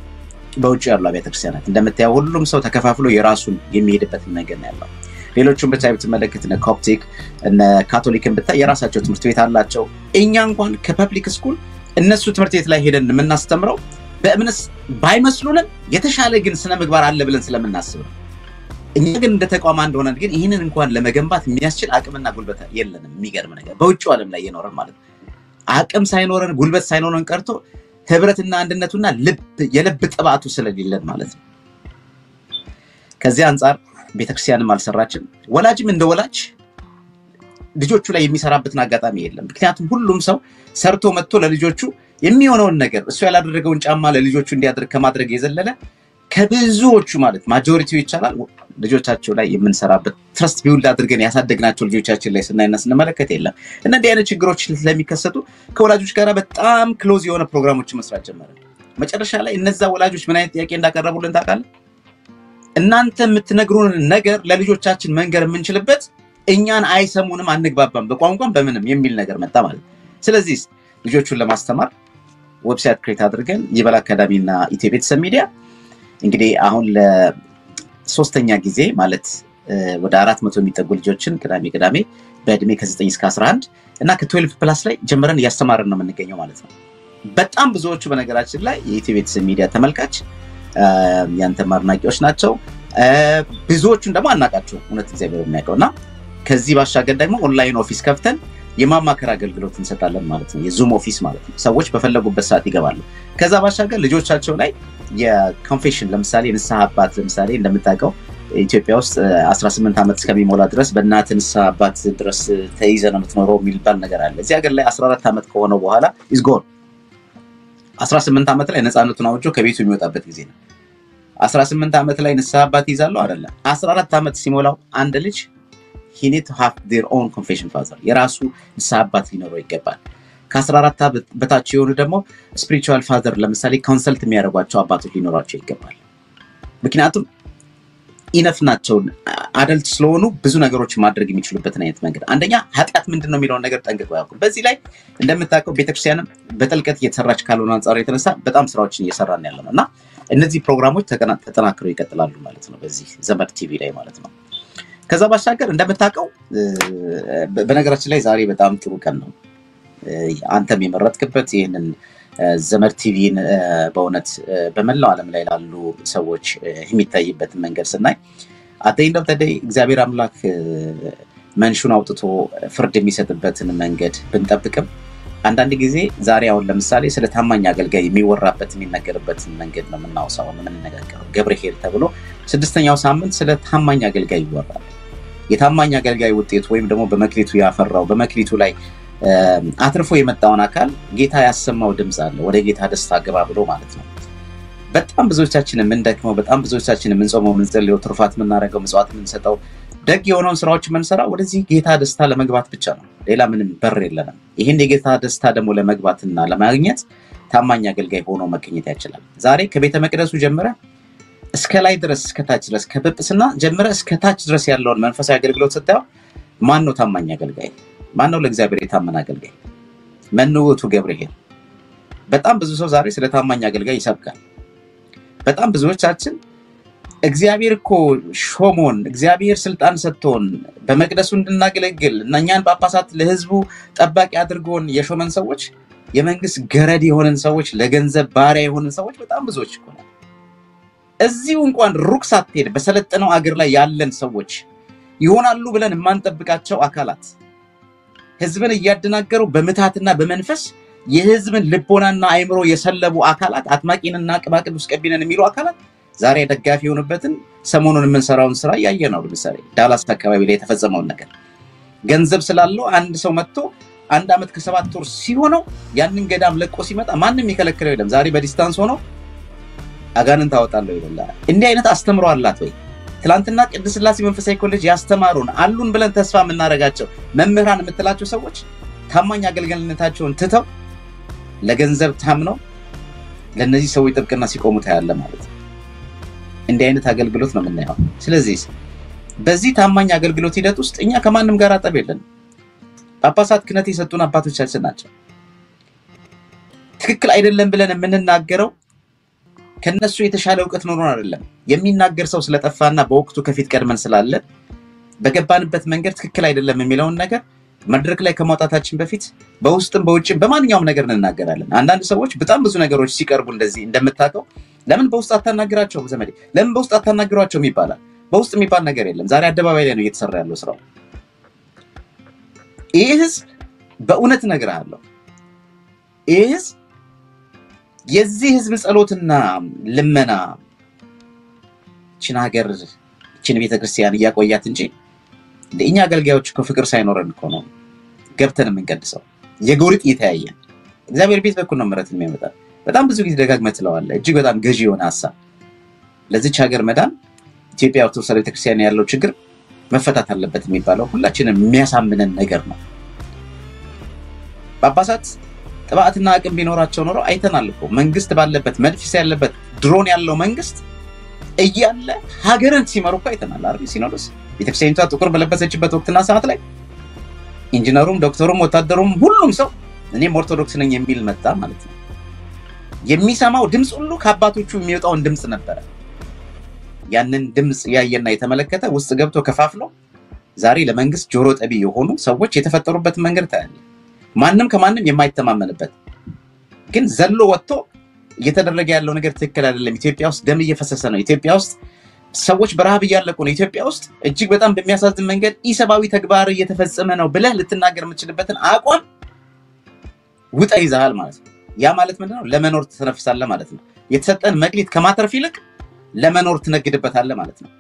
በውጭ ያሉ ቤተክርስቲያናት እንደምታየው ሁሉም ሰው ተከፋፍሎ የራሱን የሚሄድበት ነገር ነው ያለው ሌሎቹም በቻይት ተመለከተ እና ኮፕቲክ እና ካቶሊክን ብታይ የራሳቸው ትምህርት ቤት አላቸው እኛ እንኳን ከፐብሊክ ስኩል እነሱ ትምህርት ቤት ላይ ሄደን የምናስተምረው በእምነት ባይመስሉንም የተሻለ ግን ስነ ምግባር አለ ብለን ስለምናስብ ነው እኛ ግን እንደ ተቋም አንድ ሆነን ግን ይሄንን እንኳን ለመገንባት የሚያስችል አቅምና ጉልበት የለንም የሚገርም ነገር በውጭው ዓለም ላይ የኖረን ማለት አቅም ሳይኖረን ጉልበት ሳይኖረን ቀርቶ ህብረትና አንድነቱና የልብ ጥባቱ ስለሌለን ማለት ነው ከዚህ አንፃር ቤተክርስቲያንም አልሰራችም ወላጅም እንደ ወላጅ ልጆቹ ላይ የሚሰራበትን አጋጣሚ የለም ምክንያቱም ሁሉም ሰው ሰርቶ መጥቶ ለልጆቹ የሚሆነውን ነገር እሱ ያላደረገውን ጫማ ለልጆቹ እንዲያደርግ ከማድረግ የዘለለ ከብዙዎቹ ማለት ማጆሪቲው ይቻላል ልጆቻቸው ላይ የምንሰራበት ትረስት ቢውልድ አድርገን ያሳደግናቸው ልጆቻችን ላይ ስናይና ስንመለከት የለም እነዚህ አይነት ችግሮች ስለሚከሰቱ ከወላጆች ጋር በጣም ክሎዝ የሆነ ፕሮግራሞችን መስራት ጀመርን መጨረሻ ላይ እነዛ ወላጆች ምን አይነት ጥያቄ እንዳቀረቡልን ታውቃለህ እናንተ የምትነግሩን ነገር ለልጆቻችን መንገር የምንችልበት እኛን አይሰሙንም አንግባባም በቋንቋም በምንም የሚል ነገር መጣ ማለት ስለዚህ ልጆቹን ለማስተማር ዌብሳይት ክሬት አድርገን ይበል አካዳሚና ኢትዮቤተሰብ ሚዲያ እንግዲህ አሁን ለሶስተኛ ጊዜ ማለት ወደ 400 የሚጠጉ ልጆችን ቅዳሜ በእድሜ ከ9 እስከ 11 እና ከ12 ፕላስ ላይ ጀምረን ያስተማረን ነው የምንገኘው ማለት ነው በጣም ብዙዎቹ በነገራችን ላይ የኢትዮቤተሰብ ሚዲያ ተመልካች ያንተ ማርናቂዎች ናቸው ብዙዎቹን ደግሞ አናቃቸው እውነት እግዚአብሔር የሚያውቀውና ከዚህ ባሻገር ደግሞ ኦንላይን ኦፊስ ከፍተን የማማከር አገልግሎት እንሰጣለን ማለት ነው የዙም ኦፊስ ማለት ነው ሰዎች በፈለጉበት ሰዓት ይገባሉ ከዛ ባሻገር ልጆቻቸው ላይ የኮንፌሽን ለምሳሌ ንስሐ አባት ለምሳሌ እንደምታውቀው ኢትዮጵያ ውስጥ 18 ዓመት እስከሚሞላ ድረስ በእናት ንስሐ አባት ድረስ ተይዘ ነው የምትኖረው የሚባል ነገር አለ እዚህ ሀገር ላይ 14 ዓመት ከሆነ በኋላ is gone 18 ዓመት ላይ ነፃነቱን አውጆ ከቤቱ የሚወጣበት ጊዜ ነው 18 ዓመት ላይ ንስሐ አባት ይዛሉ አይደለም 14 ዓመት ሲሞላው አንድ ልጅ he need to have their own confession father የራሱ ንስሐ አባት ሊኖረው ይገባል ከ14 በታች የሆኑ ደግሞ spiritual father ለምሳሌ ኮንሰልት የሚያደርጓቸው አባቶች ሊኖራቸው ይገባል ምክንያቱም ኢነፍ ናቸው አዳልት ስለሆኑ ብዙ ነገሮች ማድረግ የሚችሉበት አይነት መንገድ አንደኛ ኃጢአት ምንድነው የሚለው ነገር ጠንቅቀው ያውቁ በዚህ ላይ እንደምታውቀው ቤተክርስቲያንም በጥልቀት እየተሰራች ካልሆነ አንፃር የተነሳ በጣም ስራዎችን እየሰራን ያለውና እነዚህ ፕሮግራሞች ተጠናክረው ይቀጥላሉ ማለት ነው በዚህ ዘመድ ቲቪ ላይ ማለት ነው ከዛ ባሻገር እንደምታውቀው በነገራችን ላይ ዛሬ በጣም ጥሩ ቀን ነው አንተም የመረጥክበት ይሄንን ዘመድ ቲቪን በእውነት በመላው ዓለም ላይ ላሉ ሰዎች የሚታይበት መንገድ ስናይ አተይንደው ተደይ እግዚአብሔር አምላክ መንሹን አውጥቶ ፍርድ የሚሰጥበትን መንገድ ብንጠብቅም አንዳንድ ጊዜ ዛሬ አሁን ለምሳሌ ስለ ታማኝ አገልጋይ የሚወራበት የሚነገርበትን መንገድ ነው የምናውሳው የምንነጋገረው። ገብርኄር ተብሎ 6ኛው ሳምንት ስለ ታማኝ አገልጋይ ይወራል። የታማኝ አገልጋይ ውጤት ወይም ደግሞ በመክሊቱ ያፈራው በመክሊቱ ላይ አትርፎ የመጣውን አካል ጌታ ያሰማው ድምጽ አለ ወደ ጌታ ደስታ ገባ ብሎ ማለት ነው። በጣም ብዙዎቻችን የምንደክመው በጣም ብዙዎቻችን የምንጾመው የምንጸልየው ትሩፋት የምናደርገው ምጽዋት የምንሰጠው ደግ የሆነውን ስራዎች የምንሰራው ወደዚህ ጌታ ደስታ ለመግባት ብቻ ነው። ሌላ ምንም በር የለንም። ይሄን የጌታ ደስታ ደግሞ ለመግባትና ለማግኘት ታማኝ አገልጋይ ሆኖ መገኘት ያችላል። ዛሬ ከቤተ መቅደሱ ጀምረ እስከ ላይ ድረስ እስከ ታች ድረስ ከጵጵስና ጀምረ እስከ ታች ድረስ ያለውን መንፈሳዊ አገልግሎት ስታዩ ማን ነው ታማኝ አገልጋይ? ማን ነው ለእግዚአብሔር የታመነ አገልጋይ? መንውቱ ገብርኄር። በጣም ብዙ ሰው ዛሬ ስለ ታማኝ አገልጋይ ይሰብካል። በጣም ብዙዎቻችን እግዚአብሔር እኮ ሾሞን እግዚአብሔር ስልጣን ሰጥቶን በመቅደሱ እንድናገለግል እና እኛን ጳጳሳት ለህዝቡ ጠባቂ አድርጎን የሾመን ሰዎች የመንግስት ገረድ የሆነን ሰዎች ለገንዘብ ባሪያ የሆነን ሰዎች በጣም ብዙዎች እኮ ነው። እዚሁ እንኳን ሩቅ ሳትሄድ በሰለጠነው አገር ላይ ያለን ሰዎች ይሆናሉ ብለን የማንጠብቃቸው አካላት ህዝብን እያደናገሩ በመታትና በመንፈስ የህዝብን ልቦናና አይምሮ የሰለቡ አካላት አጥማቂንና ቅባቅዱስ ቀቢነን የሚሉ አካላት ዛሬ ደጋፊ የሆኑበትን ሰሞኑን የምንሰራውን ስራ ያየነው። ለምሳሌ ዳላስ አካባቢ ላይ የተፈጸመውን ነገር ገንዘብ ስላለው አንድ ሰው መጥቶ 1 ዓመት ከ7 ወር ሲሆነው ያንን ገዳም ለቆ ሲመጣ ማንንም ይከለክለው የለም። ዛሬ በዲስታንስ ሆኖ አጋንን ታወጣለው ይላል። እንዲህ አይነት አስተምሮ አላት ወይ? ትላንትና ቅድስት ሥላሴ መንፈሳዊ ኮሌጅ ያስተማሩን አሉን ብለን ተስፋ የምናረጋቸው መምህራን የምትላቸው ሰዎች ታማኝ አገልጋይነታቸውን ትተው ለገንዘብ ታምነው ለነዚህ ሰዎች ጥብቅና ሲቆሙ ታያለ ማለት ነው። እንዲህ አይነት አገልግሎት ነው የምናየው። ስለዚህ በዚህ ታማኝ አገልግሎት ሂደት ውስጥ እኛ ከማንም ጋር አጠብ የለንም። ጳጳሳት ክህነት የሰጡን አባቶቻችን ናቸው። ትክክል አይደለም ብለን የምንናገረው ከነሱ የተሻለ ዕውቀት ኖሮን አይደለም። የሚናገር ሰው ስለጠፋና በወቅቱ ከፊት ቀድመን ስላለ በገባንበት መንገድ ትክክል አይደለም የሚለውን ነገር መድረክ ላይ ከማውጣታችን በፊት በውስጥም በውጭም በማንኛውም ነገር እንናገራለን። አንዳንድ ሰዎች በጣም ብዙ ነገሮች ሲቀርቡ እንደዚህ እንደምታውቀው ለምን በውስጥ አታናግራቸው ዘመዴ ለምን በውስጥ አታናግራቸው ይባላል። በውስጥ የሚባል ነገር የለም። ዛሬ አደባባይ ላይ ነው እየተሰራ ያለው ስራው። ይህ ህዝብ በእውነት እነግርሃለሁ ይህ ህዝብ የዚህ ህዝብ ጸሎትና ልመና ችን ሀገር ችን ቤተክርስቲያን ያቆያት እንጂ ለኛ አገልጋዮች እኮ ፍቅር ሳይኖረን እኮ ነው ገብተን የምንቀድሰው። የጎሪጥ እየተያየን እግዚአብሔር ቤት በኩል ነው ምሕረት የሚያመጣ። በጣም ብዙ ጊዜ ደጋግመህ ትለዋለህ። እጅግ በጣም ገዢ የሆነ ሐሳብ ለዚች ሀገር መዳን ኢትዮጵያ ኦርቶዶክስ ቤተክርስቲያን ያለው ችግር መፈታት አለበት የሚባለው ሁላችንም የሚያሳምነን ነገር ነው። ጳጳሳት ጥባትና አቅም ቢኖራቸው ኖሮ አይተናል እኮ መንግስት ባለበት መድፍስ ያለበት ድሮን ያለው መንግስት እያለ ሀገርን ሲመሩ እኮ አይተናል አይደል? ሲኖዶስ ቤተክርስቲያኒቷ ጥቁር በለበሰችበት ወቅትና ሰዓት ላይ ኢንጂነሩም ዶክተሩም ወታደሩም ሁሉም ሰው እኔም ኦርቶዶክስ ነኝ የሚል መጣ ማለት ነው። የሚሰማው ድምጽ ሁሉ ከአባቶቹ የሚወጣውን ድምጽ ነበር። ያንን ድምጽ ያየና የተመለከተ ውስጥ ገብቶ ከፋፍሎ ዛሬ ለመንግስት ጆሮ ጠቢ የሆኑ ሰዎች የተፈጠሩበት መንገድ ታያለ። ማንንም ከማንንም የማይተማመንበት ግን ዘሎ ወጥቶ እየተደረገ ያለው ነገር ትክክል አይደለም። ኢትዮጵያ ውስጥ ደም እየፈሰሰ ነው። ኢትዮጵያ ውስጥ ሰዎች በረሃብ እያለቁ ነው። ኢትዮጵያ ውስጥ እጅግ በጣም በሚያሳዝን መንገድ ኢሰባዊ ተግባር እየተፈጸመ ነው ብለህ ልትናገር የምትችልበትን አቋም ውጣ ይዛል ማለት ነው። ያ ማለት ምንድነው? ለመኖር ተነፍሳለህ ማለት ነው። የተሰጠን መክሊት ከማተርፍ ይልቅ ለመኖር ትነግድበታለህ ማለት ነው።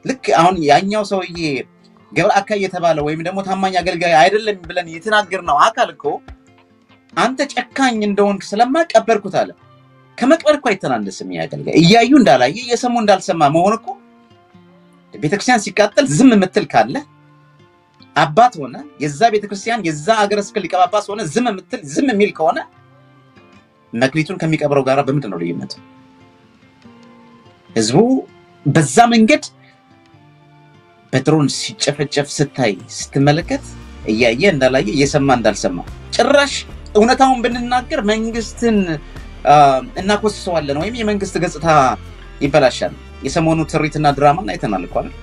ልክ አሁን ያኛው ሰውዬ ገብረ አካይ የተባለ ወይም ደግሞ ታማኝ አገልጋይ አይደለም ብለን የተናገርነው አካል እኮ አንተ ጨካኝ እንደሆንክ ስለማቀበርኩት አለ። ከመቅበር እኮ አይተናነስም። ያገልጋይ እያዩ እንዳላየ የሰሙ እንዳልሰማ መሆን እኮ ቤተክርስቲያን ሲቃጠል ዝም ምትል ካለ አባት ሆነ የዛ ቤተክርስቲያን የዛ አገረ ስብከት ሊቀ ጳጳስ ሆነ ዝም የሚል ከሆነ መክሊቱን ከሚቀበረው ጋር በምንድን ነው ልዩነቱ? ህዝቡ በዛ መንገድ በድሮን ሲጨፈጨፍ ስታይ ስትመለከት እያየ እንዳላየ የሰማ እንዳልሰማ ጭራሽ እውነታውን ብንናገር መንግስትን እናኮስሰዋለን ወይም የመንግስት ገጽታ ይበላሻል። የሰሞኑ ትርኢትና ድራማን አይተናል እኮ አይደል?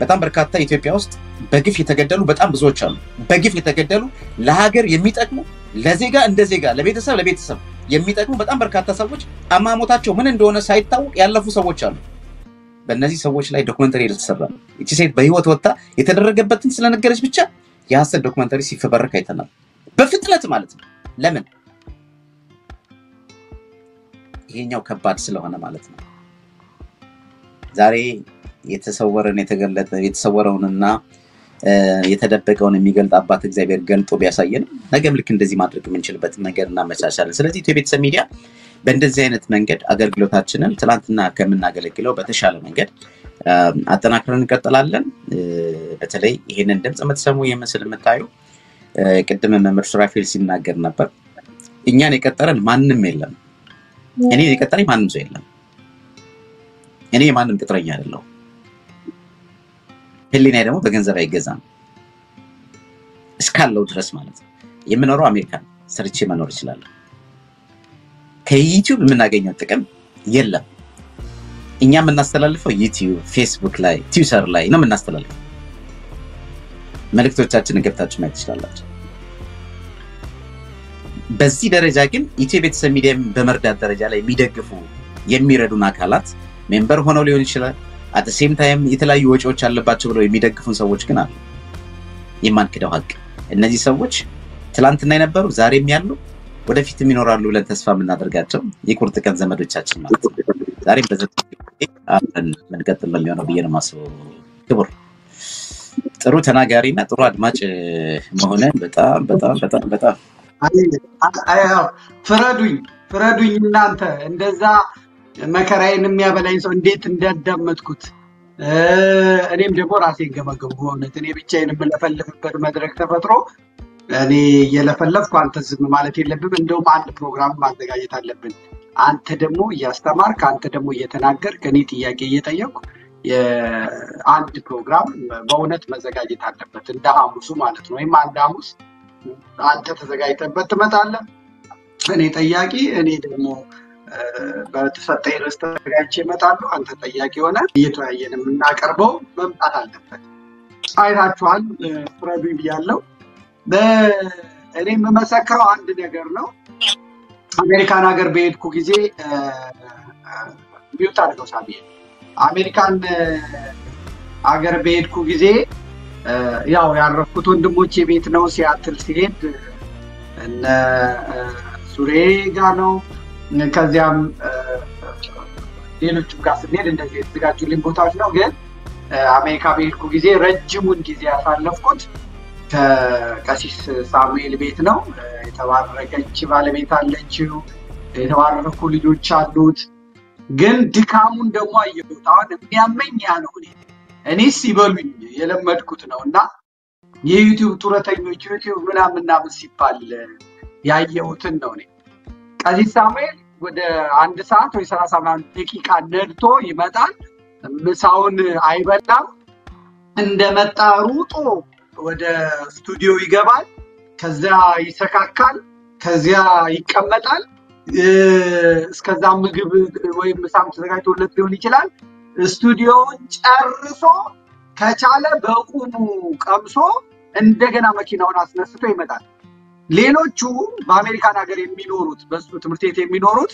በጣም በርካታ ኢትዮጵያ ውስጥ በግፍ የተገደሉ በጣም ብዙዎች አሉ። በግፍ የተገደሉ ለሀገር የሚጠቅሙ ለዜጋ እንደ ዜጋ ለቤተሰብ የሚጠቅሙ በጣም በርካታ ሰዎች አማሞታቸው ምን እንደሆነ ሳይታወቅ ያለፉ ሰዎች አሉ። በእነዚህ ሰዎች ላይ ዶክመንተሪ የተሰራ ነው። እቺ ሴት በህይወት ወጣ የተደረገበትን ስለነገረች ብቻ የሐሰት ዶክመንተሪ ሲፈበረክ አይተናል። በፍጥነት ማለት ነው። ለምን? ይሄኛው ከባድ ስለሆነ ማለት ነው። ዛሬ የተሰወረን የተገለጠ የተሰወረውንና የተደበቀውን የሚገልጥ አባት እግዚአብሔር ገልጦ ቢያሳየን ነገም ልክ እንደዚህ ማድረግ የምንችልበት መንገድ እናመቻቻለን። ስለዚህ ኢትዮ ቤተሰብ ሚዲያ በእንደዚህ አይነት መንገድ አገልግሎታችንን ትላንትና ከምናገለግለው በተሻለ መንገድ አጠናክረን እንቀጥላለን። በተለይ ይሄንን ድምጽ የምትሰሙ የምስል የምታዩ ቅድም መምህር ሱራፌል ሲናገር ነበር። እኛን የቀጠረን ማንም የለም። እኔ የቀጠረኝ ማንም ሰው የለም። እኔ ማንም ቅጥረኛ አይደለሁ። ህሊናዬ ደግሞ በገንዘብ አይገዛም እስካለው ድረስ ማለት ነው። የምኖረው አሜሪካ ሰርቼ መኖር ይችላል። ከዩቲዩብ የምናገኘው ጥቅም የለም። እኛ የምናስተላልፈው ዩቲዩብ፣ ፌስቡክ ላይ፣ ትዊተር ላይ ነው የምናስተላልፈው። መልእክቶቻችንን ገብታችሁ ማየት ትችላላችሁ። በዚህ ደረጃ ግን ኢትዮ ቤተሰብ ሚዲያ በመርዳት ደረጃ ላይ የሚደግፉ የሚረዱን አካላት ሜምበር ሆነው ሊሆን ይችላል። at the same time የተለያዩ ወጪዎች አለባቸው ብለው የሚደግፉን ሰዎች ግን አሉ። የማንክደው ሀቅ እነዚህ ሰዎች ትላንትና የነበሩ ዛሬም ያሉ ወደፊትም ይኖራሉ ብለን ተስፋ የምናደርጋቸው የቁርጥ ቀን ዘመዶቻችን ማለት ነው። ዛሬም አብረን ምንቀጥል ነው የሚሆነው ብዬ ነው የማስበው። ክቡር ጥሩ ተናጋሪና ጥሩ አድማጭ መሆንን በጣም በጣም በጣም በጣም ፍረዱኝ እናንተ እንደዛ መከራዬን የሚያበላኝ ሰው እንዴት እንዳዳመጥኩት እኔም ደግሞ ራሴን ገመገምኩ። ሆነት እኔ ብቻዬን የምለፈልፍበት መድረክ ተፈጥሮ እኔ የለፈለፍኩ አንተ ዝም ማለት የለብም። እንደውም አንድ ፕሮግራም ማዘጋጀት አለብን። አንተ ደግሞ እያስተማርክ አንተ ደግሞ እየተናገርክ እኔ ጥያቄ እየጠየቅኩ አንድ ፕሮግራም በእውነት መዘጋጀት አለበት። እንደ ሐሙሱ ማለት ነው። ወይም አንድ ሐሙስ አንተ ተዘጋጅተበት ትመጣለህ፣ እኔ ጠያቂ፣ እኔ ደግሞ በተሰጠኝ ርዕስ ተዘጋጅቼ እመጣለሁ። አንተ ጠያቂ ሆነ እየተወያየን የምናቀርበው መምጣት አለበት። አይታችኋል። ፍረዱኝ ብያለሁ። እኔ የምመሰክረው አንድ ነገር ነው። አሜሪካን ሀገር በሄድኩ ጊዜ ሚውት አድርገው ሳቢ አሜሪካን ሀገር በሄድኩ ጊዜ ያው ያረፍኩት ወንድሞቼ ቤት ነው። ሲያትል ሲሄድ እነ ሱሬ ጋር ነው። ከዚያም ሌሎችም ጋር ስንሄድ እንደዚህ የተዘጋጁልኝ ቦታዎች ነው። ግን አሜሪካ በሄድኩ ጊዜ ረጅሙን ጊዜ ያሳለፍኩት ከቀሲስ ሳሙኤል ቤት ነው። የተባረከች ባለቤት አለችው፣ የተባረኩ ልጆች አሉት። ግን ድካሙን ደግሞ አየሁት። አሁን የሚያመኝ ያ ነው። እኔስ ይበሉኝ የለመድኩት ነውና የዩቲዩብ ጡረተኞች ዩቲዩብ ምናምን ሲባል ያየሁትን ነው። እኔ ቀሲስ ሳሙኤል ወደ 1 ሰዓት ወይ 30 ደቂቃ ነድቶ ይመጣል። ምሳውን አይበላም። እንደመጣ ሩጦ ወደ ስቱዲዮ ይገባል። ከዛ ይሰካካል። ከዚያ ይቀመጣል። እስከዛ ምግብ ወይ ምሳም ተዘጋጅቶለት ሊሆን ይችላል። ስቱዲዮውን ጨርሶ ከቻለ በቁሙ ቀምሶ እንደገና መኪናውን አስነስቶ ይመጣል። ሌሎቹ በአሜሪካን ሀገር የሚኖሩት በሱ ትምህርት ቤት የሚኖሩት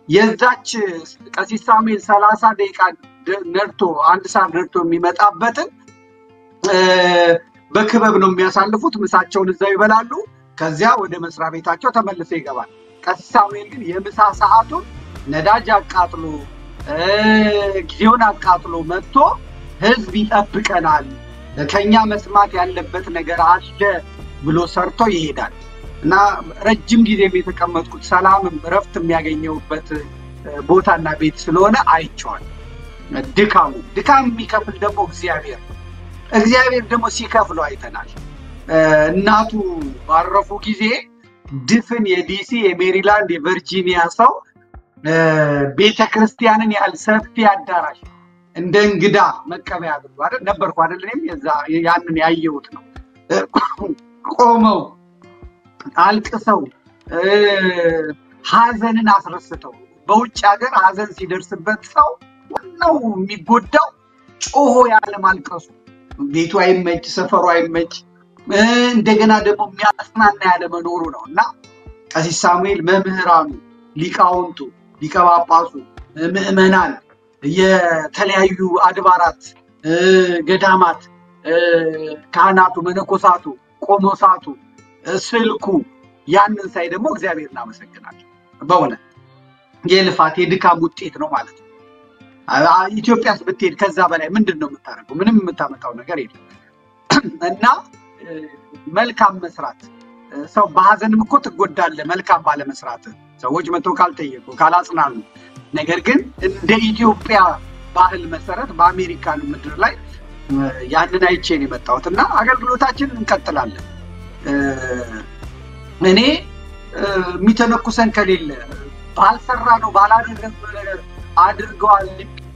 የዛች ቀሲስ ሳሙኤል 30 ደቂቃ ነድቶ 1 ሰዓት ነድቶ የሚመጣበትን በክበብ ነው የሚያሳልፉት። ምሳቸውን እዛው ይበላሉ። ከዚያ ወደ መስሪያ ቤታቸው ተመልሰው ይገባል። ቀሲስ ሳሙኤል ግን የምሳ ሰዓቱን ነዳጅ አቃጥሎ ጊዜውን አቃጥሎ መጥቶ ህዝብ ይጠብቀናል፣ ከኛ መስማት ያለበት ነገር አለ ብሎ ሰርቶ ይሄዳል። እና ረጅም ጊዜ የተቀመጥኩት ሰላምም ረፍት የሚያገኘውበት ቦታና ቤት ስለሆነ አይቻል። ድካም የሚከፍል ደግሞ እግዚአብሔር ደግሞ ሲከፍለው አይተናል። እናቱ ባረፉ ጊዜ ድፍን የዲሲ የሜሪላንድ የቨርጂኒያ ሰው ቤተክርስቲያንን ያህል ሰፊ አዳራሽ እንደ እንግዳ መቀበያ አድርጎ አይደል ነበርኩ አይደል? እኔም ያንን ያየሁት ነው። ቆመው አልቅሰው ሐዘንን አስረስተው። በውጭ ሀገር ሐዘን ሲደርስበት ሰው ነው የሚጎዳው ጮሆ ያለ ማልቀሱ። ቤቱ አይመች፣ ሰፈሩ አይመች፣ እንደገና ደግሞ የሚያጽናና ያለ መኖሩ ነው። እና ቀሲስ ሳሙኤል መምህራኑ፣ ሊቃውንቱ፣ ሊቀ ጳጳሱ፣ ምዕመናን የተለያዩ አድባራት ገዳማት ካህናቱ መነኮሳቱ ቆሞሳቱ ስልኩ ያንን ሳይ ደግሞ እግዚአብሔርን አመሰግናለሁ። በእውነት የልፋት የድካም ውጤት ነው ማለት ነው። ኢትዮጵያስ ብትሄድ ከዛ በላይ ምንድነው የምታደርገው? ምንም የምታመጣው ነገር የለም። እና መልካም መስራት ሰው በሐዘንም እኮ ትጎዳለህ መልካም ባለ መስራት ሰዎች መተው ካልጠየቁ ካላጽናኑ። ነገር ግን እንደ ኢትዮጵያ ባህል መሰረት በአሜሪካን ምድር ላይ ያንን አይቼ ነው የመጣሁትና አገልግሎታችንን እንቀጥላለን። እኔ የሚተነኩሰን ከሌለ ባልሰራ ነው ባላደረገው ነገር አድርገዋል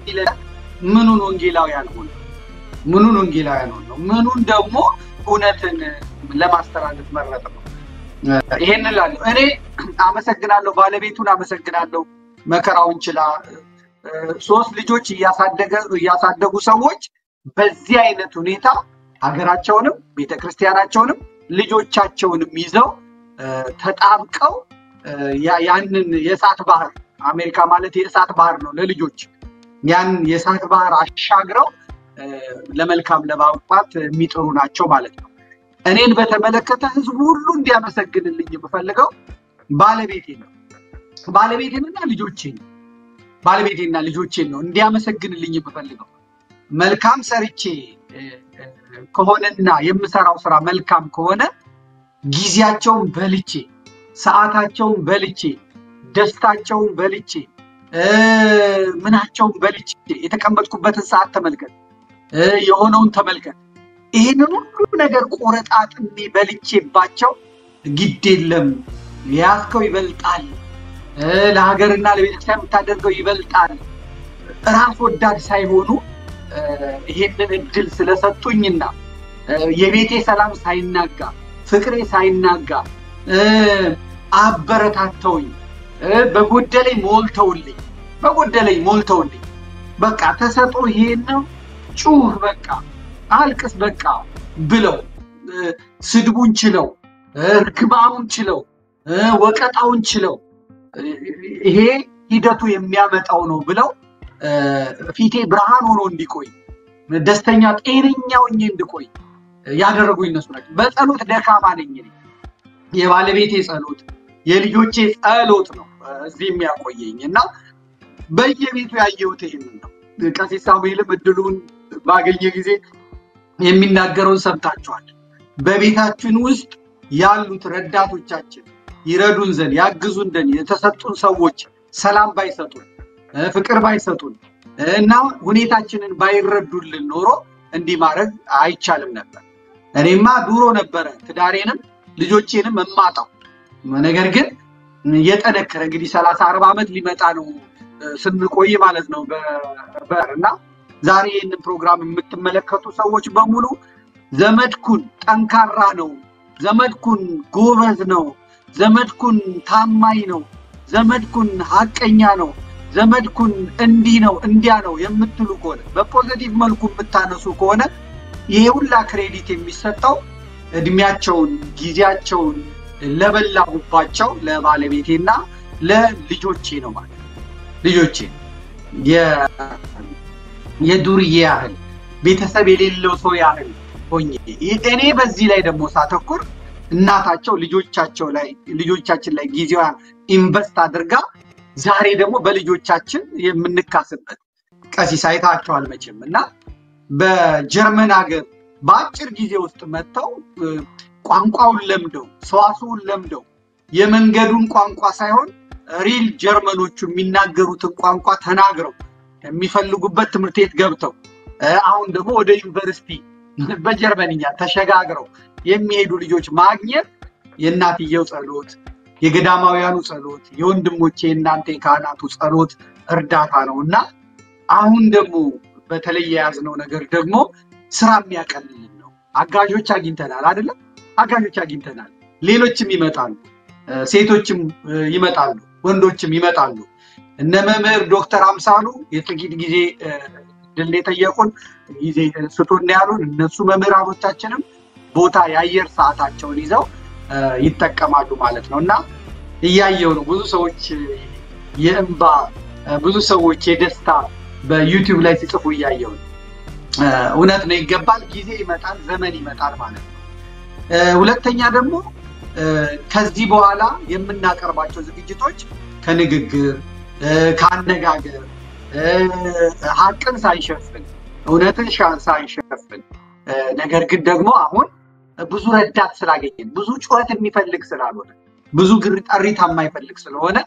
ይላል። ምኑን ወንጌላውያን ሆነ? ምኑን ወንጌላውያን ሆነ? ምኑን ደግሞ እውነትን ለማስተላለፍ መረጥ ነው? ይሄንን ላለው እኔ አመሰግናለሁ፣ ባለቤቱን አመሰግናለሁ። መከራውን ችላ 3 ልጆች እያሳደጉ ሰዎች በዚህ አይነት ሁኔታ ሀገራቸውንም ቤተክርስቲያናቸውንም ልጆቻቸውንም ይዘው ተጣብቀው ያንን የእሳት ባህር አሜሪካ ማለት የእሳት ባህር ነው ለልጆች ያን የእሳት ባህር አሻግረው ለመልካም ለማውጣት የሚጥሩ ናቸው ማለት ነው። እኔን በተመለከተ ህዝቡ ሁሉ እንዲያመሰግንልኝ የምፈልገው ባለቤቴንና ልጆቼን ነው እንዲያመሰግንልኝ የምፈልገው። መልካም ሰርቼ ከሆነና የምሰራው ስራ መልካም ከሆነ ጊዜያቸውን በልቼ ሰዓታቸውን በልቼ ደስታቸውን በልቼ ምናቸውን በልቼ የተቀመጥኩበትን ሰዓት ተመልከት የሆነውን ተመልከት። ይሄንን ሁሉ ነገር ቆረጣጥሜ በልቼባቸው ግድ የለም ያስከው ይበልጣል ለሀገርና ለቤተክርስቲያን የምታደርገው ይበልጣል ራስ ወዳድ ሳይሆኑ ይሄንን እድል ስለሰጡኝና የቤቴ ሰላም ሳይናጋ ፍቅሬ ሳይናጋ አበረታተውኝ በጎደለኝ ሞልተውልኝ በቃ ተሰጦ ይሄን ነው ጩህ በቃ አልቅስ በቃ ብለው ስድቡን ችለው ርክባኑን ችለው ወቀጣውን ችለው ይሄ ሂደቱ የሚያመጣው ነው ብለው ፊቴ ብርሃን ሆኖ እንዲቆይ ደስተኛ ጤነኛው እንዲቆይ ያደረጉኝ እነሱ ናቸው። በጸሎት ደካማ ነኝ እኔ። የባለቤቴ ጸሎት የልጆቼ ጸሎት ነው እዚህ የሚያቆየኝና በየቤቱ ያየሁት ይሄንን ነው። ቀሲስ ሳሙኤልም እድሉን ባገኘ ጊዜ የሚናገረውን ሰምታችኋል። በቤታችን ውስጥ ያሉት ረዳቶቻችን ይረዱን ዘንድ ያግዙን ዘንድ የተሰጡን ሰዎች ሰላም ባይሰጡን ፍቅር ባይሰጡን እና ሁኔታችንን ባይረዱልን ኖሮ እንዲህ ማድረግ አይቻልም ነበር። እኔማ ዱሮ ነበረ ትዳሬንም ልጆቼንም እማጣው። ነገር ግን የጠነከረ እንግዲህ 30-40 ዓመት ሊመጣ ነው ስንቆይ ማለት ነው በርና ዛሬ ይህንን ፕሮግራም የምትመለከቱ ሰዎች በሙሉ ዘመድኩን ጠንካራ ነው፣ ዘመድኩን ጎበዝ ነው፣ ዘመድኩን ታማኝ ነው፣ ዘመድኩን ሐቀኛ ነው፣ ዘመድኩን እንዲህ ነው እንዲያ ነው የምትሉ ከሆነ በፖዚቲቭ መልኩ የምታነሱ ከሆነ ይሄ ሁላ ክሬዲት የሚሰጠው እድሜያቸውን ጊዜያቸውን ለበላሁባቸው ለባለቤቴና ለልጆቼ ነው ማለት ልጆቼ የዱርዬ ያህል ቤተሰብ የሌለው ሰው ያህል ሆኜ እኔ በዚህ ላይ ደግሞ ሳተኩር እናታቸው ልጆቻችን ላይ ጊዜዋን ኢንቨስት አድርጋ ዛሬ ደግሞ በልጆቻችን የምንካስበት ቀሲስ አይታችኋል መቼም እና በጀርመን ሀገር በአጭር ጊዜ ውስጥ መጥተው ቋንቋውን ለምደው ሰዋስውን ለምደው የመንገዱን ቋንቋ ሳይሆን ሪል ጀርመኖቹ የሚናገሩትን ቋንቋ ተናግረው የሚፈልጉበት ትምህርት ቤት ገብተው አሁን ደግሞ ወደ ዩኒቨርሲቲ በጀርመንኛ ተሸጋግረው የሚሄዱ ልጆች ማግኘት የእናትየው ጸሎት የገዳማውያኑ ጸሎት የወንድሞቼ እናንተ የካህናቱ ጸሎት እርዳታ ነውና አሁን ደግሞ በተለይ ያዝነው ነገር ደግሞ ስራ የሚያቀልልን ነው። አጋዦች አግኝተናል አይደለም? አጋዦች አግኝተናል። ሌሎችም ይመጣሉ፣ ሴቶችም ይመጣሉ፣ ወንዶችም ይመጣሉ። እነ መምህር ዶክተር አምሳሉ የጥቂት ጊዜ ድል የጠየቁን ጊዜ ስጡን ያሉን እነሱ መምህራኖቻችንም ቦታ የአየር ሰዓታቸውን ይዘው ይጠቀማሉ ማለት ነውና እያየው ነው ብዙ ሰዎች የእንባ ብዙ ሰዎች የደስታ በዩቲዩብ ላይ ሲጽፉ እያየሁ እውነት ነው ይገባል ጊዜ ይመጣል ዘመን ይመጣል ማለት ነው ሁለተኛ ደግሞ ከዚህ በኋላ የምናቀርባቸው ዝግጅቶች ከንግግር ካነጋገር ሀቅን ሳይሸፍን እውነትን ሳይሸፍን ነገር ግን ደግሞ አሁን ብዙ ረዳት ስላገኘን ብዙ ጩኸት የሚፈልግ ስላልሆነ ብዙ ግርጣሪታ የማይፈልግ ስለሆነ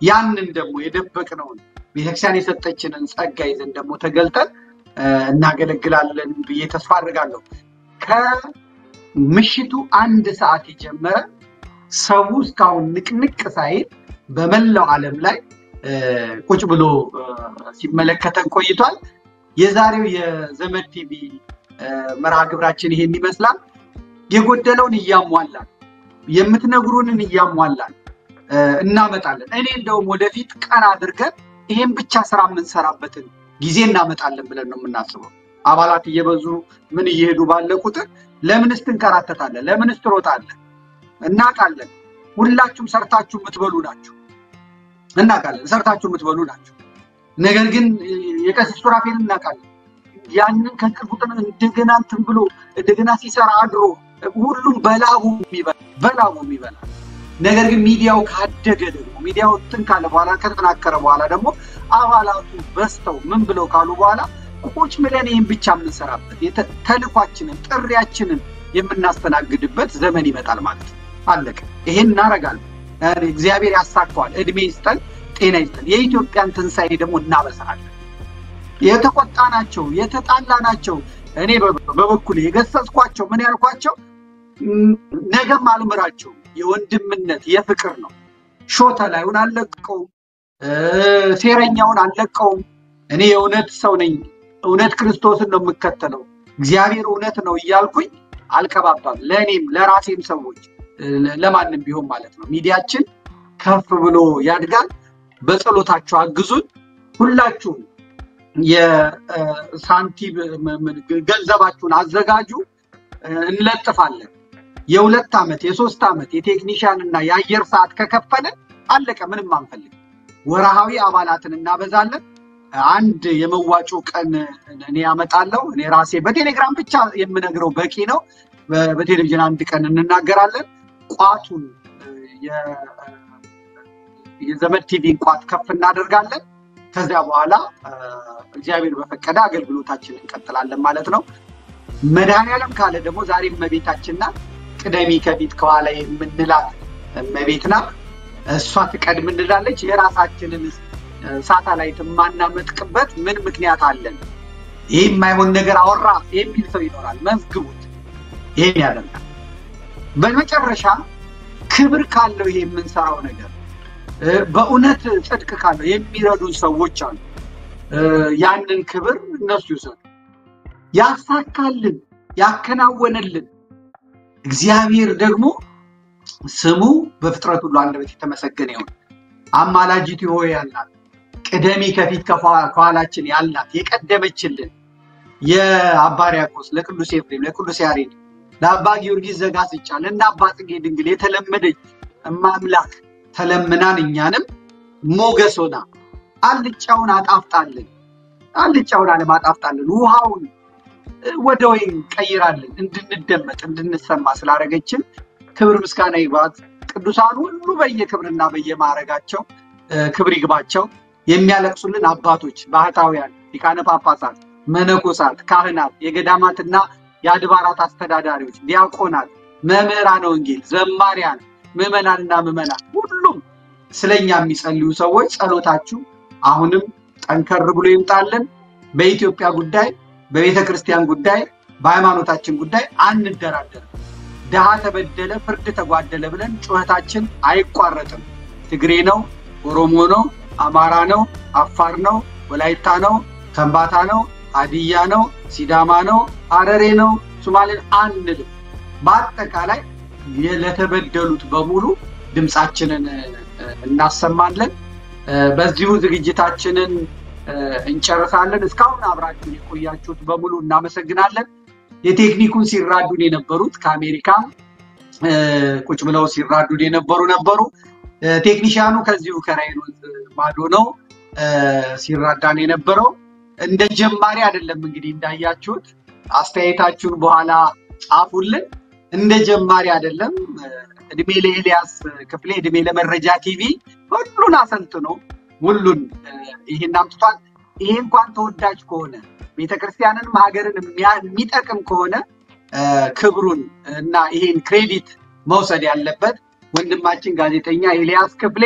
ያንን ደግሞ የደበቅነው ቤተክርስቲያን የሰጠችንን ጸጋ ይዘን ደግሞ ተገልጠን እናገለግላለን ብዬ ተስፋ አድርጋለሁ ከምሽቱ 1 ሰዓት ይጀምራል ሰው እስካሁን ንቅንቅ ሳይል በመላው ዓለም ላይ ቁጭ ብሎ ሲመለከተን ቆይቷል የዛሬው የዘመድ ቲቪ መርሃ ግብራችን ይሄን ይመስላል የጎደለውን ያሟላል የምትነግሩንን ያሟላል እናመጣለን እኔ እንደውም ወደፊት ቀን አድርገን ይሄን ብቻ ስራ የምንሰራበትን ጊዜ እናመጣለን ብለን ነው የምናስበው አባላት እየበዙ ምን እየሄዱ ባለ ቁጥር ለምንስ ትንከራተታለህ ለምንስ ትሮጣለህ እናቃለን ሁላችሁም ሰርታችሁ የምትበሉ ናችሁ እናቃለን ሰርታችሁ የምትበሉ ናችሁ ነገር ግን የቀሲስ ሱራፌል እናቃለን ያንን ከቅርቡትን እንደገና እንትን ብሎ እንደገና ሲሰራ አድሮ ሁሉም በላቡ የሚበላ ነገር ግን ሚዲያው ካደገ ደግሞ ሚዲያው ጥንካለ በኋላ ከተጠናከረ በኋላ ደግሞ አባላቱ በስተው ምን ብለው ካሉ በኋላ ቁጭ ብለን ይሄን ብቻ የምንሰራበት ተልኳችንን ጥሪያችንን የምናስተናግድበት ዘመን ይመጣል ማለት ነው አለቀ ይሄን እናረጋለን እግዚአብሔር ያሳካዋል እድሜ ይስጠን ጤና ይስጠን የኢትዮጵያን ትንሳኤ ደግሞ እናበስራለን የተቆጣናቸው የተጣላናቸው እኔ በበኩሌ የገሰጽኳቸው ምን ያልኳቸው ነገም አልምራቸው የወንድምነት የፍቅር ነው ሾታ ላይውን አለቀው ሴረኛውን አለቀው እኔ የእውነት ሰው ነኝ እውነት ክርስቶስን ነው የምከተለው እግዚአብሔር እውነት ነው ይያልኩኝ አልከባባም ለኔም ለራሴም ሰዎች ለማንም ቢሆን ማለት ነው ሚዲያችን ከፍ ብሎ ያድጋል በጸሎታችሁ አግዙን ሁላችሁም የሳንቲም ገንዘባችሁን አዘጋጁ እንለጥፋለን የ2 አመት የ3 አመት የቴክኒሻንና የአየር ሰዓት ከከፈለን አለቀ ምንም አንፈልግ ወራሃዊ አባላትን እናበዛለን አንድ የመዋጮ ቀን እኔ ያመጣለው እኔ ራሴ በቴሌግራም ብቻ የምነግረው በቂ ነው በቴሌቪዥን አንድ ቀን እንናገራለን ቋቱን የዘመድ ቲቪ ቋት ከፍ እናደርጋለን ከዛ በኋላ እግዚአብሔር በፈቀደ አገልግሎታችንን እንቀጥላለን ማለት ነው መድኃኒዓለም ካለ ደግሞ ዛሬ መቤታችንና ቅደሚ ከፊት ከኋላ የምንላት መቤትና እሷ ትቀድም እንላለች የራሳችንን ሳተላይት ማናመጥቅበት ምን ምክንያት አለን ይሄ የማይሆን ነገር አወራ የሚል ሰው ይኖራል መዝግቡት ይሄን ያደርጋል በመጨረሻ ክብር ካለው ይሄ የምንሰራው ነገር በእውነት ጽድቅ ካለው የሚረዱ ሰዎች አሉ ያንን ክብር እነሱ ይሰጡ ያሳካልን ያከናወነልን እግዚአብሔር ደግሞ ስሙ በፍጥረት ሁሉ አንደበት የተመሰገነ ይሁን አማላጅት ሆይ ያላት ቅደሚ ከፊት ከኋላችን ያላት የቀደመችልን የአባሪያቆስ ለቅዱስ ኤፍሬም ለቅዱስ ያሬድ ለአባ ጊዮርጊስ ዘጋስጫ ለእነ አባ ጽጌ ድንግል የተለመደች ማምላክ ተለምናን እኛንም ሞገሶና አልጫውን አጣፍጣልን አልጫውን አለማጣፍጣልን ውሃውን ወደ ወይን ቀይራልን እንድንደመጥ እንድንሰማ ስላረገችን ክብር ምስጋና ይግባት ቅዱሳን ሁሉ በየክብርና በየማረጋቸው ክብር ይግባቸው የሚያለቅሱልን አባቶች ባህታውያን ሊቃነ ጳጳሳት መነኮሳት ካህናት የገዳማትና የአድባራት አስተዳዳሪዎች ዲያቆናት መምህራን ወንጌል ዘማሪያን ምዕመናንና ምዕመናት ሁሉም ስለኛ የሚጸልዩ ሰዎች ጸሎታችሁ አሁንም ጠንከር ብሎ ይምጣልን በኢትዮጵያ ጉዳይ በቤተክርስቲያን ጉዳይ በሃይማኖታችን ጉዳይ አንደራደር ደሃ ተበደለ ፍርድ ተጓደለ ብለን ጩኸታችን አይቋረጥም ትግሬ ነው ኦሮሞ ነው አማራ ነው አፋር ነው ወላይታ ነው ከምባታ ነው ሀዲያ ነው ሲዳማ ነው ሐረሬ ነው ሶማሌ አንል በአጠቃላይ ለተበደሉት በሙሉ ድምጻችንን እናሰማለን በዚሁ ዝግጅታችንን እንጨርሳለን እስካሁን አብራችሁ የቆያችሁት በሙሉ እናመሰግናለን የቴክኒኩን ሲራዱን የነበሩት ከአሜሪካ ቁጭ ብለው ሲራዱን ነበሩ ቴክኒሻኑ ከዚሁ ከራይኑ ማዶ ነው ሲራዳን የነበረው እንደ ጀማሪ አይደለም እንግዲህ እንዳያችሁት አስተያየታችሁን በኋላ ጻፉልን እንደ ጀማሪ አይደለም እድሜ ለኤልያስ ክፍሌ እድሜ ለመረጃ ቲቪ ሁሉን አሰልጥኖ ሁሉን ይሄን አምጥቷል ይሄ እንኳን ተወዳጅ ከሆነ ቤተክርስቲያንንም ሀገርን የሚጠቅም ከሆነ ክብሩን እና ይሄን ክሬዲት መውሰድ ያለበት ወንድማችን ጋዜጠኛ ኤልያስ ክፍሌ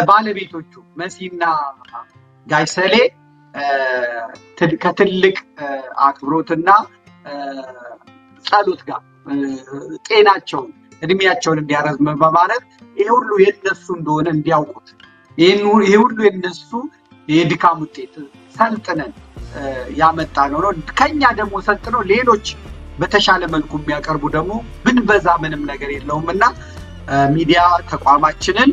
ባለቤቶቹ መሲና ጋይሰሌ ከትልቅ አክብሮትና ጸሎት ጋር ጤናቸውን እድሜያቸውን እንዲያረዝም በማለት ይሄ ሁሉ የነሱ እንደሆነ እንዲያውቁት ይሄ ሁሉ የነሱ የድካም ውጤት ሰልጥነን ያመጣ ነው ከኛ ደግሞ ሰልጥነው ሌሎች በተሻለ መልኩ የሚያቀርቡ ደግሞ ብንበዛ ምንም ነገር የለውምና ሚዲያ ተቋማችንን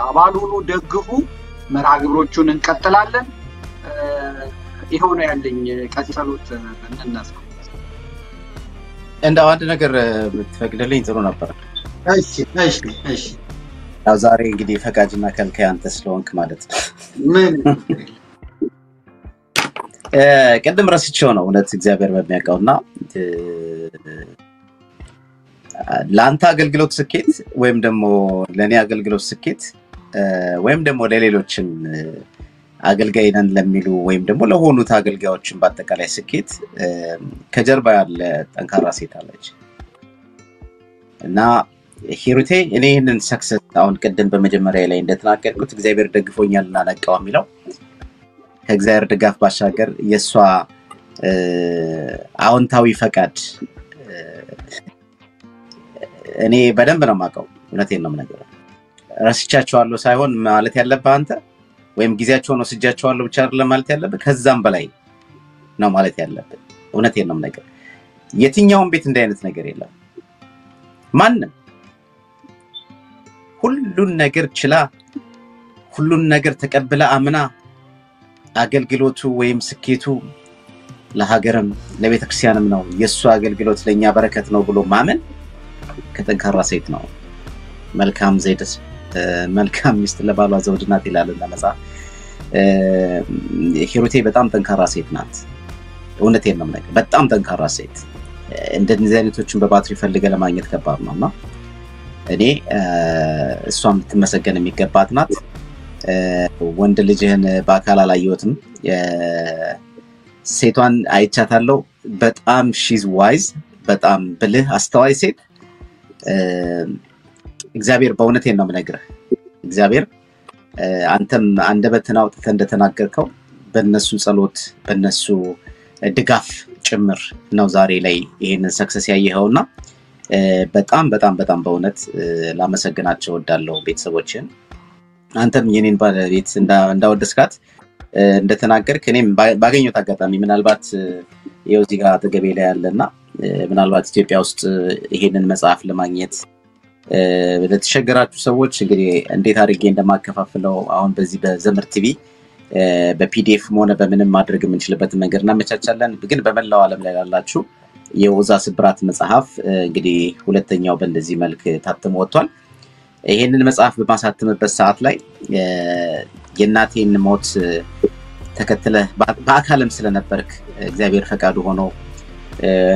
አባሉኑ ደግፉ መርሃ ግብሮቹን እንቀጥላለን ይሄው ነው ያለኝ ቀጥሉት እንነሳ እንደው አንድ ነገር ብትፈቅድልኝ ጥሩ ነበር እሺ ያው ዛሬ እንግዲህ ፈቃጅና ከልካይ አንተ ስለሆንክ ማለት ነው ምን ቀደም ረስቼው ነው እውነት እግዚአብሔር በሚያውቀውና ላንተ አገልግሎት ስኬት ወይም ደግሞ ለኔ አገልግሎት ስኬት ወይም ደግሞ ለሌሎችም አገልጋይ ነን ለሚሉ ወይም ደግሞ ለሆኑት አገልጋዮችን በአጠቃላይ ስኬት ከጀርባ ያለ ጠንካራ ሴት አለች እና ሂሩቴ እኔ ይሄንን ሰክሰስ አሁን ቀደም በመጀመሪያ ላይ እንደተናገርኩት እግዚአብሔር ደግፎኛልና ነቃው የሚለው ከእግዚአብሔር ድጋፍ ባሻገር የሷ አዎንታዊ ፈቃድ እኔ በደንብ ነው ማቀው እውነቴን ነው ነገር ረስቻቸዋለሁ ሳይሆን ማለት ያለበት አንተ ወይም ጊዜያቸው ነው ስጃቸዋለሁ ብቻ አይደለም ማለት ያለበት ከዛም በላይ ነው ማለት ያለበት እውነቴን ነው ነገር የትኛውም ቤት እንደ አይነት ነገር የለም ማንንም ሁሉን ነገር ችላ ሁሉን ነገር ተቀብላ አምና አገልግሎቱ ወይም ስኬቱ ለሀገርም ለቤተክርስቲያንም ነው የሱ አገልግሎት ለኛ በረከት ነው ብሎ ማመን ከጠንካራ ሴት ነው መልካም ዘይደስ መልካም ሚስት ለባሏ ዘውድ ናት ይላልና መጽሐፍ ሂሩቴ በጣም ጠንካራ ሴት ናት እውነቴን ነው ነገር በጣም ጠንካራ ሴት እንደዚህ አይነቶችን በባትሪ ፈልገ ለማግኘት ከባድ ነውና እኔ እሷም ትመሰገን የሚገባት ናት ወንድ ልጅህን በአካል አላየሁትም ሴቷን አይቻታለሁ በጣም she's wise በጣም ብልህ አስተዋይ ሴት እግዚአብሔር በእውነቴን ነው የምነግርህ እግዚአብሔር አንተም አንደበትን አውጥተህ እንደተናገርከው በእነሱ ጸሎት በእነሱ ድጋፍ ጭምር ነው ዛሬ ላይ ይሄንን ሰክሰስ ያየኸውና በጣም በእውነት ላመሰግናቸው ወዳለው ቤተሰቦችን አንተም የኔን ባለቤት እንዳወደስካት እንደተናገርክ እኔም ባገኘሁት አጋጣሚ ምናልባት ይኸው እዚህ ጋር ተገቤ ላይ ያለና ምናልባት ኢትዮጵያ ውስጥ ይሄንን መጽሐፍ ለማግኘት ለተሸገራችሁ ሰዎች እንግዲህ እንዴት አድርጌ እንደማከፋፍለው አሁን በዚህ በዘመር ቲቪ በፒዲኤፍ ሆነ በምንም ማድረግ የምንችልበት መንገድ እናመቻቻለን ግን በመላው ዓለም ላይ ያላችሁ የኦዛ ስብራት መጽሐፍ እንግዲህ ሁለተኛው በእንደዚህ መልክ ታትሞ ወጥቷል ይሄንን መጽሐፍ በማሳተምበት ሰዓት ላይ የናቴን ሞት ተከትለ በአካልም ስለነበርክ እግዚአብሔር ፈቃዱ ሆኖ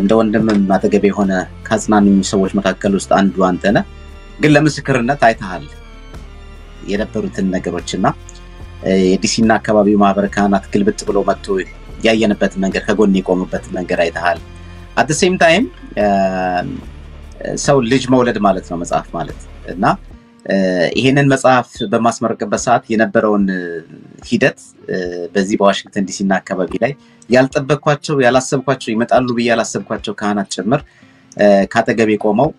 እንደ ወንድምም ማተገበ የሆነ ካጽናኑኝ ሰዎች መካከል ውስጥ አንዱ አንተ ነህ ግን ለምስክርነት አይተሃል የነበሩትን ነገሮችና የዲሲና አካባቢው ማህበረ ካህናት ግልብጥ ብሎ መጥቶ ያየንበት መንገድ ከጎን የቆሙበት መንገድ አይተሃል at the same time ሰው ልጅ መውለድ ማለት ነው መጽሐፍ ማለት እና ይሄንን መጽሐፍ በማስመረቅበት ሰዓት የነበረውን ሂደት በዚህ በዋሽንግተን ዲሲና አካባቢ ላይ ያልጠበቅኳቸው ያላሰብኳቸው ይመጣሉ ብዬ ያላሰብኳቸው ካህናት ጭምር ካጠገቤ ቆመው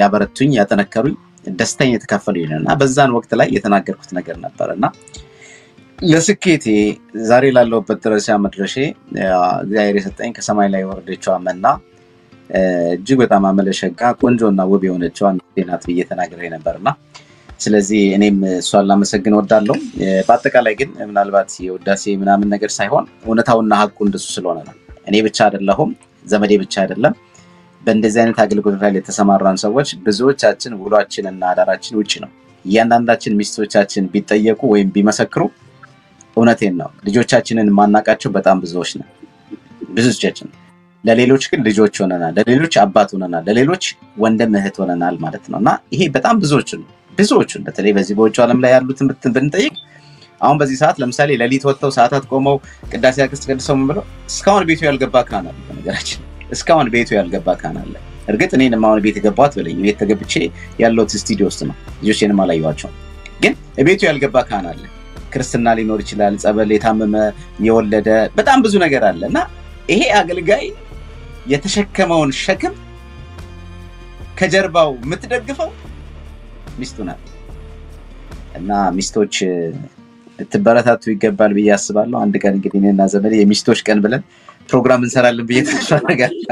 ያበረቱኝ ያጠነከሩኝ ደስተኛ የተካፈሉኝ ነውና በዛን ወቅት ላይ የተናገርኩት ነገር ነበርና ለስኬቴ ዛሬ ላለውበት ደረጃ መድረሼ እግዚአብሔር የሰጠኝ ከሰማይ ላይ ወረደችው አመና እጅግ በጣም አመለሸጋ ቆንጆና ውብ የሆነችው አንዴናት ብዬ ተናግሬ ነበርና ስለዚህ እኔም እሷን ላመሰግን ወዳለሁ በአጠቃላይ ግን ምናልባት የውዳሴ ምናምን ነገር ሳይሆን እውነታውና ሐቁ እንደሱ ስለሆነ ነው እኔ ብቻ አይደለሁም ዘመዴ ብቻ አይደለም በእንደዚህ አይነት አገልግሎት ላይ የተሰማራን ሰዎች ብዙዎቻችን ውሏችንና አዳራችን ውጪ ነው ያንዳንዳችን ሚስቶቻችን ቢጠየቁ ወይም ቢመሰክሩ እውነቴን ነው ልጆቻችንን ማናቃቸው በጣም ብዙዎች ነው ብዙዎቻችን ለሌሎች ግን ልጆች ሆነናል ለሌሎች አባት ሆነናል ለሌሎች ወንድም እህት ሆነናል ማለት ነውና ይሄ በጣም ብዙዎችን በተለይ በዚህ በውጭ ዓለም ላይ ያሉትን ብንጠይቅ አሁን በዚህ ሰዓት ለምሳሌ ለሊት ወጥተው ሰዓታት ቆመው ቅዳሴ ያስቀድሰው ምን ብለው እስካሁን ቤቱ ያልገባ ካህን አለ ነገራችን እስካሁን ቤቱ ያልገባ ካህን አለ እርግጥ እኔንም አሁን ቤት የገባሁት በለኝ ቤት ተገብቼ ያለሁት ስቱዲዮ ውስጥ ነው ልጆቼንም አላየኋቸው ግን ቤቱ ያልገባ ካህን አለ ክርስትና ሊኖር ይችላል ጸበል የታመመ የወለደ በጣም ብዙ ነገር አለና ይሄ አገልጋይ የተሸከመውን ሸክም ከጀርባው የምትደግፈው ሚስቱ ናት እና ሚስቶች ልትበረታቱ ይገባል ብዬ አስባለሁ አንድ ቀን እንግዲህ እኔና ዘመዴ የሚስቶች ቀን ብለን ፕሮግራም እንሰራለን ብዬ ተስፋ አደርጋለሁ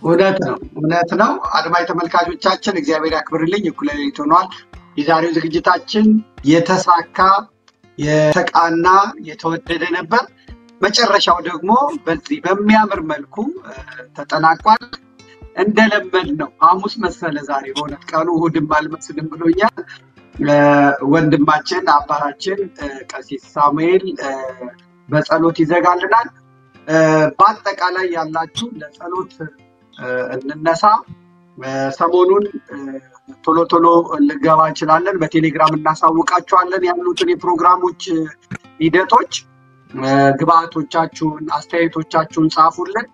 እውነት ነው አድማጭ ተመልካቾቻችን እግዚአብሔር ያክብርልኝ እኩለ ሌሊት ሆኗል የዛሬው ዝግጅታችን የተሳካ የተቃና የተወደደ ነበር መጨረሻው ደግሞ በዚህ በሚያምር መልኩ ተጠናቋል እንደለመድ ነው ሐሙስ መሰለ ዛሬ በእውነት ቀኑ እሑድም አልመስልም ብሎኛል ወንድማችን አባታችን ቀሲስ ሳሙኤል በጸሎት ይዘጋልናል በአጠቃላይ ያላችሁ ለጸሎት እንነሳ ሰሞኑን ቶሎ ልገባ እንችላለን በቴሌግራም እናሳውቃችኋለን ያሉትን የፕሮግራሞች ሂደቶች ግብአቶቻችሁን አስተያየቶቻችሁን ጻፉልን